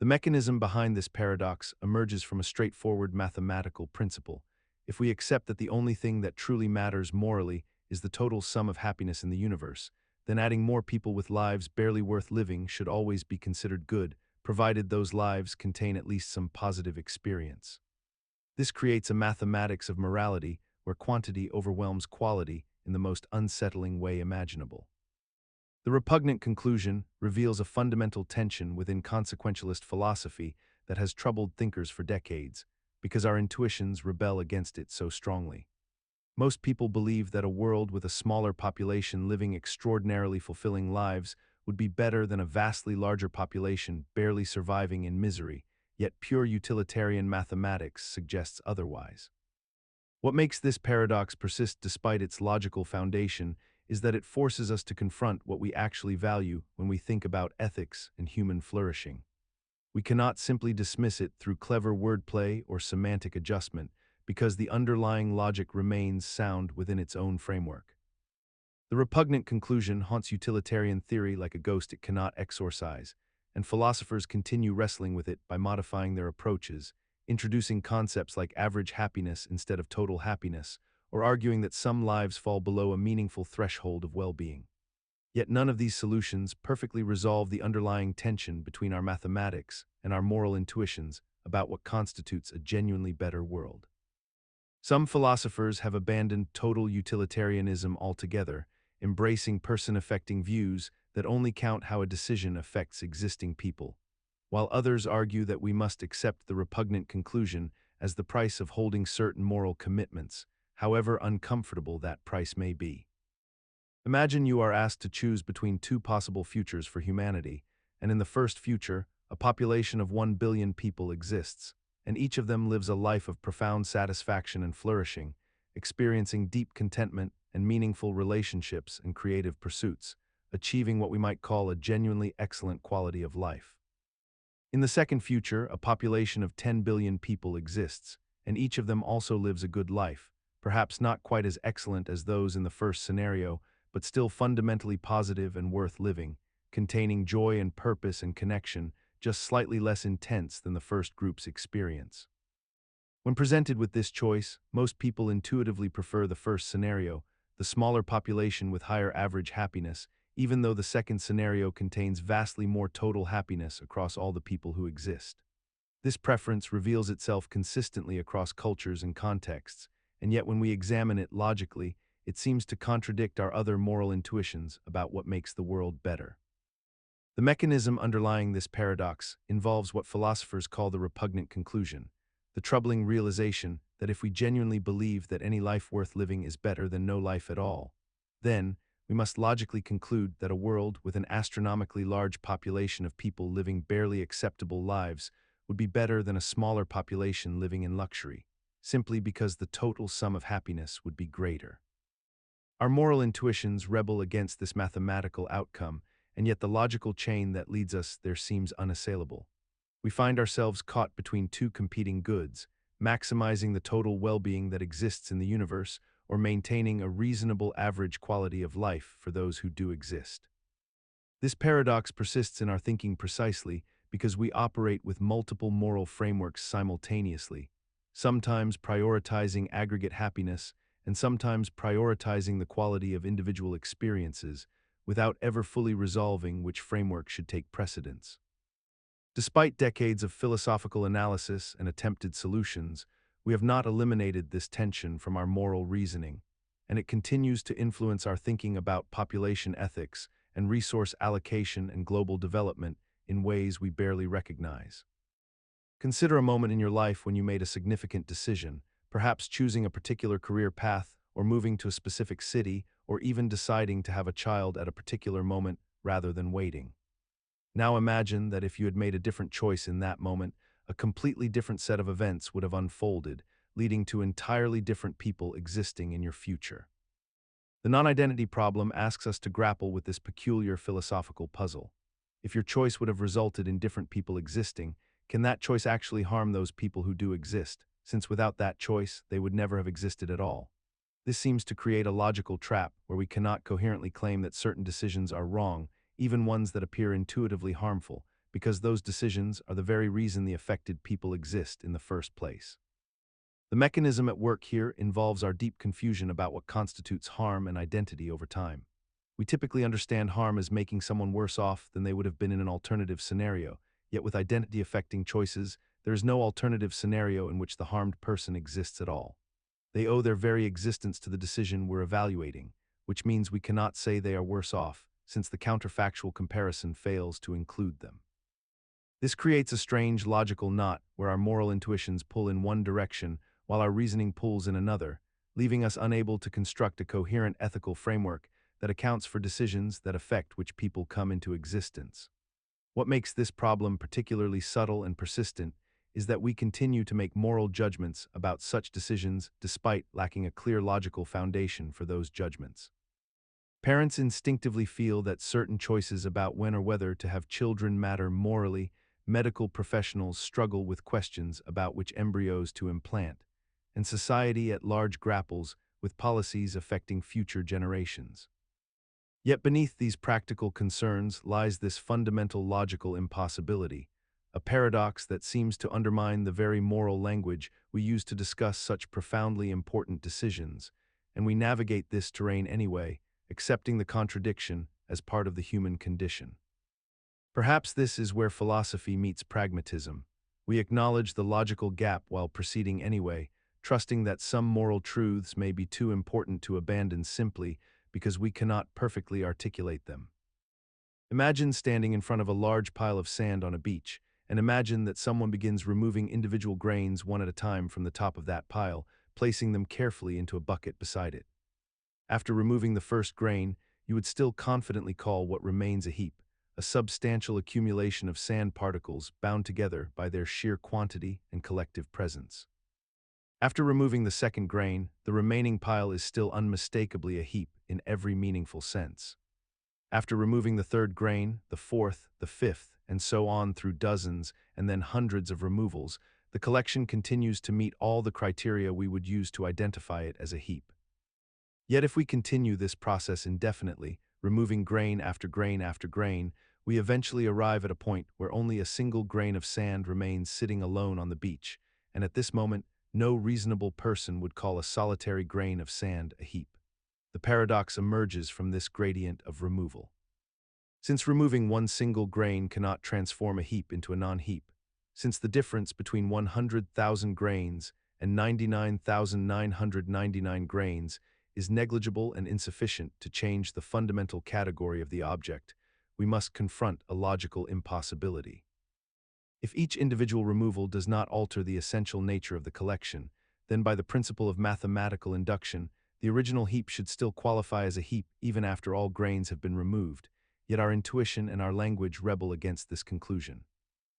S1: The mechanism behind this paradox emerges from a straightforward mathematical principle. If we accept that the only thing that truly matters morally is the total sum of happiness in the universe, then adding more people with lives barely worth living should always be considered good, provided those lives contain at least some positive experience. This creates a mathematics of morality where quantity overwhelms quality in the most unsettling way imaginable. The repugnant conclusion reveals a fundamental tension within consequentialist philosophy that has troubled thinkers for decades, because our intuitions rebel against it so strongly. Most people believe that a world with a smaller population living extraordinarily fulfilling lives would be better than a vastly larger population barely surviving in misery, yet pure utilitarian mathematics suggests otherwise. What makes this paradox persist despite its logical foundation is that it forces us to confront what we actually value when we think about ethics and human flourishing. We cannot simply dismiss it through clever wordplay or semantic adjustment, because the underlying logic remains sound within its own framework. The repugnant conclusion haunts utilitarian theory like a ghost it cannot exorcise, and philosophers continue wrestling with it by modifying their approaches, introducing concepts like average happiness instead of total happiness, or arguing that some lives fall below a meaningful threshold of well-being. Yet none of these solutions perfectly resolve the underlying tension between our mathematics and our moral intuitions about what constitutes a genuinely better world. Some philosophers have abandoned total utilitarianism altogether, embracing person-affecting views that only count how a decision affects existing people, while others argue that we must accept the repugnant conclusion as the price of holding certain moral commitments, however uncomfortable that price may be. Imagine you are asked to choose between two possible futures for humanity, and in the first future, a population of 1 billion people exists, and each of them lives a life of profound satisfaction and flourishing, experiencing deep contentment and meaningful relationships and creative pursuits, achieving what we might call a genuinely excellent quality of life. In the second future, a population of 10 billion people exists, and each of them also lives a good life, perhaps not quite as excellent as those in the first scenario, but still fundamentally positive and worth living, containing joy and purpose and connection, just slightly less intense than the first group's experience. When presented with this choice, most people intuitively prefer the first scenario, the smaller population with higher average happiness, even though the second scenario contains vastly more total happiness across all the people who exist. This preference reveals itself consistently across cultures and contexts, and yet when we examine it logically, it seems to contradict our other moral intuitions about what makes the world better. The mechanism underlying this paradox involves what philosophers call the repugnant conclusion, the troubling realization that if we genuinely believe that any life worth living is better than no life at all, then we must logically conclude that a world with an astronomically large population of people living barely acceptable lives would be better than a smaller population living in luxury, simply because the total sum of happiness would be greater. Our moral intuitions rebel against this mathematical outcome, and yet the logical chain that leads us there seems unassailable. We find ourselves caught between two competing goods, maximizing the total well-being that exists in the universe or maintaining a reasonable average quality of life for those who do exist. This paradox persists in our thinking precisely because we operate with multiple moral frameworks simultaneously, sometimes prioritizing aggregate happiness and sometimes prioritizing the quality of individual experiences without ever fully resolving which framework should take precedence. Despite decades of philosophical analysis and attempted solutions, we have not eliminated this tension from our moral reasoning, and it continues to influence our thinking about population ethics and resource allocation and global development in ways we barely recognize. Consider a moment in your life when you made a significant decision, perhaps choosing a particular career path or moving to a specific city or even deciding to have a child at a particular moment rather than waiting. Now imagine that if you had made a different choice in that moment, a completely different set of events would have unfolded, leading to entirely different people existing in your future. The non-identity problem asks us to grapple with this peculiar philosophical puzzle. If your choice would have resulted in different people existing, can that choice actually harm those people who do exist, since without that choice, they would never have existed at all? This seems to create a logical trap where we cannot coherently claim that certain decisions are wrong, even ones that appear intuitively harmful, because those decisions are the very reason the affected people exist in the first place. The mechanism at work here involves our deep confusion about what constitutes harm and identity over time. We typically understand harm as making someone worse off than they would have been in an alternative scenario, yet with identity-affecting choices, there is no alternative scenario in which the harmed person exists at all. They owe their very existence to the decision we're evaluating, which means we cannot say they are worse off, since the counterfactual comparison fails to include them. This creates a strange logical knot where our moral intuitions pull in one direction while our reasoning pulls in another, leaving us unable to construct a coherent ethical framework that accounts for decisions that affect which people come into existence. What makes this problem particularly subtle and persistent is that we continue to make moral judgments about such decisions despite lacking a clear logical foundation for those judgments. Parents instinctively feel that certain choices about when or whether to have children matter morally. Medical professionals struggle with questions about which embryos to implant, and society at large grapples with policies affecting future generations. Yet beneath these practical concerns lies this fundamental logical impossibility, a paradox that seems to undermine the very moral language we use to discuss such profoundly important decisions, and we navigate this terrain anyway, accepting the contradiction as part of the human condition. Perhaps this is where philosophy meets pragmatism. We acknowledge the logical gap while proceeding anyway, trusting that some moral truths may be too important to abandon simply because we cannot perfectly articulate them. Imagine standing in front of a large pile of sand on a beach, and imagine that someone begins removing individual grains one at a time from the top of that pile, placing them carefully into a bucket beside it. After removing the first grain, you would still confidently call what remains a heap, a substantial accumulation of sand particles bound together by their sheer quantity and collective presence. After removing the second grain, the remaining pile is still unmistakably a heap in every meaningful sense. After removing the third grain, the fourth, the fifth, and so on through dozens and then hundreds of removals, the collection continues to meet all the criteria we would use to identify it as a heap. Yet if we continue this process indefinitely, removing grain after grain after grain, we eventually arrive at a point where only a single grain of sand remains sitting alone on the beach, and at this moment, no reasonable person would call a solitary grain of sand a heap. The paradox emerges from this gradient of removal. Since removing one single grain cannot transform a heap into a non-heap, since the difference between 100,000 grains and 99,999 grains is negligible and insufficient to change the fundamental category of the object, we must confront a logical impossibility. If each individual removal does not alter the essential nature of the collection, then by the principle of mathematical induction, the original heap should still qualify as a heap even after all grains have been removed, yet our intuition and our language rebel against this conclusion.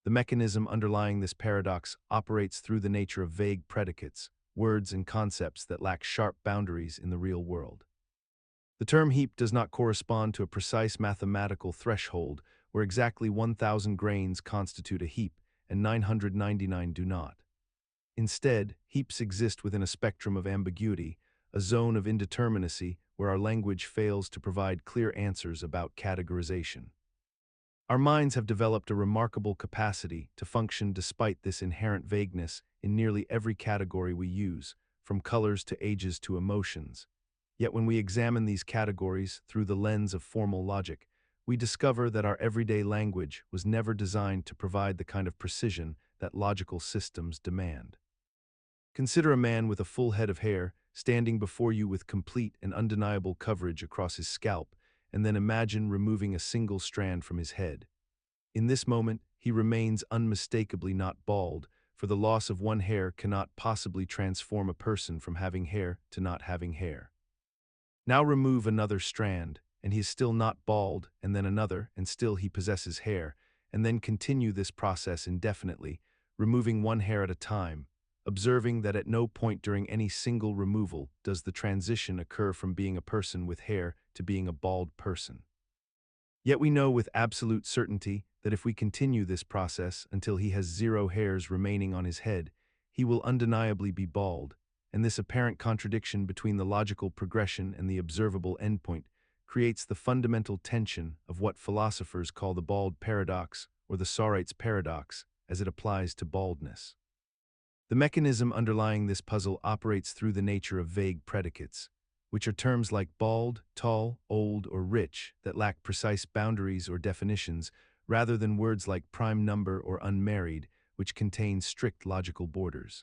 S1: The mechanism underlying this paradox operates through the nature of vague predicates, words and concepts that lack sharp boundaries in the real world. The term heap does not correspond to a precise mathematical threshold where exactly 1,000 grains constitute a heap and 999 do not. Instead, heaps exist within a spectrum of ambiguity, a zone of indeterminacy where our language fails to provide clear answers about categorization. Our minds have developed a remarkable capacity to function despite this inherent vagueness in nearly every category we use, from colors to ages to emotions. Yet when we examine these categories through the lens of formal logic, we discover that our everyday language was never designed to provide the kind of precision that logical systems demand. Consider a man with a full head of hair standing before you with complete and undeniable coverage across his scalp, and then imagine removing a single strand from his head. In this moment, he remains unmistakably not bald, for the loss of one hair cannot possibly transform a person from having hair to not having hair. Now remove another strand, and he is still not bald, and then another, and still he possesses hair, and then continue this process indefinitely, removing one hair at a time, observing that at no point during any single removal does the transition occur from being a person with hair to being a bald person. Yet we know with absolute certainty that if we continue this process until he has 0 hairs remaining on his head, he will undeniably be bald, and this apparent contradiction between the logical progression and the observable endpoint creates the fundamental tension of what philosophers call the bald paradox or the Sorites paradox as it applies to baldness. The mechanism underlying this puzzle operates through the nature of vague predicates, which are terms like bald, tall, old, or rich that lack precise boundaries or definitions, rather than words like prime number or unmarried, which contain strict logical borders.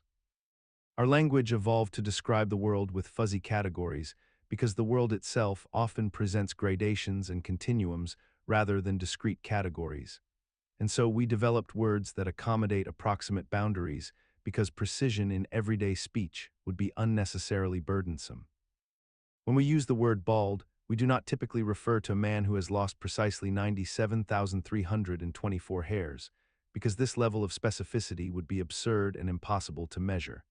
S1: Our language evolved to describe the world with fuzzy categories because the world itself often presents gradations and continuums rather than discrete categories. And so we developed words that accommodate approximate boundaries because precision in everyday speech would be unnecessarily burdensome. When we use the word bald, we do not typically refer to a man who has lost precisely 97,324 hairs, because this level of specificity would be absurd and impossible to measure.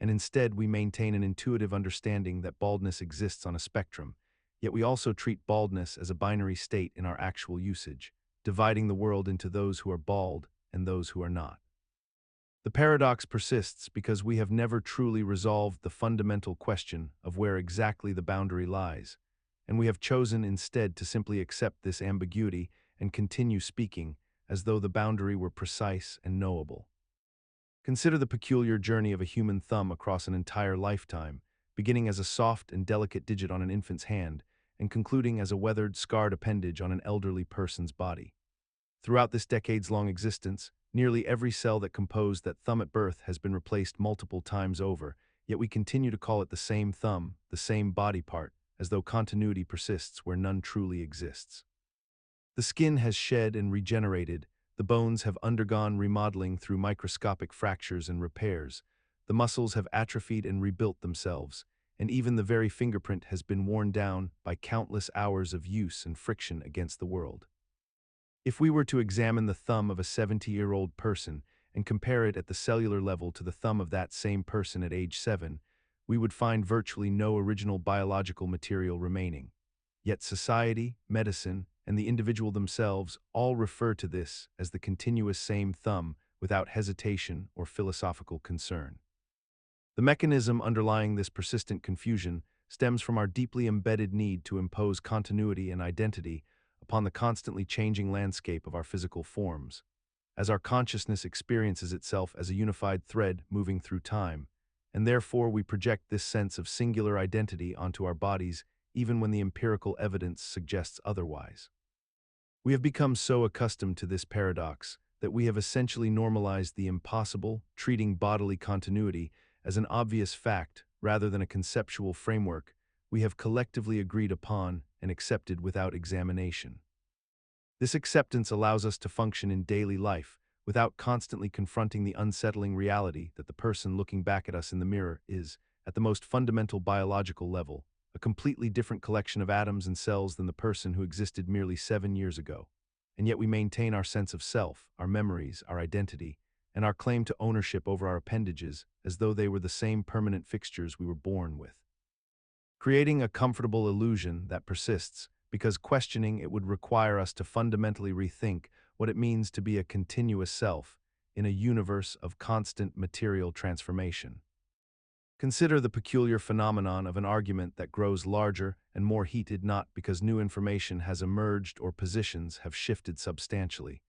S1: And instead we maintain an intuitive understanding that baldness exists on a spectrum, yet we also treat baldness as a binary state in our actual usage, dividing the world into those who are bald and those who are not. The paradox persists because we have never truly resolved the fundamental question of where exactly the boundary lies, and we have chosen instead to simply accept this ambiguity and continue speaking as though the boundary were precise and knowable. Consider the peculiar journey of a human thumb across an entire lifetime, beginning as a soft and delicate digit on an infant's hand and concluding as a weathered, scarred appendage on an elderly person's body. Throughout this decades-long existence, nearly every cell that composed that thumb at birth has been replaced multiple times over, yet we continue to call it the same thumb, the same body part, as though continuity persists where none truly exists. The skin has shed and regenerated, the bones have undergone remodeling through microscopic fractures and repairs, the muscles have atrophied and rebuilt themselves, and even the very fingerprint has been worn down by countless hours of use and friction against the world. If we were to examine the thumb of a 70-year-old person and compare it at the cellular level to the thumb of that same person at age 7, we would find virtually no original biological material remaining. Yet society, medicine, and the individual themselves all refer to this as the continuous same thumb without hesitation or philosophical concern. The mechanism underlying this persistent confusion stems from our deeply embedded need to impose continuity and identity upon the constantly changing landscape of our physical forms. As our consciousness experiences itself as a unified thread moving through time, and therefore we project this sense of singular identity onto our bodies even when the empirical evidence suggests otherwise. We have become so accustomed to this paradox that we have essentially normalized the impossible, treating bodily continuity as an obvious fact rather than a conceptual framework we have collectively agreed upon and accepted without examination. This acceptance allows us to function in daily life without constantly confronting the unsettling reality that the person looking back at us in the mirror is, at the most fundamental biological level, a completely different collection of atoms and cells than the person who existed merely 7 years ago. And yet we maintain our sense of self, our memories, our identity, and our claim to ownership over our appendages as though they were the same permanent fixtures we were born with. Creating a comfortable illusion that persists because questioning it would require us to fundamentally rethink what it means to be a continuous self in a universe of constant material transformation. Consider the peculiar phenomenon of an argument that grows larger and more heated not because new information has emerged or positions have shifted substantially,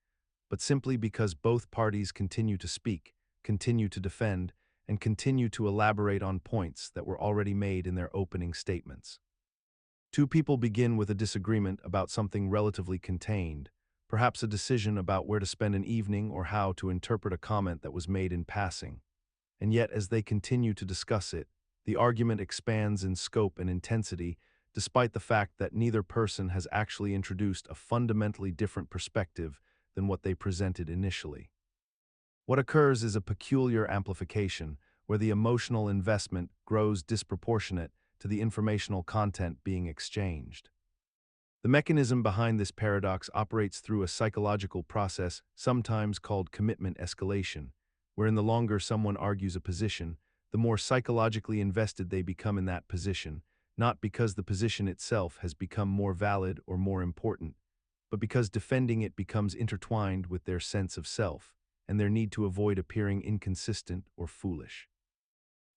S1: but simply because both parties continue to speak, continue to defend, and continue to elaborate on points that were already made in their opening statements. Two people begin with a disagreement about something relatively contained, perhaps a decision about where to spend an evening or how to interpret a comment that was made in passing. And yet, as they continue to discuss it, the argument expands in scope and intensity, despite the fact that neither person has actually introduced a fundamentally different perspective than what they presented initially. What occurs is a peculiar amplification, where the emotional investment grows disproportionate to the informational content being exchanged. The mechanism behind this paradox operates through a psychological process sometimes called commitment escalation, wherein the longer someone argues a position, the more psychologically invested they become in that position, not because the position itself has become more valid or more important, but because defending it becomes intertwined with their sense of self and their need to avoid appearing inconsistent or foolish.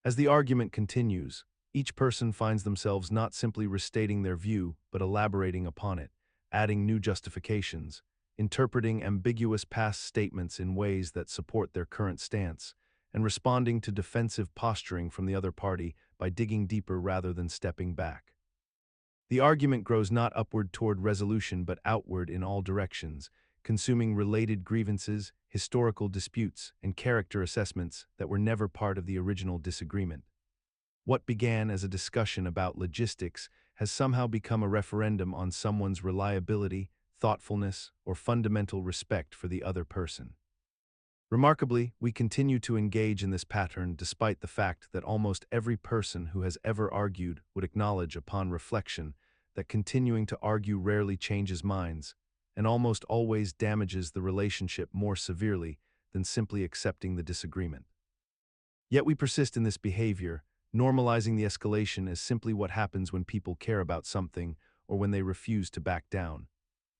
S1: As the argument continues, each person finds themselves not simply restating their view, but elaborating upon it, adding new justifications, interpreting ambiguous past statements in ways that support their current stance, and responding to defensive posturing from the other party by digging deeper rather than stepping back. The argument grows not upward toward resolution but outward in all directions, consuming related grievances, historical disputes, and character assessments that were never part of the original disagreement. What began as a discussion about logistics has somehow become a referendum on someone's reliability, thoughtfulness, or fundamental respect for the other person. Remarkably, we continue to engage in this pattern despite the fact that almost every person who has ever argued would acknowledge upon reflection that continuing to argue rarely changes minds, and almost always damages the relationship more severely than simply accepting the disagreement. Yet we persist in this behavior, normalizing the escalation as simply what happens when people care about something or when they refuse to back down,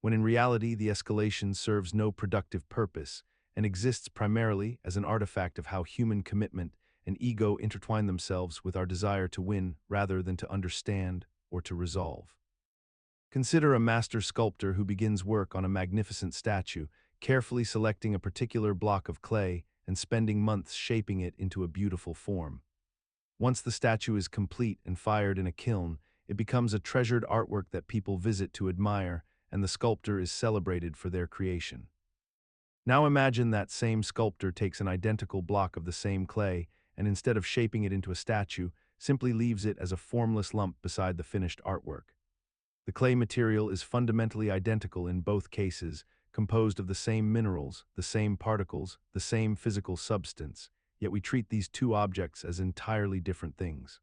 S1: when in reality the escalation serves no productive purpose and exists primarily as an artifact of how human commitment and ego intertwine themselves with our desire to win rather than to understand or to resolve. Consider a master sculptor who begins work on a magnificent statue, carefully selecting a particular block of clay and spending months shaping it into a beautiful form. Once the statue is complete and fired in a kiln, it becomes a treasured artwork that people visit to admire, and the sculptor is celebrated for their creation. Now imagine that same sculptor takes an identical block of the same clay and instead of shaping it into a statue, simply leaves it as a formless lump beside the finished artwork. The clay material is fundamentally identical in both cases, composed of the same minerals, the same particles, the same physical substance, yet we treat these two objects as entirely different things.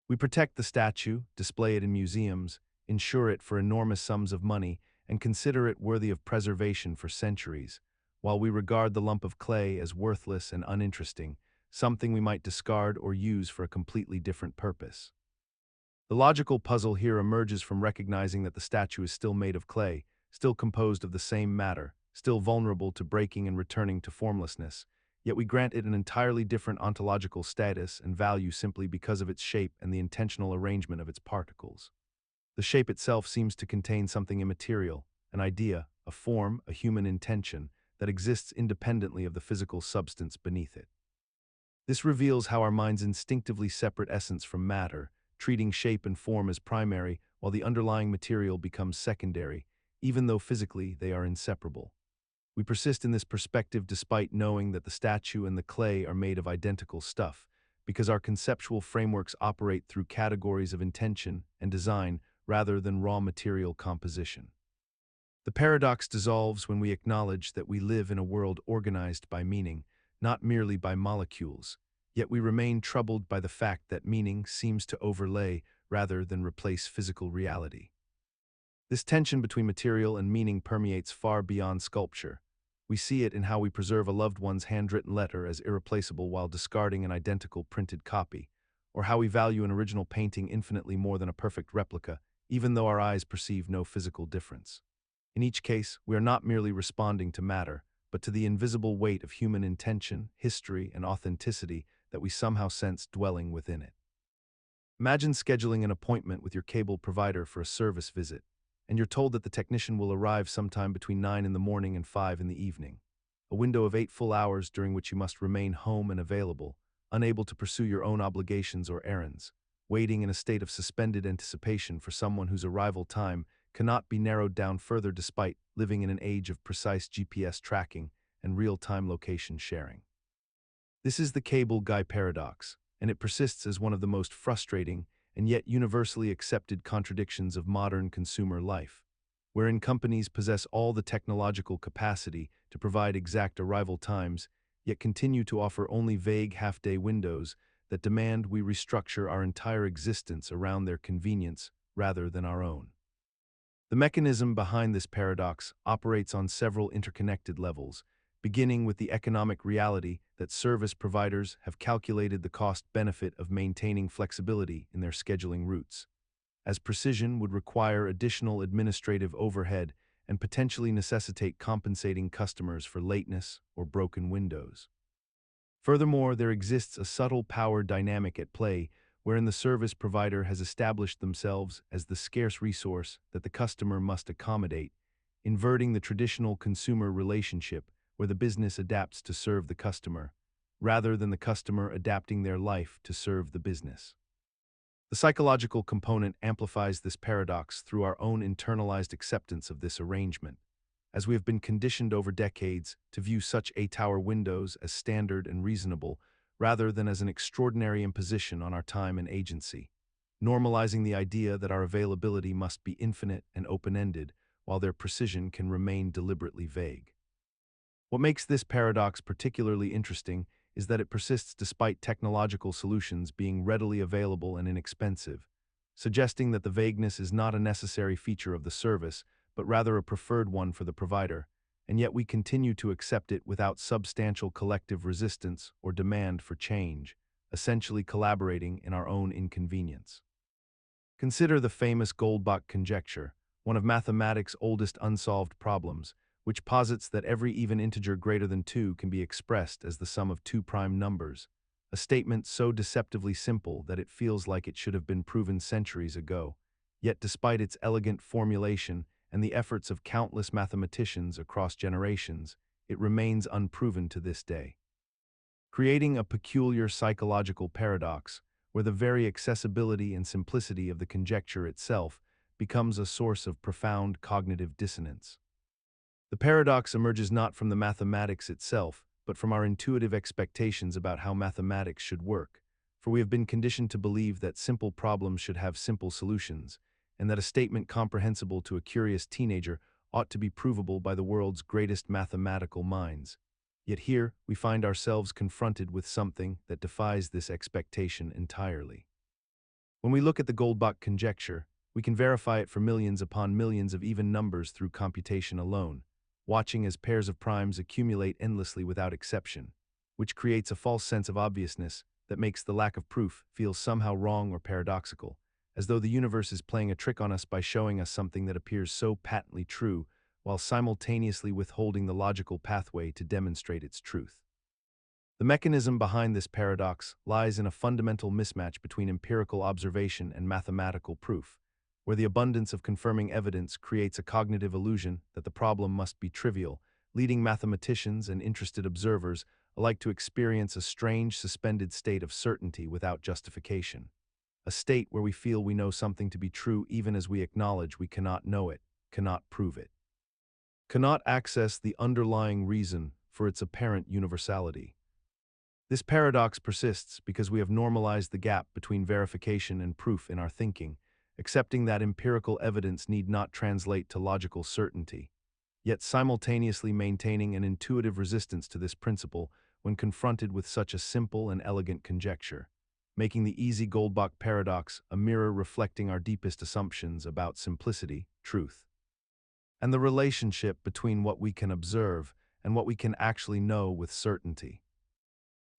S1: We protect the statue, display it in museums, insure it for enormous sums of money, and consider it worthy of preservation for centuries, while we regard the lump of clay as worthless and uninteresting, something we might discard or use for a completely different purpose. The logical puzzle here emerges from recognizing that the statue is still made of clay, still composed of the same matter, still vulnerable to breaking and returning to formlessness, yet we grant it an entirely different ontological status and value simply because of its shape and the intentional arrangement of its particles. The shape itself seems to contain something immaterial, an idea, a form, a human intention, that exists independently of the physical substance beneath it. This reveals how our minds instinctively separate essence from matter, treating shape and form as primary while the underlying material becomes secondary, even though physically they are inseparable. We persist in this perspective despite knowing that the statue and the clay are made of identical stuff, because our conceptual frameworks operate through categories of intention and design rather than raw material composition. The paradox dissolves when we acknowledge that we live in a world organized by meaning, not merely by molecules, yet we remain troubled by the fact that meaning seems to overlay rather than replace physical reality. This tension between material and meaning permeates far beyond sculpture. We see it in how we preserve a loved one's handwritten letter as irreplaceable while discarding an identical printed copy, or how we value an original painting infinitely more than a perfect replica, even though our eyes perceive no physical difference. In each case, we are not merely responding to matter, but to the invisible weight of human intention, history, and authenticity that we somehow sense dwelling within it. Imagine scheduling an appointment with your cable provider for a service visit, and you're told that the technician will arrive sometime between 9 in the morning and 5 in the evening, a window of 8 full hours during which you must remain home and available, unable to pursue your own obligations or errands, waiting in a state of suspended anticipation for someone whose arrival time cannot be narrowed down further despite living in an age of precise GPS tracking and real-time location sharing. This is the cable guy paradox, and it persists as one of the most frustrating and yet universally accepted contradictions of modern consumer life, wherein companies possess all the technological capacity to provide exact arrival times, yet continue to offer only vague half-day windows that demand we restructure our entire existence around their convenience rather than our own. The mechanism behind this paradox operates on several interconnected levels, beginning with the economic reality that service providers have calculated the cost-benefit of maintaining flexibility in their scheduling routes, as precision would require additional administrative overhead and potentially necessitate compensating customers for lateness or broken windows. Furthermore, there exists a subtle power dynamic at play wherein the service provider has established themselves as the scarce resource that the customer must accommodate, inverting the traditional consumer relationship where the business adapts to serve the customer, rather than the customer adapting their life to serve the business. The psychological component amplifies this paradox through our own internalized acceptance of this arrangement, as we have been conditioned over decades to view such 8-hour windows as standard and reasonable, rather than as an extraordinary imposition on our time and agency, normalizing the idea that our availability must be infinite and open-ended, while their precision can remain deliberately vague. What makes this paradox particularly interesting is that it persists despite technological solutions being readily available and inexpensive, suggesting that the vagueness is not a necessary feature of the service, but rather a preferred one for the provider, and yet we continue to accept it without substantial collective resistance or demand for change, essentially collaborating in our own inconvenience. Consider the famous Goldbach conjecture, one of mathematics' oldest unsolved problems, which posits that every even integer greater than 2 can be expressed as the sum of two prime numbers, a statement so deceptively simple that it feels like it should have been proven centuries ago, yet despite its elegant formulation and the efforts of countless mathematicians across generations, it remains unproven to this day, creating a peculiar psychological paradox where the very accessibility and simplicity of the conjecture itself becomes a source of profound cognitive dissonance. The paradox emerges not from the mathematics itself, but from our intuitive expectations about how mathematics should work, for we have been conditioned to believe that simple problems should have simple solutions, and that a statement comprehensible to a curious teenager ought to be provable by the world's greatest mathematical minds. Yet here, we find ourselves confronted with something that defies this expectation entirely. When we look at the Goldbach conjecture, we can verify it for millions upon millions of even numbers through computation alone, watching as pairs of primes accumulate endlessly without exception, which creates a false sense of obviousness that makes the lack of proof feel somehow wrong or paradoxical, as though the universe is playing a trick on us by showing us something that appears so patently true, while simultaneously withholding the logical pathway to demonstrate its truth. The mechanism behind this paradox lies in a fundamental mismatch between empirical observation and mathematical proof, where the abundance of confirming evidence creates a cognitive illusion that the problem must be trivial, leading mathematicians and interested observers alike to experience a strange, suspended state of certainty without justification. A state where we feel we know something to be true even as we acknowledge we cannot know it, cannot prove it, cannot access the underlying reason for its apparent universality. This paradox persists because we have normalized the gap between verification and proof in our thinking, accepting that empirical evidence need not translate to logical certainty, yet simultaneously maintaining an intuitive resistance to this principle when confronted with such a simple and elegant conjecture, making the easy Goldbach paradox a mirror reflecting our deepest assumptions about simplicity, truth, and the relationship between what we can observe and what we can actually know with certainty.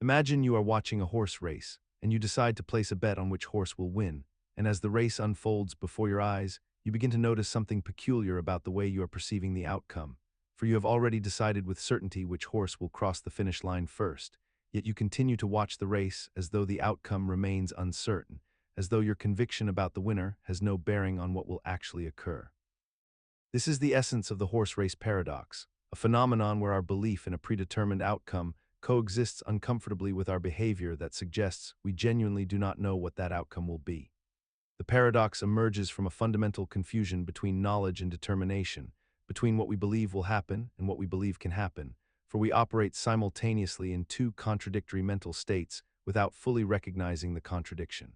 S1: Imagine you are watching a horse race, and you decide to place a bet on which horse will win, and as the race unfolds before your eyes, you begin to notice something peculiar about the way you are perceiving the outcome, for you have already decided with certainty which horse will cross the finish line first, yet you continue to watch the race as though the outcome remains uncertain, as though your conviction about the winner has no bearing on what will actually occur. This is the essence of the horse race paradox, a phenomenon where our belief in a predetermined outcome coexists uncomfortably with our behavior that suggests we genuinely do not know what that outcome will be. The paradox emerges from a fundamental confusion between knowledge and determination, between what we believe will happen and what we believe can happen, for we operate simultaneously in two contradictory mental states without fully recognizing the contradiction.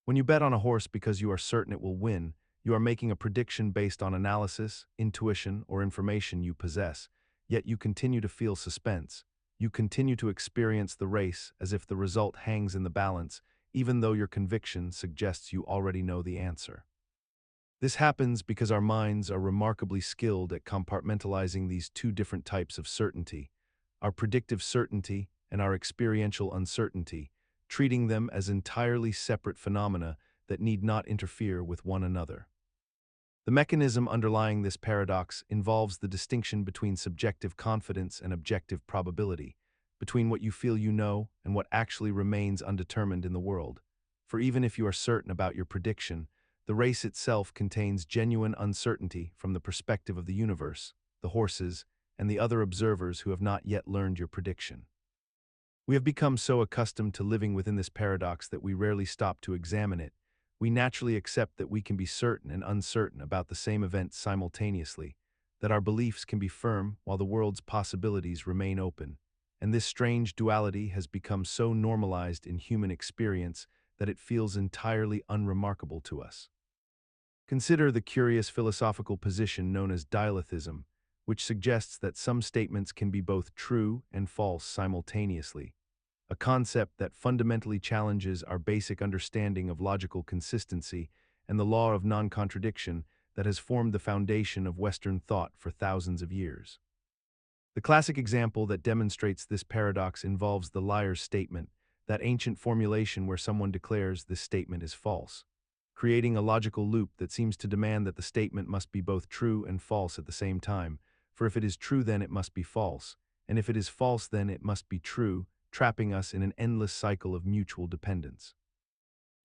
S1: When you bet on a horse because you are certain it will win, you are making a prediction based on analysis, intuition, or information you possess, yet you continue to feel suspense. You continue to experience the race as if the result hangs in the balance, even though your conviction suggests you already know the answer. This happens because our minds are remarkably skilled at compartmentalizing these two different types of certainty, our predictive certainty and our experiential uncertainty, treating them as entirely separate phenomena that need not interfere with one another. The mechanism underlying this paradox involves the distinction between subjective confidence and objective probability, between what you feel you know and what actually remains undetermined in the world. For even if you are certain about your prediction, the race itself contains genuine uncertainty from the perspective of the universe, the horses, and the other observers who have not yet learned your prediction. We have become so accustomed to living within this paradox that we rarely stop to examine it. We naturally accept that we can be certain and uncertain about the same event simultaneously, that our beliefs can be firm while the world's possibilities remain open, and this strange duality has become so normalized in human experience that it feels entirely unremarkable to us. Consider the curious philosophical position known as dialechism, which suggests that some statements can be both true and false simultaneously, a concept that fundamentally challenges our basic understanding of logical consistency and the law of non-contradiction that has formed the foundation of Western thought for thousands of years. The classic example that demonstrates this paradox involves the liar's statement, that ancient formulation where someone declares this statement is false, creating a logical loop that seems to demand that the statement must be both true and false at the same time, for if it is true then it must be false, and if it is false then it must be true, trapping us in an endless cycle of mutual dependence.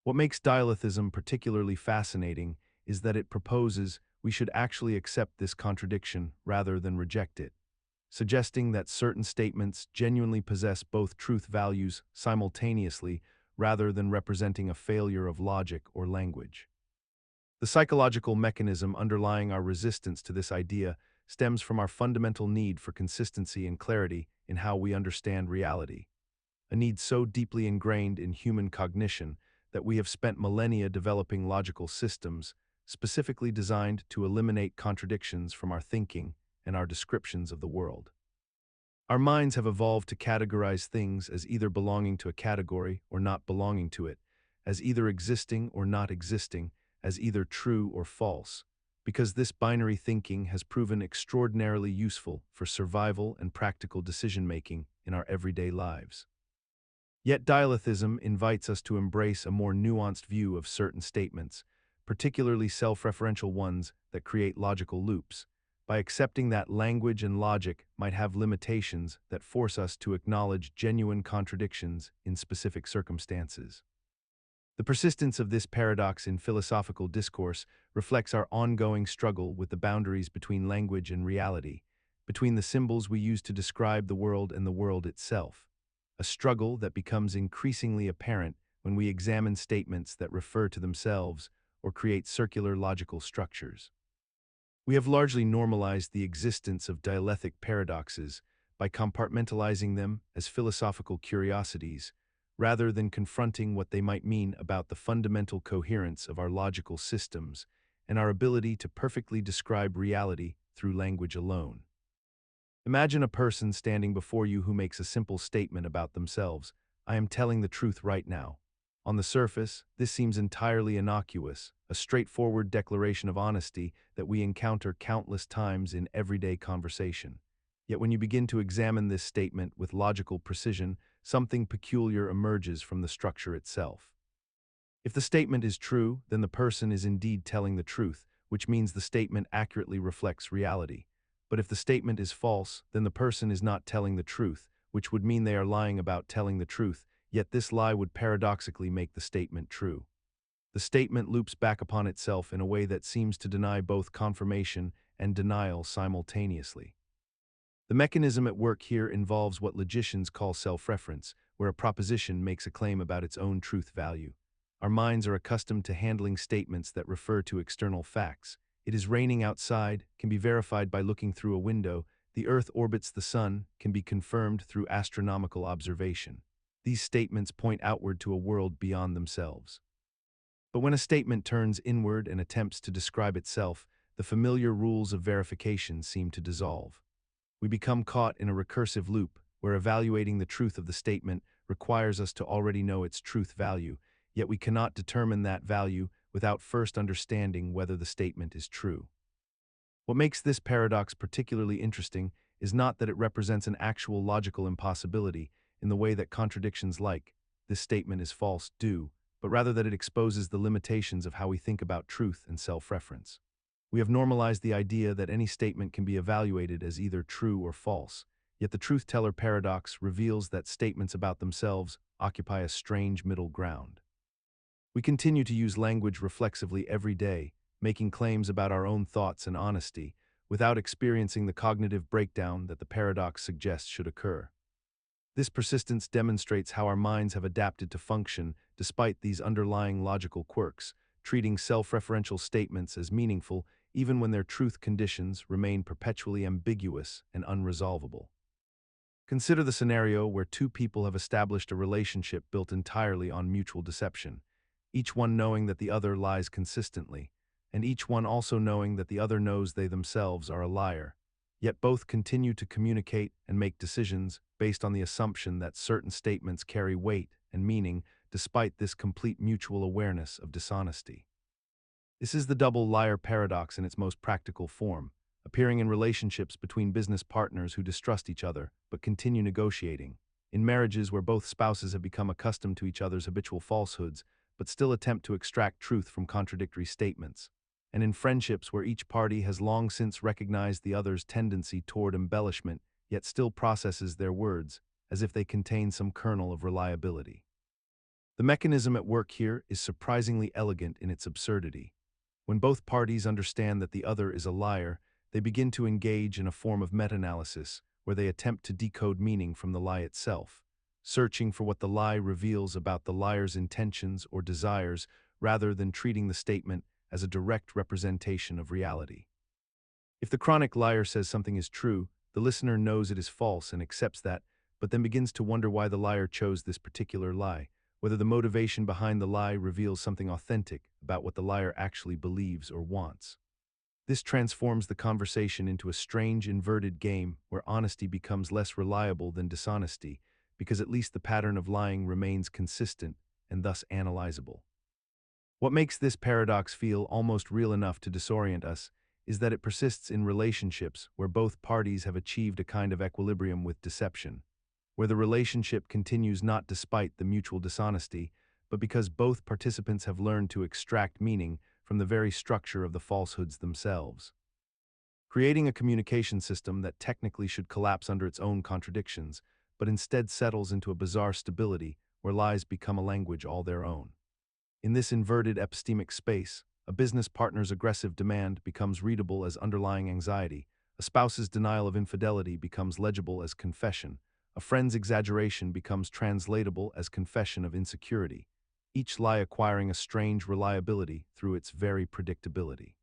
S1: What makes dialechism particularly fascinating is that it proposes we should actually accept this contradiction rather than reject it, suggesting that certain statements genuinely possess both truth values simultaneously rather than representing a failure of logic or language. The psychological mechanism underlying our resistance to this idea stems from our fundamental need for consistency and clarity in how we understand reality, a need so deeply ingrained in human cognition that we have spent millennia developing logical systems specifically designed to eliminate contradictions from our thinking and our descriptions of the world. Our minds have evolved to categorize things as either belonging to a category or not belonging to it, as either existing or not existing, as either true or false, because this binary thinking has proven extraordinarily useful for survival and practical decision-making in our everyday lives. Yet dialechism invites us to embrace a more nuanced view of certain statements, particularly self-referential ones that create logical loops, by accepting that language and logic might have limitations that force us to acknowledge genuine contradictions in specific circumstances. The persistence of this paradox in philosophical discourse reflects our ongoing struggle with the boundaries between language and reality, between the symbols we use to describe the world and the world itself, a struggle that becomes increasingly apparent when we examine statements that refer to themselves or create circular logical structures. We have largely normalized the existence of dialectic paradoxes by compartmentalizing them as philosophical curiosities, rather than confronting what they might mean about the fundamental coherence of our logical systems and our ability to perfectly describe reality through language alone. Imagine a person standing before you who makes a simple statement about themselves: "I am telling the truth right now." On the surface, this seems entirely innocuous, a straightforward declaration of honesty that we encounter countless times in everyday conversation. Yet when you begin to examine this statement with logical precision, something peculiar emerges from the structure itself. If the statement is true, then the person is indeed telling the truth, which means the statement accurately reflects reality. But if the statement is false, then the person is not telling the truth, which would mean they are lying about telling the truth, yet this lie would paradoxically make the statement true. The statement loops back upon itself in a way that seems to deny both confirmation and denial simultaneously. The mechanism at work here involves what logicians call self-reference, where a proposition makes a claim about its own truth value. Our minds are accustomed to handling statements that refer to external facts. It is raining outside can be verified by looking through a window. The Earth orbits the Sun can be confirmed through astronomical observation. These statements point outward to a world beyond themselves. But when a statement turns inward and attempts to describe itself, the familiar rules of verification seem to dissolve. We become caught in a recursive loop where evaluating the truth of the statement requires us to already know its truth value, yet we cannot determine that value without first understanding whether the statement is true. What makes this paradox particularly interesting is not that it represents an actual logical impossibility in the way that contradictions like "this statement is false" do, but rather that it exposes the limitations of how we think about truth and self-reference. We have normalized the idea that any statement can be evaluated as either true or false, yet the truth-teller paradox reveals that statements about themselves occupy a strange middle ground. We continue to use language reflexively every day, making claims about our own thoughts and honesty, without experiencing the cognitive breakdown that the paradox suggests should occur. This persistence demonstrates how our minds have adapted to function despite these underlying logical quirks, treating self-referential statements as meaningful even when their truth conditions remain perpetually ambiguous and unresolvable. Consider the scenario where two people have established a relationship built entirely on mutual deception, each one knowing that the other lies consistently, and each one also knowing that the other knows they themselves are a liar. Yet both continue to communicate and make decisions based on the assumption that certain statements carry weight and meaning despite this complete mutual awareness of dishonesty. This is the double liar paradox in its most practical form, appearing in relationships between business partners who distrust each other but continue negotiating, in marriages where both spouses have become accustomed to each other's habitual falsehoods but still attempt to extract truth from contradictory statements, and in friendships where each party has long since recognized the other's tendency toward embellishment yet still processes their words as if they contain some kernel of reliability. The mechanism at work here is surprisingly elegant in its absurdity. When both parties understand that the other is a liar, they begin to engage in a form of meta-analysis where they attempt to decode meaning from the lie itself, searching for what the lie reveals about the liar's intentions or desires rather than treating the statement as a direct representation of reality. If the chronic liar says something is true, the listener knows it is false and accepts that, but then begins to wonder why the liar chose this particular lie, whether the motivation behind the lie reveals something authentic about what the liar actually believes or wants. This transforms the conversation into a strange inverted game where honesty becomes less reliable than dishonesty, because at least the pattern of lying remains consistent and thus analyzable. What makes this paradox feel almost real enough to disorient us is that it persists in relationships where both parties have achieved a kind of equilibrium with deception, where the relationship continues not despite the mutual dishonesty, but because both participants have learned to extract meaning from the very structure of the falsehoods themselves. Creating a communication system that technically should collapse under its own contradictions, but instead settles into a bizarre stability where lies become a language all their own. In this inverted epistemic space, a business partner's aggressive demand becomes readable as underlying anxiety, A spouse's denial of infidelity becomes legible as confession. A friend's exaggeration becomes translatable as confession of insecurity, each lie acquiring a strange reliability through its very predictability.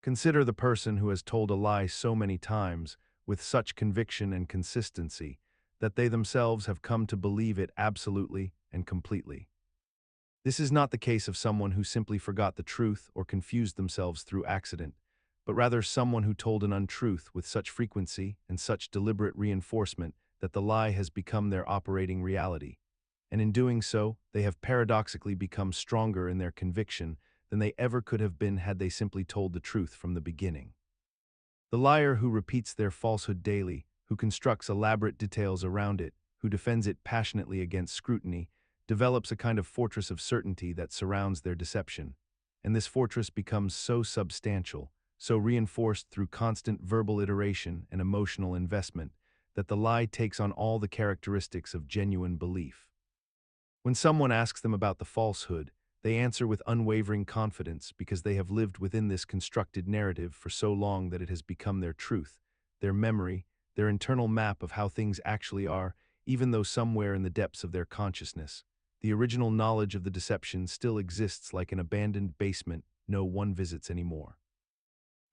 S1: Consider the person who has told a lie so many times, with such conviction and consistency, that they themselves have come to believe it absolutely and completely. This is not the case of someone who simply forgot the truth or confused themselves through accident, but rather someone who told an untruth with such frequency and such deliberate reinforcement that the lie has become their operating reality. And in doing so, they have paradoxically become stronger in their conviction than they ever could have been had they simply told the truth from the beginning. The liar who repeats their falsehood daily, who constructs elaborate details around it, who defends it passionately against scrutiny, develops a kind of fortress of certainty that surrounds their deception. And this fortress becomes so substantial, so reinforced through constant verbal iteration and emotional investment, that the lie takes on all the characteristics of genuine belief. When someone asks them about the falsehood, they answer with unwavering confidence because they have lived within this constructed narrative for so long that it has become their truth, their memory, their internal map of how things actually are, even though somewhere in the depths of their consciousness, the original knowledge of the deception still exists like an abandoned basement no one visits anymore.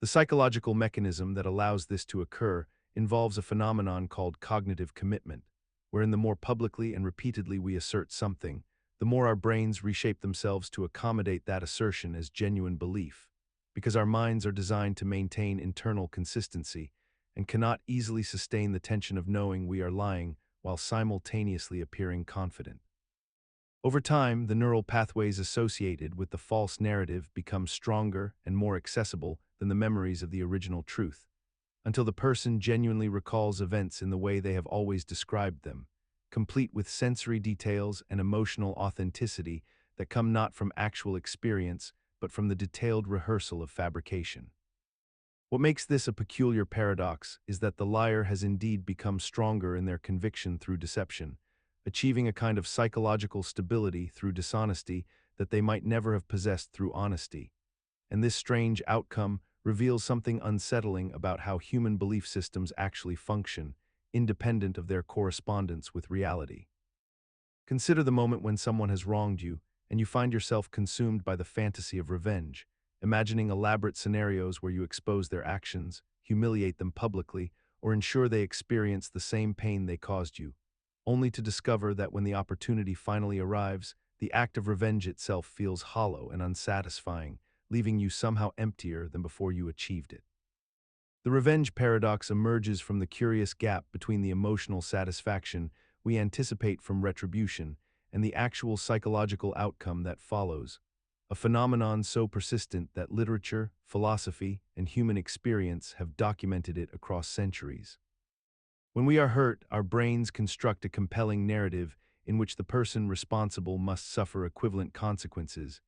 S1: The psychological mechanism that allows this to occur involves a phenomenon called cognitive commitment, wherein the more publicly and repeatedly we assert something, the more our brains reshape themselves to accommodate that assertion as genuine belief, because our minds are designed to maintain internal consistency and cannot easily sustain the tension of knowing we are lying while simultaneously appearing confident. Over time, the neural pathways associated with the false narrative become stronger and more accessible than the memories of the original truth, until the person genuinely recalls events in the way they have always described them, complete with sensory details and emotional authenticity that come not from actual experience but from the detailed rehearsal of fabrication. What makes this a peculiar paradox is that the liar has indeed become stronger in their conviction through deception, achieving a kind of psychological stability through dishonesty that they might never have possessed through honesty. And this strange outcome reveals something unsettling about how human belief systems actually function, independent of their correspondence with reality. Consider the moment when someone has wronged you, and you find yourself consumed by the fantasy of revenge, imagining elaborate scenarios where you expose their actions, humiliate them publicly, or ensure they experience the same pain they caused you, only to discover that when the opportunity finally arrives, the act of revenge itself feels hollow and unsatisfying, leaving you somehow emptier than before you achieved it. The revenge paradox emerges from the curious gap between the emotional satisfaction we anticipate from retribution and the actual psychological outcome that follows, a phenomenon so persistent that literature, philosophy, and human experience have documented it across centuries. When we are hurt, our brains construct a compelling narrative in which the person responsible must suffer equivalent consequences,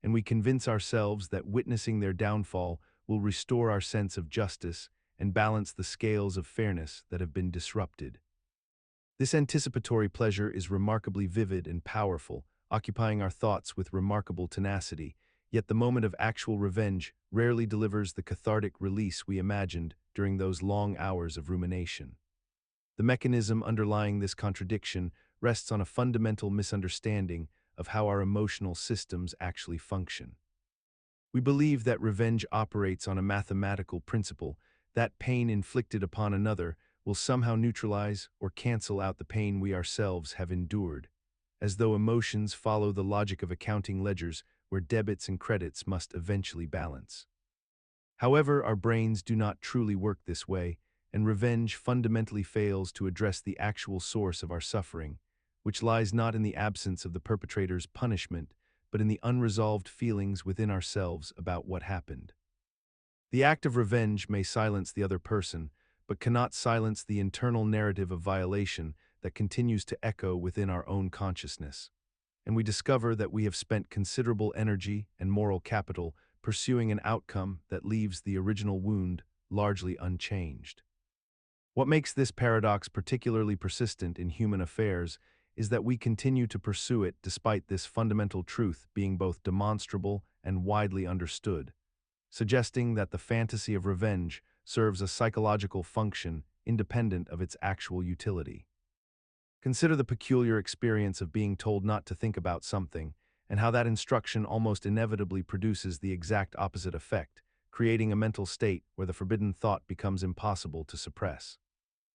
S1: and we convince ourselves that witnessing their downfall will restore our sense of justice and balance the scales of fairness that have been disrupted. This anticipatory pleasure is remarkably vivid and powerful, occupying our thoughts with remarkable tenacity, yet the moment of actual revenge rarely delivers the cathartic release we imagined during those long hours of rumination. The mechanism underlying this contradiction rests on a fundamental misunderstanding of how our emotional systems actually function. We believe that revenge operates on a mathematical principle, that pain inflicted upon another will somehow neutralize or cancel out the pain we ourselves have endured, as though emotions follow the logic of accounting ledgers where debits and credits must eventually balance. However, our brains do not truly work this way, and revenge fundamentally fails to address the actual source of our suffering, which lies not in the absence of the perpetrator's punishment, but in the unresolved feelings within ourselves about what happened. The act of revenge may silence the other person, but cannot silence the internal narrative of violation that continues to echo within our own consciousness. And we discover that we have spent considerable energy and moral capital pursuing an outcome that leaves the original wound largely unchanged. What makes this paradox particularly persistent in human affairs is that we continue to pursue it despite this fundamental truth being both demonstrable and widely understood, suggesting that the fantasy of revenge serves a psychological function independent of its actual utility. Consider the peculiar experience of being told not to think about something, and how that instruction almost inevitably produces the exact opposite effect, creating a mental state where the forbidden thought becomes impossible to suppress.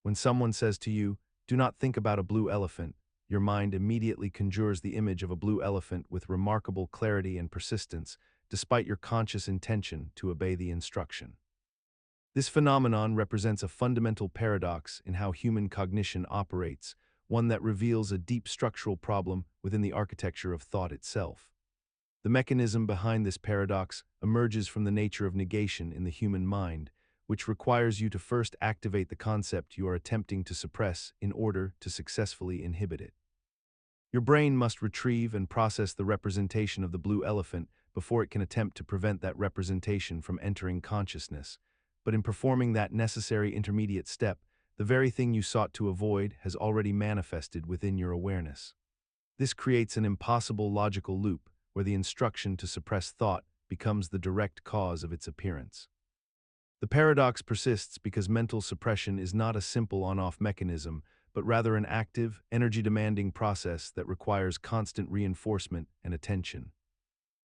S1: When someone says to you, "Do not think about a blue elephant," your mind immediately conjures the image of a blue elephant with remarkable clarity and persistence, despite your conscious intention to obey the instruction. This phenomenon represents a fundamental paradox in how human cognition operates, one that reveals a deep structural problem within the architecture of thought itself. The mechanism behind this paradox emerges from the nature of negation in the human mind, which requires you to first activate the concept you are attempting to suppress in order to successfully inhibit it. Your brain must retrieve and process the representation of the blue elephant before it can attempt to prevent that representation from entering consciousness. But in performing that necessary intermediate step, the very thing you sought to avoid has already manifested within your awareness. This creates an impossible logical loop where the instruction to suppress thought becomes the direct cause of its appearance. The paradox persists because mental suppression is not a simple on-off mechanism, but rather an active, energy-demanding process that requires constant reinforcement and attention.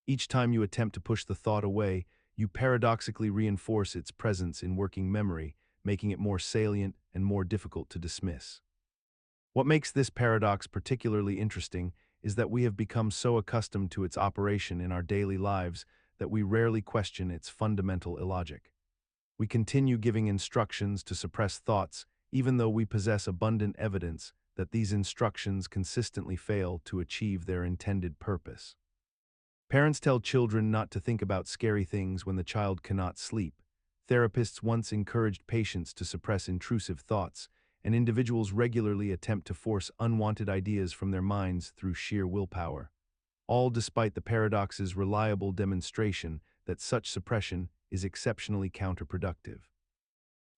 S1: Each time you attempt to push the thought away, you paradoxically reinforce its presence in working memory, making it more salient and more difficult to dismiss. What makes this paradox particularly interesting is that we have become so accustomed to its operation in our daily lives that we rarely question its fundamental illogic. We continue giving instructions to suppress thoughts, even though we possess abundant evidence that these instructions consistently fail to achieve their intended purpose. Parents tell children not to think about scary things when the child cannot sleep. Therapists once encouraged patients to suppress intrusive thoughts, and individuals regularly attempt to force unwanted ideas from their minds through sheer willpower, all despite the paradox's reliable demonstration that such suppression is exceptionally counterproductive.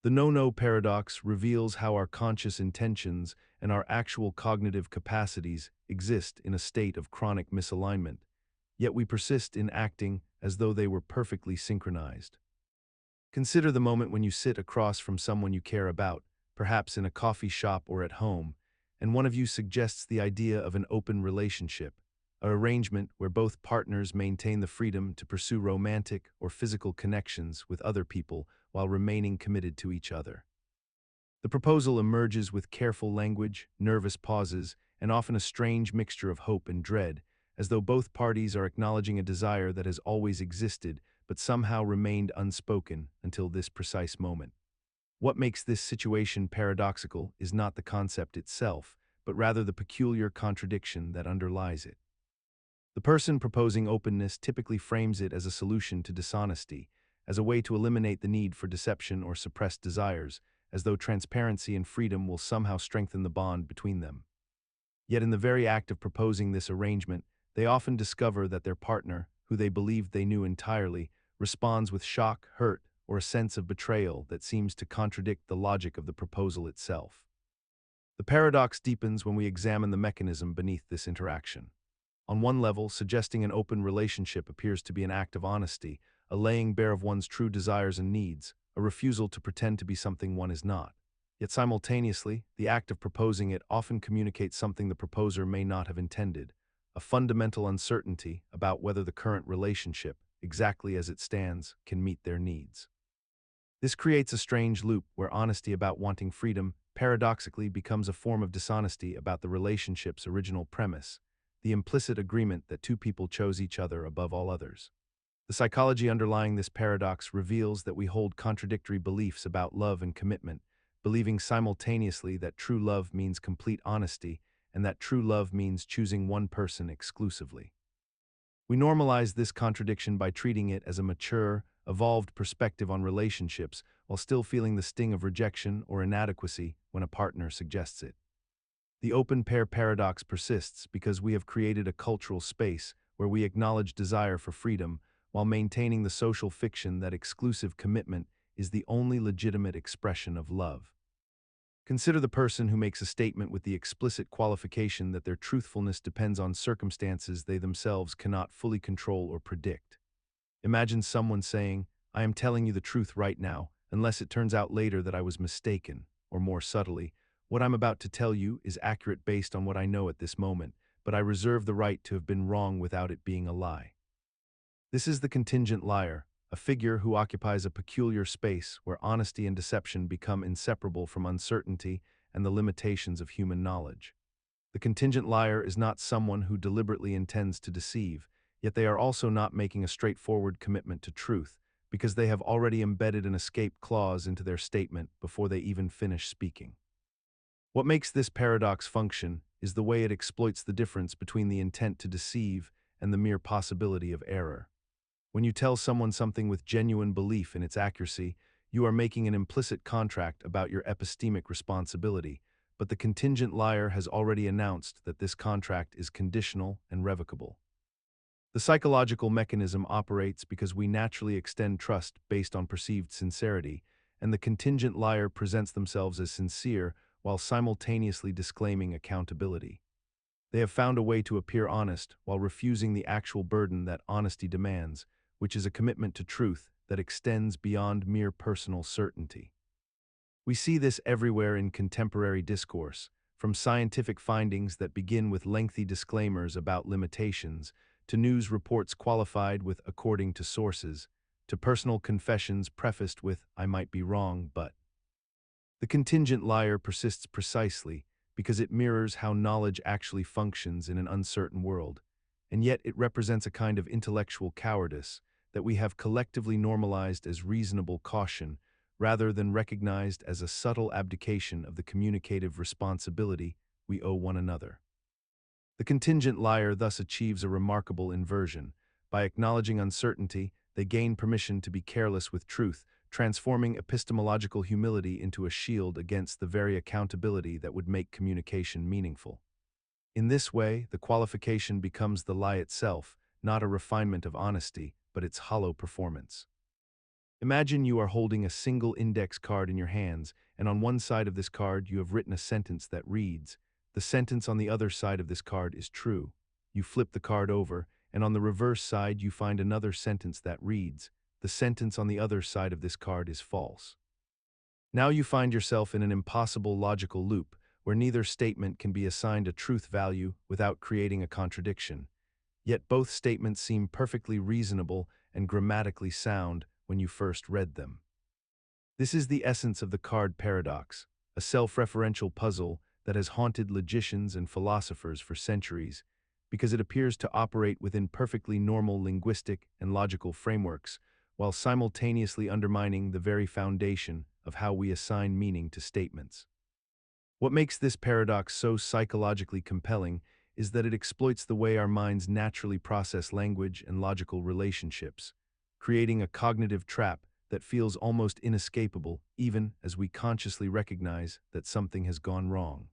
S1: The no-no paradox reveals how our conscious intentions and our actual cognitive capacities exist in a state of chronic misalignment, yet we persist in acting as though they were perfectly synchronized. Consider the moment when you sit across from someone you care about, perhaps in a coffee shop or at home, and one of you suggests the idea of an open relationship, an arrangement where both partners maintain the freedom to pursue romantic or physical connections with other people while remaining committed to each other. The proposal emerges with careful language, nervous pauses, and often a strange mixture of hope and dread, as though both parties are acknowledging a desire that has always existed but somehow remained unspoken until this precise moment. What makes this situation paradoxical is not the concept itself, but rather the peculiar contradiction that underlies it. The person proposing openness typically frames it as a solution to dishonesty, as a way to eliminate the need for deception or suppressed desires, as though transparency and freedom will somehow strengthen the bond between them. Yet in the very act of proposing this arrangement, they often discover that their partner, who they believed they knew entirely, responds with shock, hurt, or a sense of betrayal that seems to contradict the logic of the proposal itself. The paradox deepens when we examine the mechanism beneath this interaction. On one level, suggesting an open relationship appears to be an act of honesty, a laying bare of one's true desires and needs, a refusal to pretend to be something one is not. Yet simultaneously, the act of proposing it often communicates something the proposer may not have intended, a fundamental uncertainty about whether the current relationship, exactly as it stands, can meet their needs. This creates a strange loop where honesty about wanting freedom paradoxically becomes a form of dishonesty about the relationship's original premise, the implicit agreement that two people chose each other above all others. The psychology underlying this paradox reveals that we hold contradictory beliefs about love and commitment, believing simultaneously that true love means complete honesty and that true love means choosing one person exclusively. We normalize this contradiction by treating it as a mature, evolved perspective on relationships while still feeling the sting of rejection or inadequacy when a partner suggests it. The open pair paradox persists because we have created a cultural space where we acknowledge desire for freedom while maintaining the social fiction that exclusive commitment is the only legitimate expression of love. Consider the person who makes a statement with the explicit qualification that their truthfulness depends on circumstances they themselves cannot fully control or predict. Imagine someone saying, "I am telling you the truth right now, unless it turns out later that I was mistaken, or more subtly, what I'm about to tell you is accurate based on what I know at this moment, but I reserve the right to have been wrong without it being a lie. This is the contingent liar, a figure who occupies a peculiar space where honesty and deception become inseparable from uncertainty and the limitations of human knowledge. The contingent liar is not someone who deliberately intends to deceive, yet they are also not making a straightforward commitment to truth, because they have already embedded an escape clause into their statement before they even finish speaking. What makes this paradox function is the way it exploits the difference between the intent to deceive and the mere possibility of error. When you tell someone something with genuine belief in its accuracy, you are making an implicit contract about your epistemic responsibility, but the contingent liar has already announced that this contract is conditional and revocable. The psychological mechanism operates because we naturally extend trust based on perceived sincerity, and the contingent liar presents themselves as sincere while simultaneously disclaiming accountability. They have found a way to appear honest while refusing the actual burden that honesty demands, which is a commitment to truth that extends beyond mere personal certainty. We see this everywhere in contemporary discourse, from scientific findings that begin with lengthy disclaimers about limitations, to news reports qualified with "according to sources," to personal confessions prefaced with "I might be wrong, but." The contingent liar persists precisely because it mirrors how knowledge actually functions in an uncertain world, and yet it represents a kind of intellectual cowardice that we have collectively normalized as reasonable caution rather than recognized as a subtle abdication of the communicative responsibility we owe one another. The contingent liar thus achieves a remarkable inversion. By acknowledging uncertainty, they gain permission to be careless with truth, transforming epistemological humility into a shield against the very accountability that would make communication meaningful. In this way, the qualification becomes the lie itself, not a refinement of honesty, but its hollow performance. Imagine you are holding a single index card in your hands, and on one side of this card you have written a sentence that reads, "The sentence on the other side of this card is true." You flip the card over, and on the reverse side you find another sentence that reads, "The sentence on the other side of this card is false." Now you find yourself in an impossible logical loop, where neither statement can be assigned a truth value without creating a contradiction. Yet both statements seem perfectly reasonable and grammatically sound when you first read them. This is the essence of the card paradox, a self-referential puzzle that has haunted logicians and philosophers for centuries, because it appears to operate within perfectly normal linguistic and logical frameworks, while simultaneously undermining the very foundation of how we assign meaning to statements. What makes this paradox so psychologically compelling is that it exploits the way our minds naturally process language and logical relationships, creating a cognitive trap that feels almost inescapable even as we consciously recognize that something has gone wrong.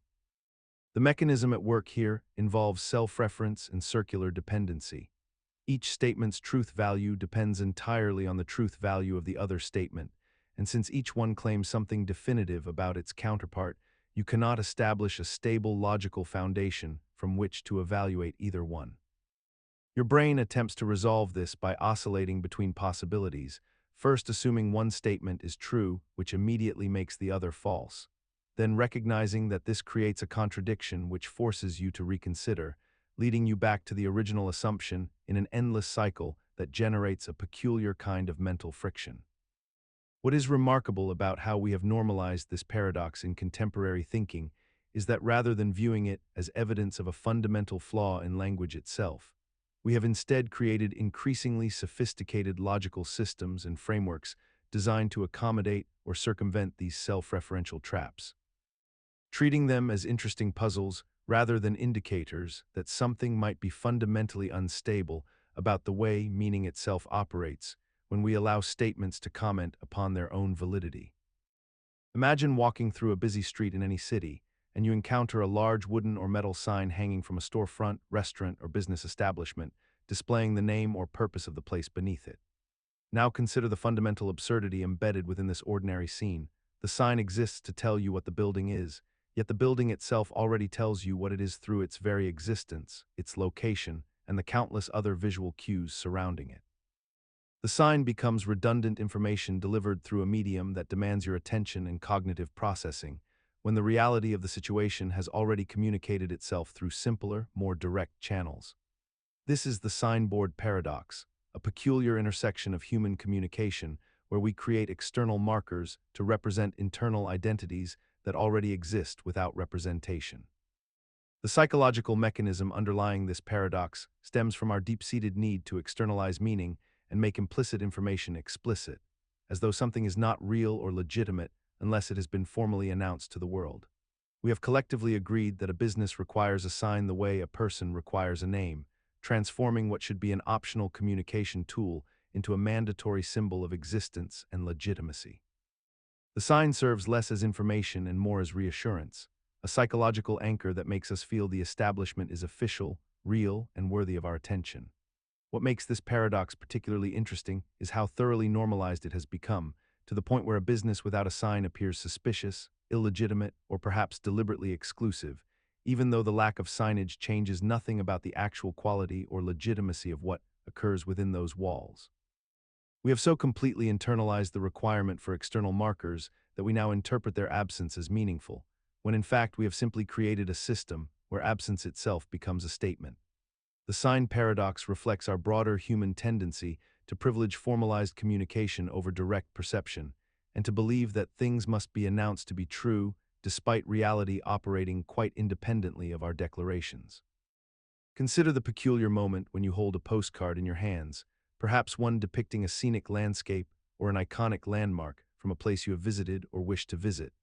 S1: The mechanism at work here involves self-reference and circular dependency. Each statement's truth value depends entirely on the truth value of the other statement, and since each one claims something definitive about its counterpart, you cannot establish a stable logical foundation from which to evaluate either one. Your brain attempts to resolve this by oscillating between possibilities, first assuming one statement is true, which immediately makes the other false, then recognizing that this creates a contradiction which forces you to reconsider, leading you back to the original assumption in an endless cycle that generates a peculiar kind of mental friction. What is remarkable about how we have normalized this paradox in contemporary thinking is that rather than viewing it as evidence of a fundamental flaw in language itself, we have instead created increasingly sophisticated logical systems and frameworks designed to accommodate or circumvent these self-referential traps. Treating them as interesting puzzles rather than indicators that something might be fundamentally unstable about the way meaning itself operates when we allow statements to comment upon their own validity. Imagine walking through a busy street in any city, and you encounter a large wooden or metal sign hanging from a storefront, restaurant, or business establishment, displaying the name or purpose of the place beneath it. Now consider the fundamental absurdity embedded within this ordinary scene. The sign exists to tell you what the building is, yet the building itself already tells you what it is through its very existence, its location, and the countless other visual cues surrounding it. The sign becomes redundant information delivered through a medium that demands your attention and cognitive processing, when the reality of the situation has already communicated itself through simpler, more direct channels. This is the signboard paradox, a peculiar intersection of human communication where we create external markers to represent internal identities that already exist without representation. The psychological mechanism underlying this paradox stems from our deep-seated need to externalize meaning and make implicit information explicit, as though something is not real or legitimate unless it has been formally announced to the world. We have collectively agreed that a business requires a sign the way a person requires a name, transforming what should be an optional communication tool into a mandatory symbol of existence and legitimacy. The sign serves less as information and more as reassurance, a psychological anchor that makes us feel the establishment is official, real, and worthy of our attention. What makes this paradox particularly interesting is how thoroughly normalized it has become, to the point where a business without a sign appears suspicious, illegitimate, or perhaps deliberately exclusive, even though the lack of signage changes nothing about the actual quality or legitimacy of what occurs within those walls. We have so completely internalized the requirement for external markers that we now interpret their absence as meaningful, when in fact we have simply created a system where absence itself becomes a statement. The sign paradox reflects our broader human tendency to privilege formalized communication over direct perception, and to believe that things must be announced to be true, despite reality operating quite independently of our declarations. Consider the peculiar moment when you hold a postcard in your hands, perhaps one depicting a scenic landscape or an iconic landmark from a place you have visited or wish to visit,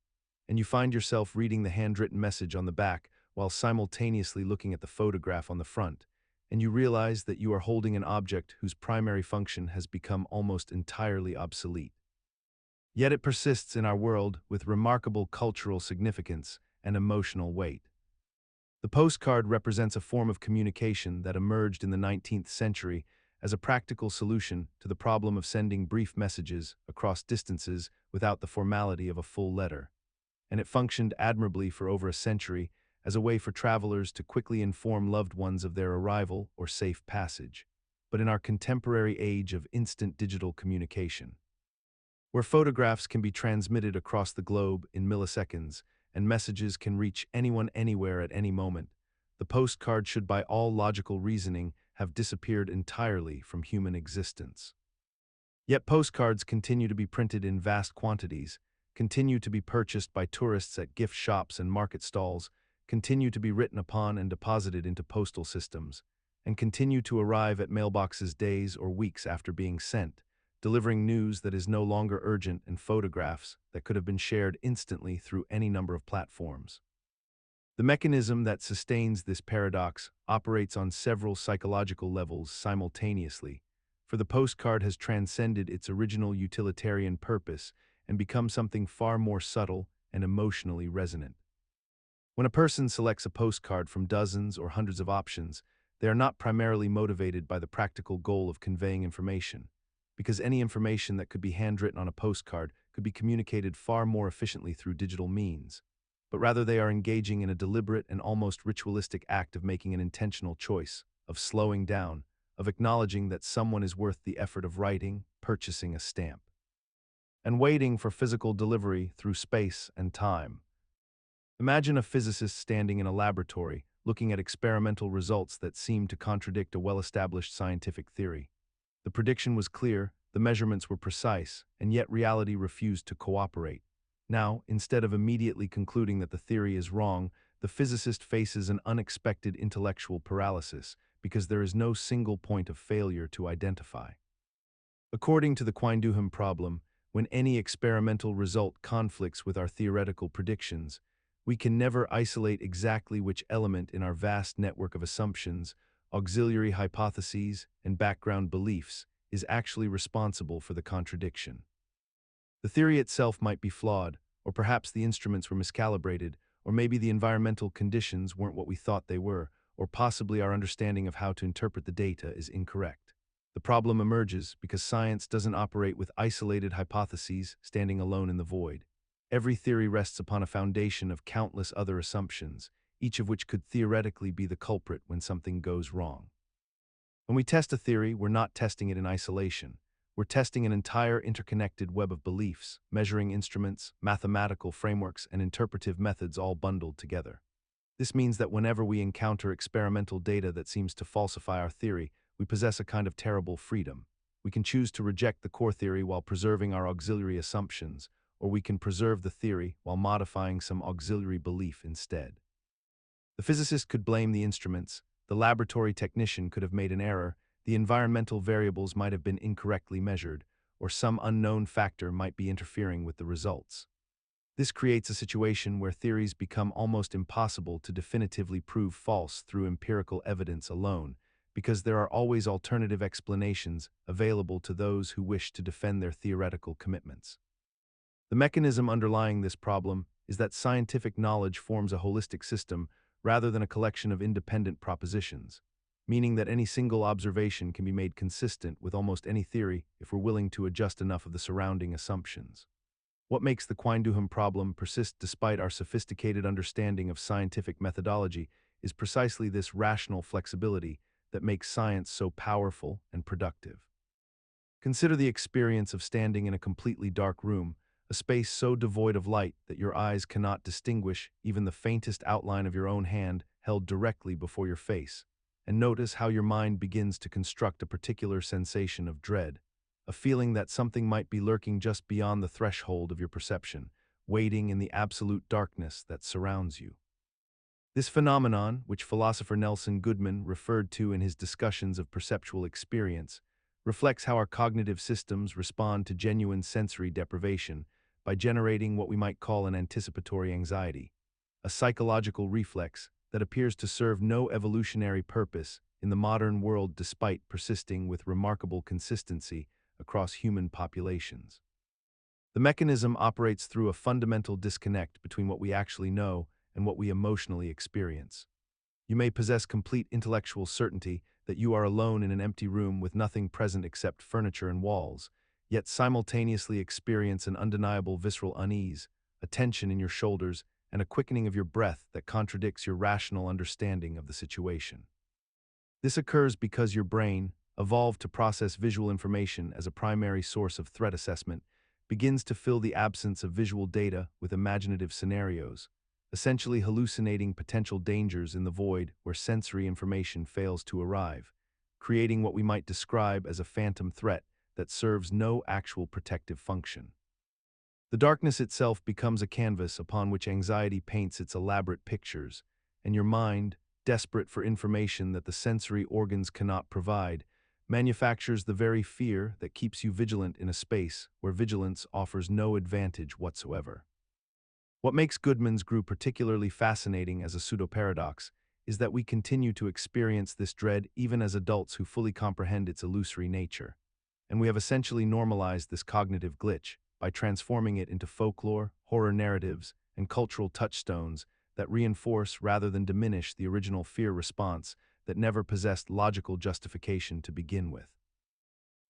S1: and you find yourself reading the handwritten message on the back while simultaneously looking at the photograph on the front, and you realize that you are holding an object whose primary function has become almost entirely obsolete. Yet it persists in our world with remarkable cultural significance and emotional weight. The postcard represents a form of communication that emerged in the 19th century as a practical solution to the problem of sending brief messages across distances without the formality of a full letter, and it functioned admirably for over a century as a way for travelers to quickly inform loved ones of their arrival or safe passage. But in our contemporary age of instant digital communication, where photographs can be transmitted across the globe in milliseconds and messages can reach anyone anywhere at any moment, the postcard should by all logical reasoning have disappeared entirely from human existence. Yet postcards continue to be printed in vast quantities, continue to be purchased by tourists at gift shops and market stalls, continue to be written upon and deposited into postal systems, and continue to arrive at mailboxes days or weeks after being sent, delivering news that is no longer urgent and photographs that could have been shared instantly through any number of platforms. The mechanism that sustains this paradox operates on several psychological levels simultaneously, for the postcard has transcended its original utilitarian purpose and become something far more subtle and emotionally resonant. When a person selects a postcard from dozens or hundreds of options, they are not primarily motivated by the practical goal of conveying information, because any information that could be handwritten on a postcard could be communicated far more efficiently through digital means, but rather they are engaging in a deliberate and almost ritualistic act of making an intentional choice, of slowing down, of acknowledging that someone is worth the effort of writing, purchasing a stamp, and waiting for physical delivery through space and time. Imagine a physicist standing in a laboratory, looking at experimental results that seem to contradict a well-established scientific theory. The prediction was clear, the measurements were precise, and yet reality refused to cooperate. Now, instead of immediately concluding that the theory is wrong, the physicist faces an unexpected intellectual paralysis because there is no single point of failure to identify. According to the Quine-Duhem problem, when any experimental result conflicts with our theoretical predictions, we can never isolate exactly which element in our vast network of assumptions, auxiliary hypotheses, and background beliefs is actually responsible for the contradiction. The theory itself might be flawed, or perhaps the instruments were miscalibrated, or maybe the environmental conditions weren't what we thought they were, or possibly our understanding of how to interpret the data is incorrect. The problem emerges because science doesn't operate with isolated hypotheses standing alone in the void. Every theory rests upon a foundation of countless other assumptions, each of which could theoretically be the culprit when something goes wrong. When we test a theory, we're not testing it in isolation. We're testing an entire interconnected web of beliefs, measuring instruments, mathematical frameworks, and interpretive methods all bundled together. This means that whenever we encounter experimental data that seems to falsify our theory, we possess a kind of terrible freedom. We can choose to reject the core theory while preserving our auxiliary assumptions, or we can preserve the theory while modifying some auxiliary belief instead. The physicist could blame the instruments, the laboratory technician could have made an error, the environmental variables might have been incorrectly measured, or some unknown factor might be interfering with the results. This creates a situation where theories become almost impossible to definitively prove false through empirical evidence alone, because there are always alternative explanations available to those who wish to defend their theoretical commitments. The mechanism underlying this problem is that scientific knowledge forms a holistic system rather than a collection of independent propositions, meaning that any single observation can be made consistent with almost any theory if we're willing to adjust enough of the surrounding assumptions. What makes the Quine-Duhem problem persist despite our sophisticated understanding of scientific methodology is precisely this rational flexibility that makes science so powerful and productive. Consider the experience of standing in a completely dark room, a space so devoid of light that your eyes cannot distinguish even the faintest outline of your own hand held directly before your face, and notice how your mind begins to construct a particular sensation of dread, a feeling that something might be lurking just beyond the threshold of your perception, waiting in the absolute darkness that surrounds you. This phenomenon, which philosopher Nelson Goodman referred to in his discussions of perceptual experience, reflects how our cognitive systems respond to genuine sensory deprivation by generating what we might call an anticipatory anxiety, a psychological reflex that appears to serve no evolutionary purpose in the modern world despite persisting with remarkable consistency across human populations. The mechanism operates through a fundamental disconnect between what we actually know and what we emotionally experience. You may possess complete intellectual certainty that you are alone in an empty room with nothing present except furniture and walls, yet simultaneously experience an undeniable visceral unease, a tension in your shoulders, and a quickening of your breath that contradicts your rational understanding of the situation. This occurs because your brain, evolved to process visual information as a primary source of threat assessment, begins to fill the absence of visual data with imaginative scenarios, essentially hallucinating potential dangers in the void where sensory information fails to arrive, creating what we might describe as a phantom threat that serves no actual protective function. The darkness itself becomes a canvas upon which anxiety paints its elaborate pictures, and your mind, desperate for information that the sensory organs cannot provide, manufactures the very fear that keeps you vigilant in a space where vigilance offers no advantage whatsoever. What makes Goodman's grue particularly fascinating as a pseudo-paradox is that we continue to experience this dread even as adults who fully comprehend its illusory nature. And we have essentially normalized this cognitive glitch by transforming it into folklore, horror narratives, and cultural touchstones that reinforce rather than diminish the original fear response that never possessed logical justification to begin with.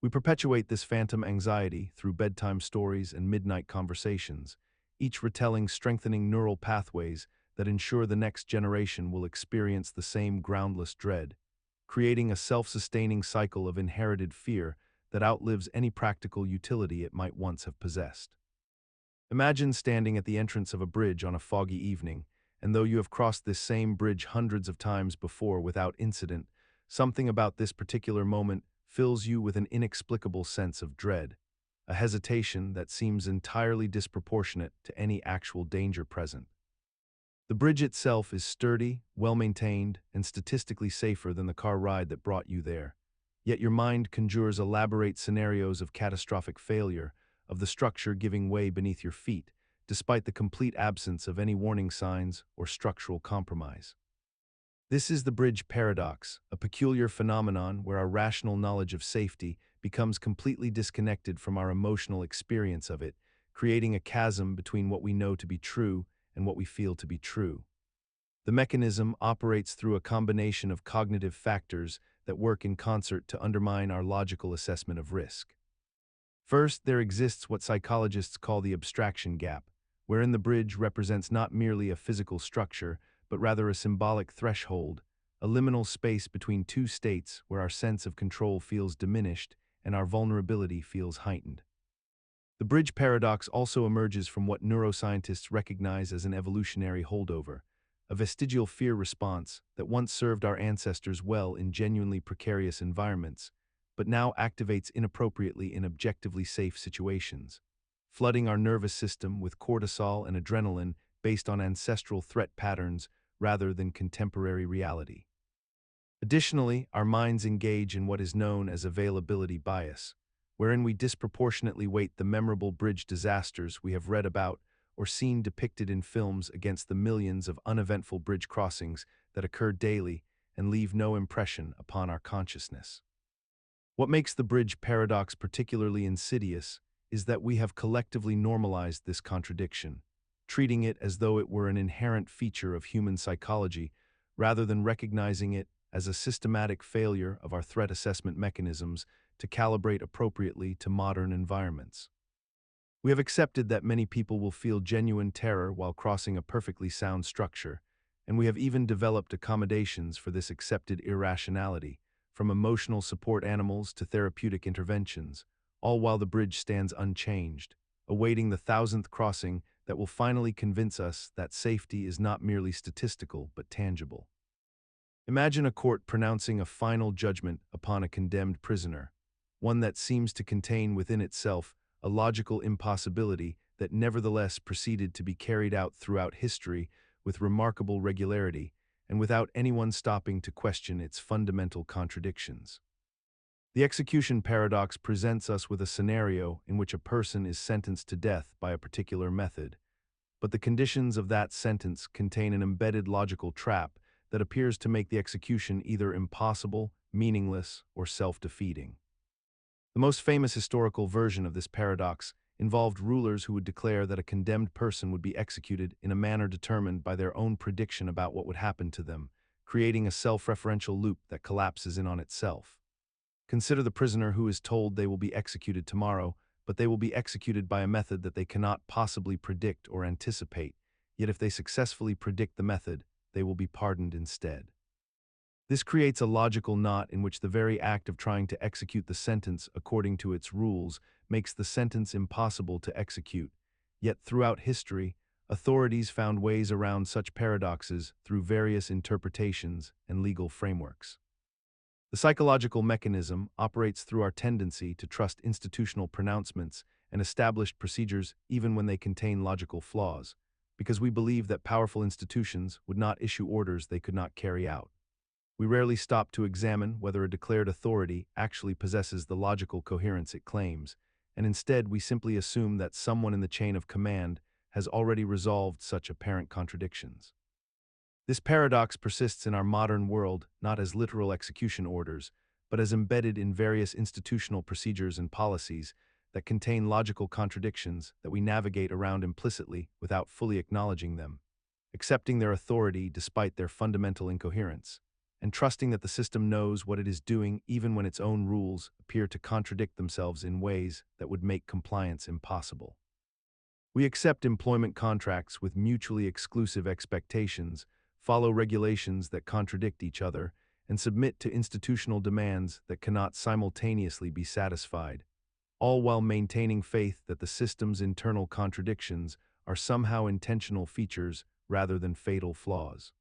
S1: We perpetuate this phantom anxiety through bedtime stories and midnight conversations, each retelling strengthening neural pathways that ensure the next generation will experience the same groundless dread, creating a self-sustaining cycle of inherited fear that outlives any practical utility it might once have possessed. Imagine standing at the entrance of a bridge on a foggy evening, and though you have crossed this same bridge hundreds of times before without incident, something about this particular moment fills you with an inexplicable sense of dread, a hesitation that seems entirely disproportionate to any actual danger present. The bridge itself is sturdy, well-maintained, and statistically safer than the car ride that brought you there. Yet your mind conjures elaborate scenarios of catastrophic failure, of the structure giving way beneath your feet, despite the complete absence of any warning signs or structural compromise. This is the bridge paradox, a peculiar phenomenon where our rational knowledge of safety becomes completely disconnected from our emotional experience of it, creating a chasm between what we know to be true and what we feel to be true. The mechanism operates through a combination of cognitive factors that work in concert to undermine our logical assessment of risk. First, there exists what psychologists call the abstraction gap, wherein the bridge represents not merely a physical structure, but rather a symbolic threshold, a liminal space between two states where our sense of control feels diminished and our vulnerability feels heightened. The bridge paradox also emerges from what neuroscientists recognize as an evolutionary holdover, a vestigial fear response that once served our ancestors well in genuinely precarious environments, but now activates inappropriately in objectively safe situations, flooding our nervous system with cortisol and adrenaline based on ancestral threat patterns rather than contemporary reality. Additionally, our minds engage in what is known as availability bias, wherein we disproportionately weight the memorable bridge disasters we have read about or seen depicted in films against the millions of uneventful bridge crossings that occur daily and leave no impression upon our consciousness. What makes the bridge paradox particularly insidious is that we have collectively normalized this contradiction, treating it as though it were an inherent feature of human psychology rather than recognizing it as a systematic failure of our threat assessment mechanisms to calibrate appropriately to modern environments. We have accepted that many people will feel genuine terror while crossing a perfectly sound structure, and we have even developed accommodations for this accepted irrationality, from emotional support animals to therapeutic interventions, all while the bridge stands unchanged, awaiting the 1,000th crossing that will finally convince us that safety is not merely statistical but tangible. Imagine a court pronouncing a final judgment upon a condemned prisoner, one that seems to contain within itself a logical impossibility that nevertheless proceeded to be carried out throughout history with remarkable regularity and without anyone stopping to question its fundamental contradictions. The execution paradox presents us with a scenario in which a person is sentenced to death by a particular method, but the conditions of that sentence contain an embedded logical trap that appears to make the execution either impossible, meaningless, or self-defeating. The most famous historical version of this paradox involved rulers who would declare that a condemned person would be executed in a manner determined by their own prediction about what would happen to them, creating a self-referential loop that collapses in on itself. Consider the prisoner who is told they will be executed tomorrow, but they will be executed by a method that they cannot possibly predict or anticipate, yet if they successfully predict the method, they will be pardoned instead. This creates a logical knot in which the very act of trying to execute the sentence according to its rules makes the sentence impossible to execute, yet throughout history, authorities found ways around such paradoxes through various interpretations and legal frameworks. The psychological mechanism operates through our tendency to trust institutional pronouncements and established procedures even when they contain logical flaws, because we believe that powerful institutions would not issue orders they could not carry out. We rarely stop to examine whether a declared authority actually possesses the logical coherence it claims, and instead we simply assume that someone in the chain of command has already resolved such apparent contradictions. This paradox persists in our modern world not as literal execution orders, but as embedded in various institutional procedures and policies that contain logical contradictions that we navigate around implicitly without fully acknowledging them, accepting their authority despite their fundamental incoherence, and trusting that the system knows what it is doing even when its own rules appear to contradict themselves in ways that would make compliance impossible. We accept employment contracts with mutually exclusive expectations, follow regulations that contradict each other, and submit to institutional demands that cannot simultaneously be satisfied, all while maintaining faith that the system's internal contradictions are somehow intentional features rather than fatal flaws.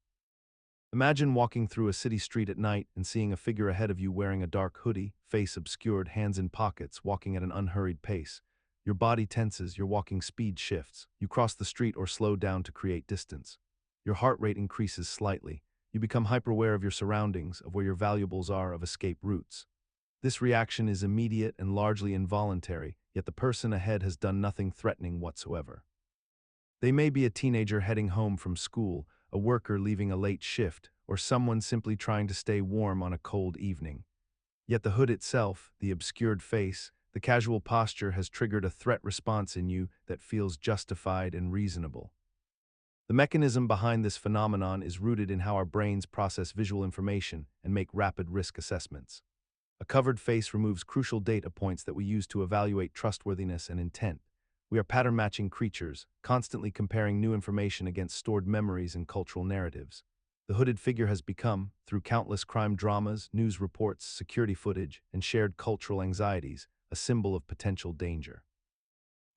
S1: Imagine walking through a city street at night and seeing a figure ahead of you wearing a dark hoodie, face obscured, hands in pockets, walking at an unhurried pace. Your body tenses, your walking speed shifts. You cross the street or slow down to create distance. Your heart rate increases slightly. You become hyper-aware of your surroundings, of where your valuables are, of escape routes. This reaction is immediate and largely involuntary, yet the person ahead has done nothing threatening whatsoever. They may be a teenager heading home from school, a worker leaving a late shift, or someone simply trying to stay warm on a cold evening. Yet the hood itself, the obscured face, the casual posture has triggered a threat response in you that feels justified and reasonable. The mechanism behind this phenomenon is rooted in how our brains process visual information and make rapid risk assessments. A covered face removes crucial data points that we use to evaluate trustworthiness and intent. We are pattern-matching creatures, constantly comparing new information against stored memories and cultural narratives. The hooded figure has become, through countless crime dramas, news reports, security footage, and shared cultural anxieties, a symbol of potential danger.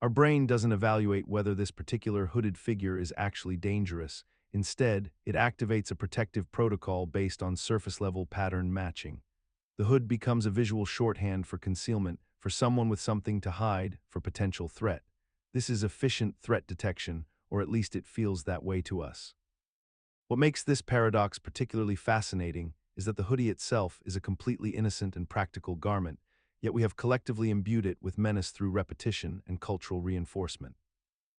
S1: Our brain doesn't evaluate whether this particular hooded figure is actually dangerous. Instead, it activates a protective protocol based on surface-level pattern matching. The hood becomes a visual shorthand for concealment, for someone with something to hide, for potential threat. This is efficient threat detection, or at least it feels that way to us. What makes this paradox particularly fascinating is that the hoodie itself is a completely innocent and practical garment, yet we have collectively imbued it with menace through repetition and cultural reinforcement.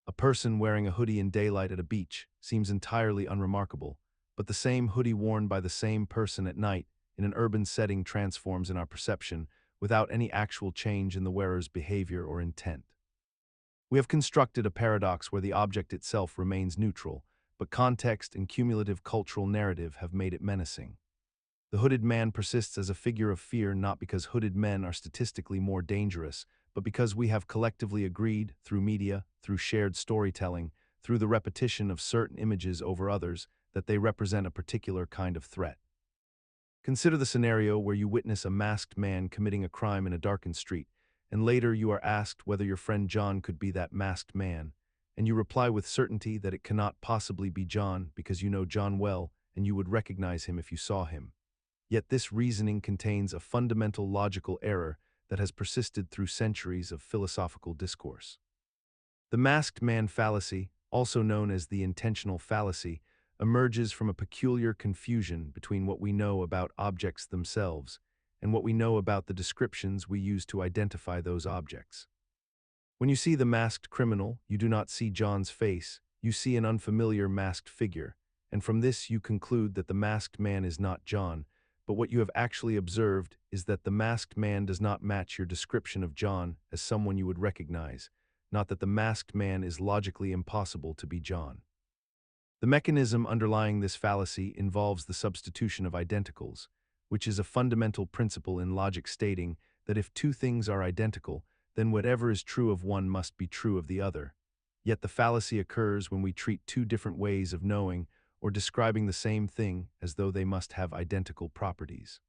S1: A person wearing a hoodie in daylight at a beach seems entirely unremarkable, but the same hoodie worn by the same person at night in an urban setting transforms in our perception without any actual change in the wearer's behavior or intent. We have constructed a paradox where the object itself remains neutral, but context and cumulative cultural narrative have made it menacing. The hooded man persists as a figure of fear not because hooded men are statistically more dangerous, but because we have collectively agreed, through media, through shared storytelling, through the repetition of certain images over others, that they represent a particular kind of threat. Consider the scenario where you witness a masked man committing a crime in a darkened street, and later you are asked whether your friend John could be that masked man, and you reply with certainty that it cannot possibly be John because you know John well and you would recognize him if you saw him. Yet this reasoning contains a fundamental logical error that has persisted through centuries of philosophical discourse. The masked man fallacy, also known as the intentional fallacy, emerges from a peculiar confusion between what we know about objects themselves and what we know about the descriptions we use to identify those objects. When you see the masked criminal, you do not see John's face, you see an unfamiliar masked figure, and from this you conclude that the masked man is not John, but what you have actually observed is that the masked man does not match your description of John as someone you would recognize, not that the masked man is logically impossible to be John. The mechanism underlying this fallacy involves the substitution of identicals, which is a fundamental principle in logic stating that if two things are identical, then whatever is true of one must be true of the other. Yet the fallacy occurs when we treat two different ways of knowing or describing the same thing as though they must have identical properties.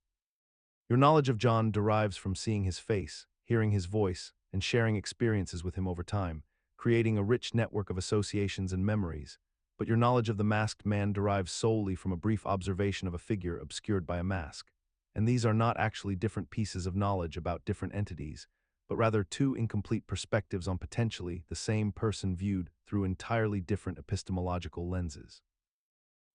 S1: Your knowledge of John derives from seeing his face, hearing his voice, and sharing experiences with him over time, creating a rich network of associations and memories. But your knowledge of the masked man derives solely from a brief observation of a figure obscured by a mask. And these are not actually different pieces of knowledge about different entities, but rather two incomplete perspectives on potentially the same person viewed through entirely different epistemological lenses.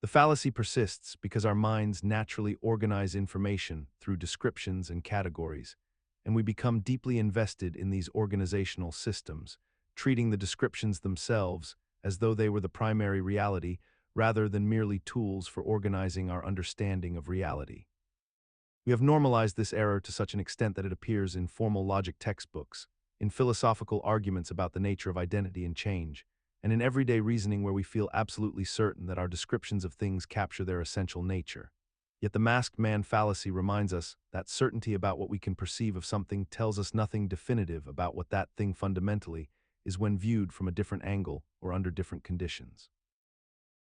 S1: The fallacy persists because our minds naturally organize information through descriptions and categories, and we become deeply invested in these organizational systems, treating the descriptions themselves as though they were the primary reality rather than merely tools for organizing our understanding of reality. We have normalized this error to such an extent that it appears in formal logic textbooks, in philosophical arguments about the nature of identity and change, and in everyday reasoning where we feel absolutely certain that our descriptions of things capture their essential nature. Yet the masked man fallacy reminds us that certainty about what we can perceive of something tells us nothing definitive about what that thing fundamentally is when viewed from a different angle or under different conditions.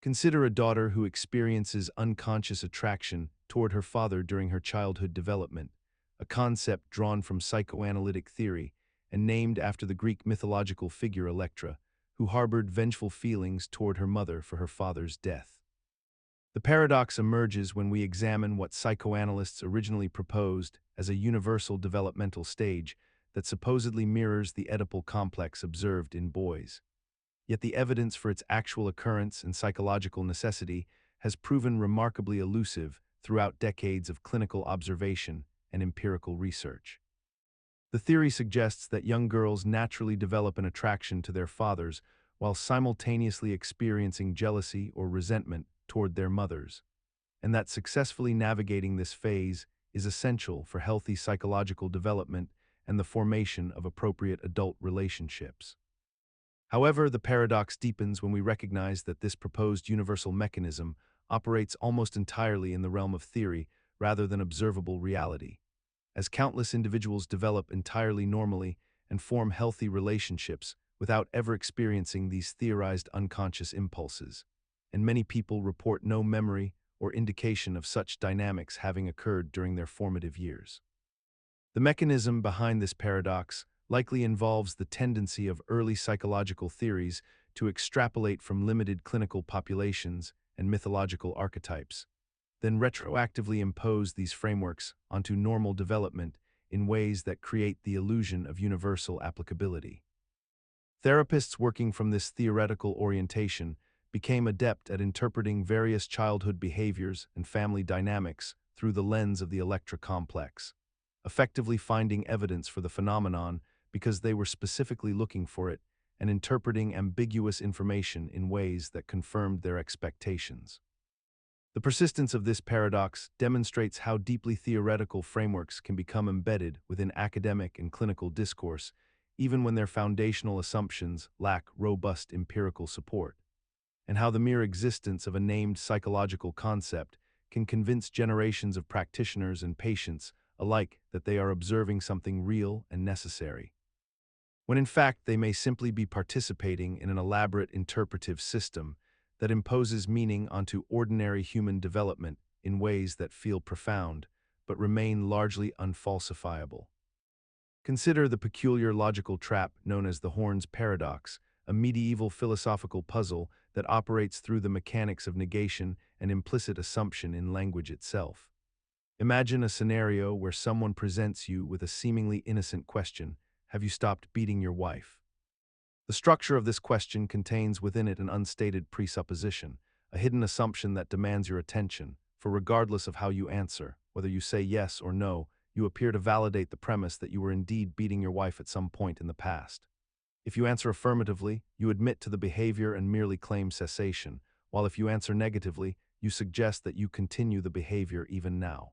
S1: Consider a daughter who experiences unconscious attraction toward her father during her childhood development, a concept drawn from psychoanalytic theory and named after the Greek mythological figure Electra, who harbored vengeful feelings toward her mother for her father's death. The paradox emerges when we examine what psychoanalysts originally proposed as a universal developmental stage that supposedly mirrors the Oedipal complex observed in boys. Yet the evidence for its actual occurrence and psychological necessity has proven remarkably elusive throughout decades of clinical observation and empirical research. The theory suggests that young girls naturally develop an attraction to their fathers while simultaneously experiencing jealousy or resentment toward their mothers, and that successfully navigating this phase is essential for healthy psychological development and the formation of appropriate adult relationships. However, the paradox deepens when we recognize that this proposed universal mechanism operates almost entirely in the realm of theory rather than observable reality. As countless individuals develop entirely normally and form healthy relationships without ever experiencing these theorized unconscious impulses, and many people report no memory or indication of such dynamics having occurred during their formative years. The mechanism behind this paradox likely involves the tendency of early psychological theories to extrapolate from limited clinical populations and mythological archetypes, then retroactively impose these frameworks onto normal development in ways that create the illusion of universal applicability. Therapists working from this theoretical orientation became adept at interpreting various childhood behaviors and family dynamics through the lens of the Electra complex, effectively finding evidence for the phenomenon because they were specifically looking for it and interpreting ambiguous information in ways that confirmed their expectations. The persistence of this paradox demonstrates how deeply theoretical frameworks can become embedded within academic and clinical discourse, even when their foundational assumptions lack robust empirical support, and how the mere existence of a named psychological concept can convince generations of practitioners and patients alike that they are observing something real and necessary, when in fact they may simply be participating in an elaborate interpretive system that imposes meaning onto ordinary human development in ways that feel profound but remain largely unfalsifiable. Consider the peculiar logical trap known as the Horn's paradox, a medieval philosophical puzzle that operates through the mechanics of negation and implicit assumption in language itself. Imagine a scenario where someone presents you with a seemingly innocent question: have you stopped beating your wife? The structure of this question contains within it an unstated presupposition, a hidden assumption that demands your attention, for regardless of how you answer, whether you say yes or no, you appear to validate the premise that you were indeed beating your wife at some point in the past. If you answer affirmatively, you admit to the behavior and merely claim cessation, while if you answer negatively, you suggest that you continue the behavior even now.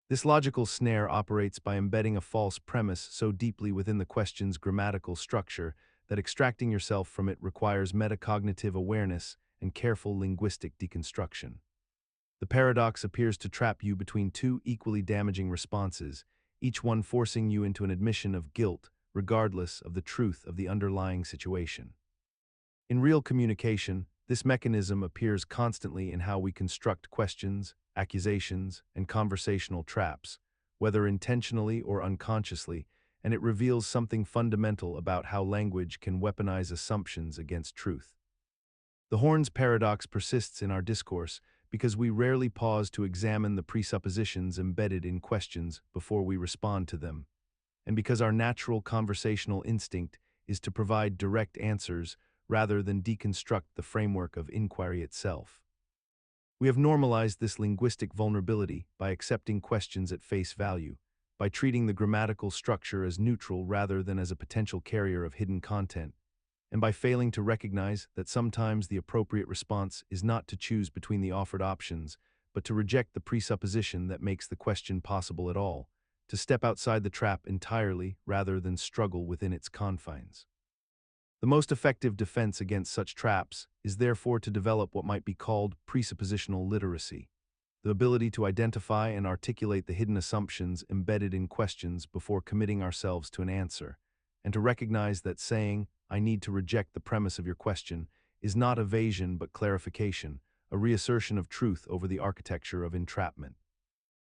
S1: This logical snare operates by embedding a false premise so deeply within the question's grammatical structure that extracting yourself from it requires metacognitive awareness and careful linguistic deconstruction. The paradox appears to trap you between two equally damaging responses, each one forcing you into an admission of guilt, regardless of the truth of the underlying situation. In real communication, this mechanism appears constantly in how we construct questions, accusations, and conversational traps, whether intentionally or unconsciously, and it reveals something fundamental about how language can weaponize assumptions against truth. The Horn's paradox persists in our discourse because we rarely pause to examine the presuppositions embedded in questions before we respond to them, and because our natural conversational instinct is to provide direct answers rather than deconstruct the framework of inquiry itself. We have normalized this linguistic vulnerability by accepting questions at face value, by treating the grammatical structure as neutral rather than as a potential carrier of hidden content, and by failing to recognize that sometimes the appropriate response is not to choose between the offered options, but to reject the presupposition that makes the question possible at all, to step outside the trap entirely rather than struggle within its confines. The most effective defense against such traps is therefore to develop what might be called presuppositional literacy, the ability to identify and articulate the hidden assumptions embedded in questions before committing ourselves to an answer, and to recognize that saying, "I need to reject the premise of your question," is not evasion but clarification, a reassertion of truth over the architecture of entrapment.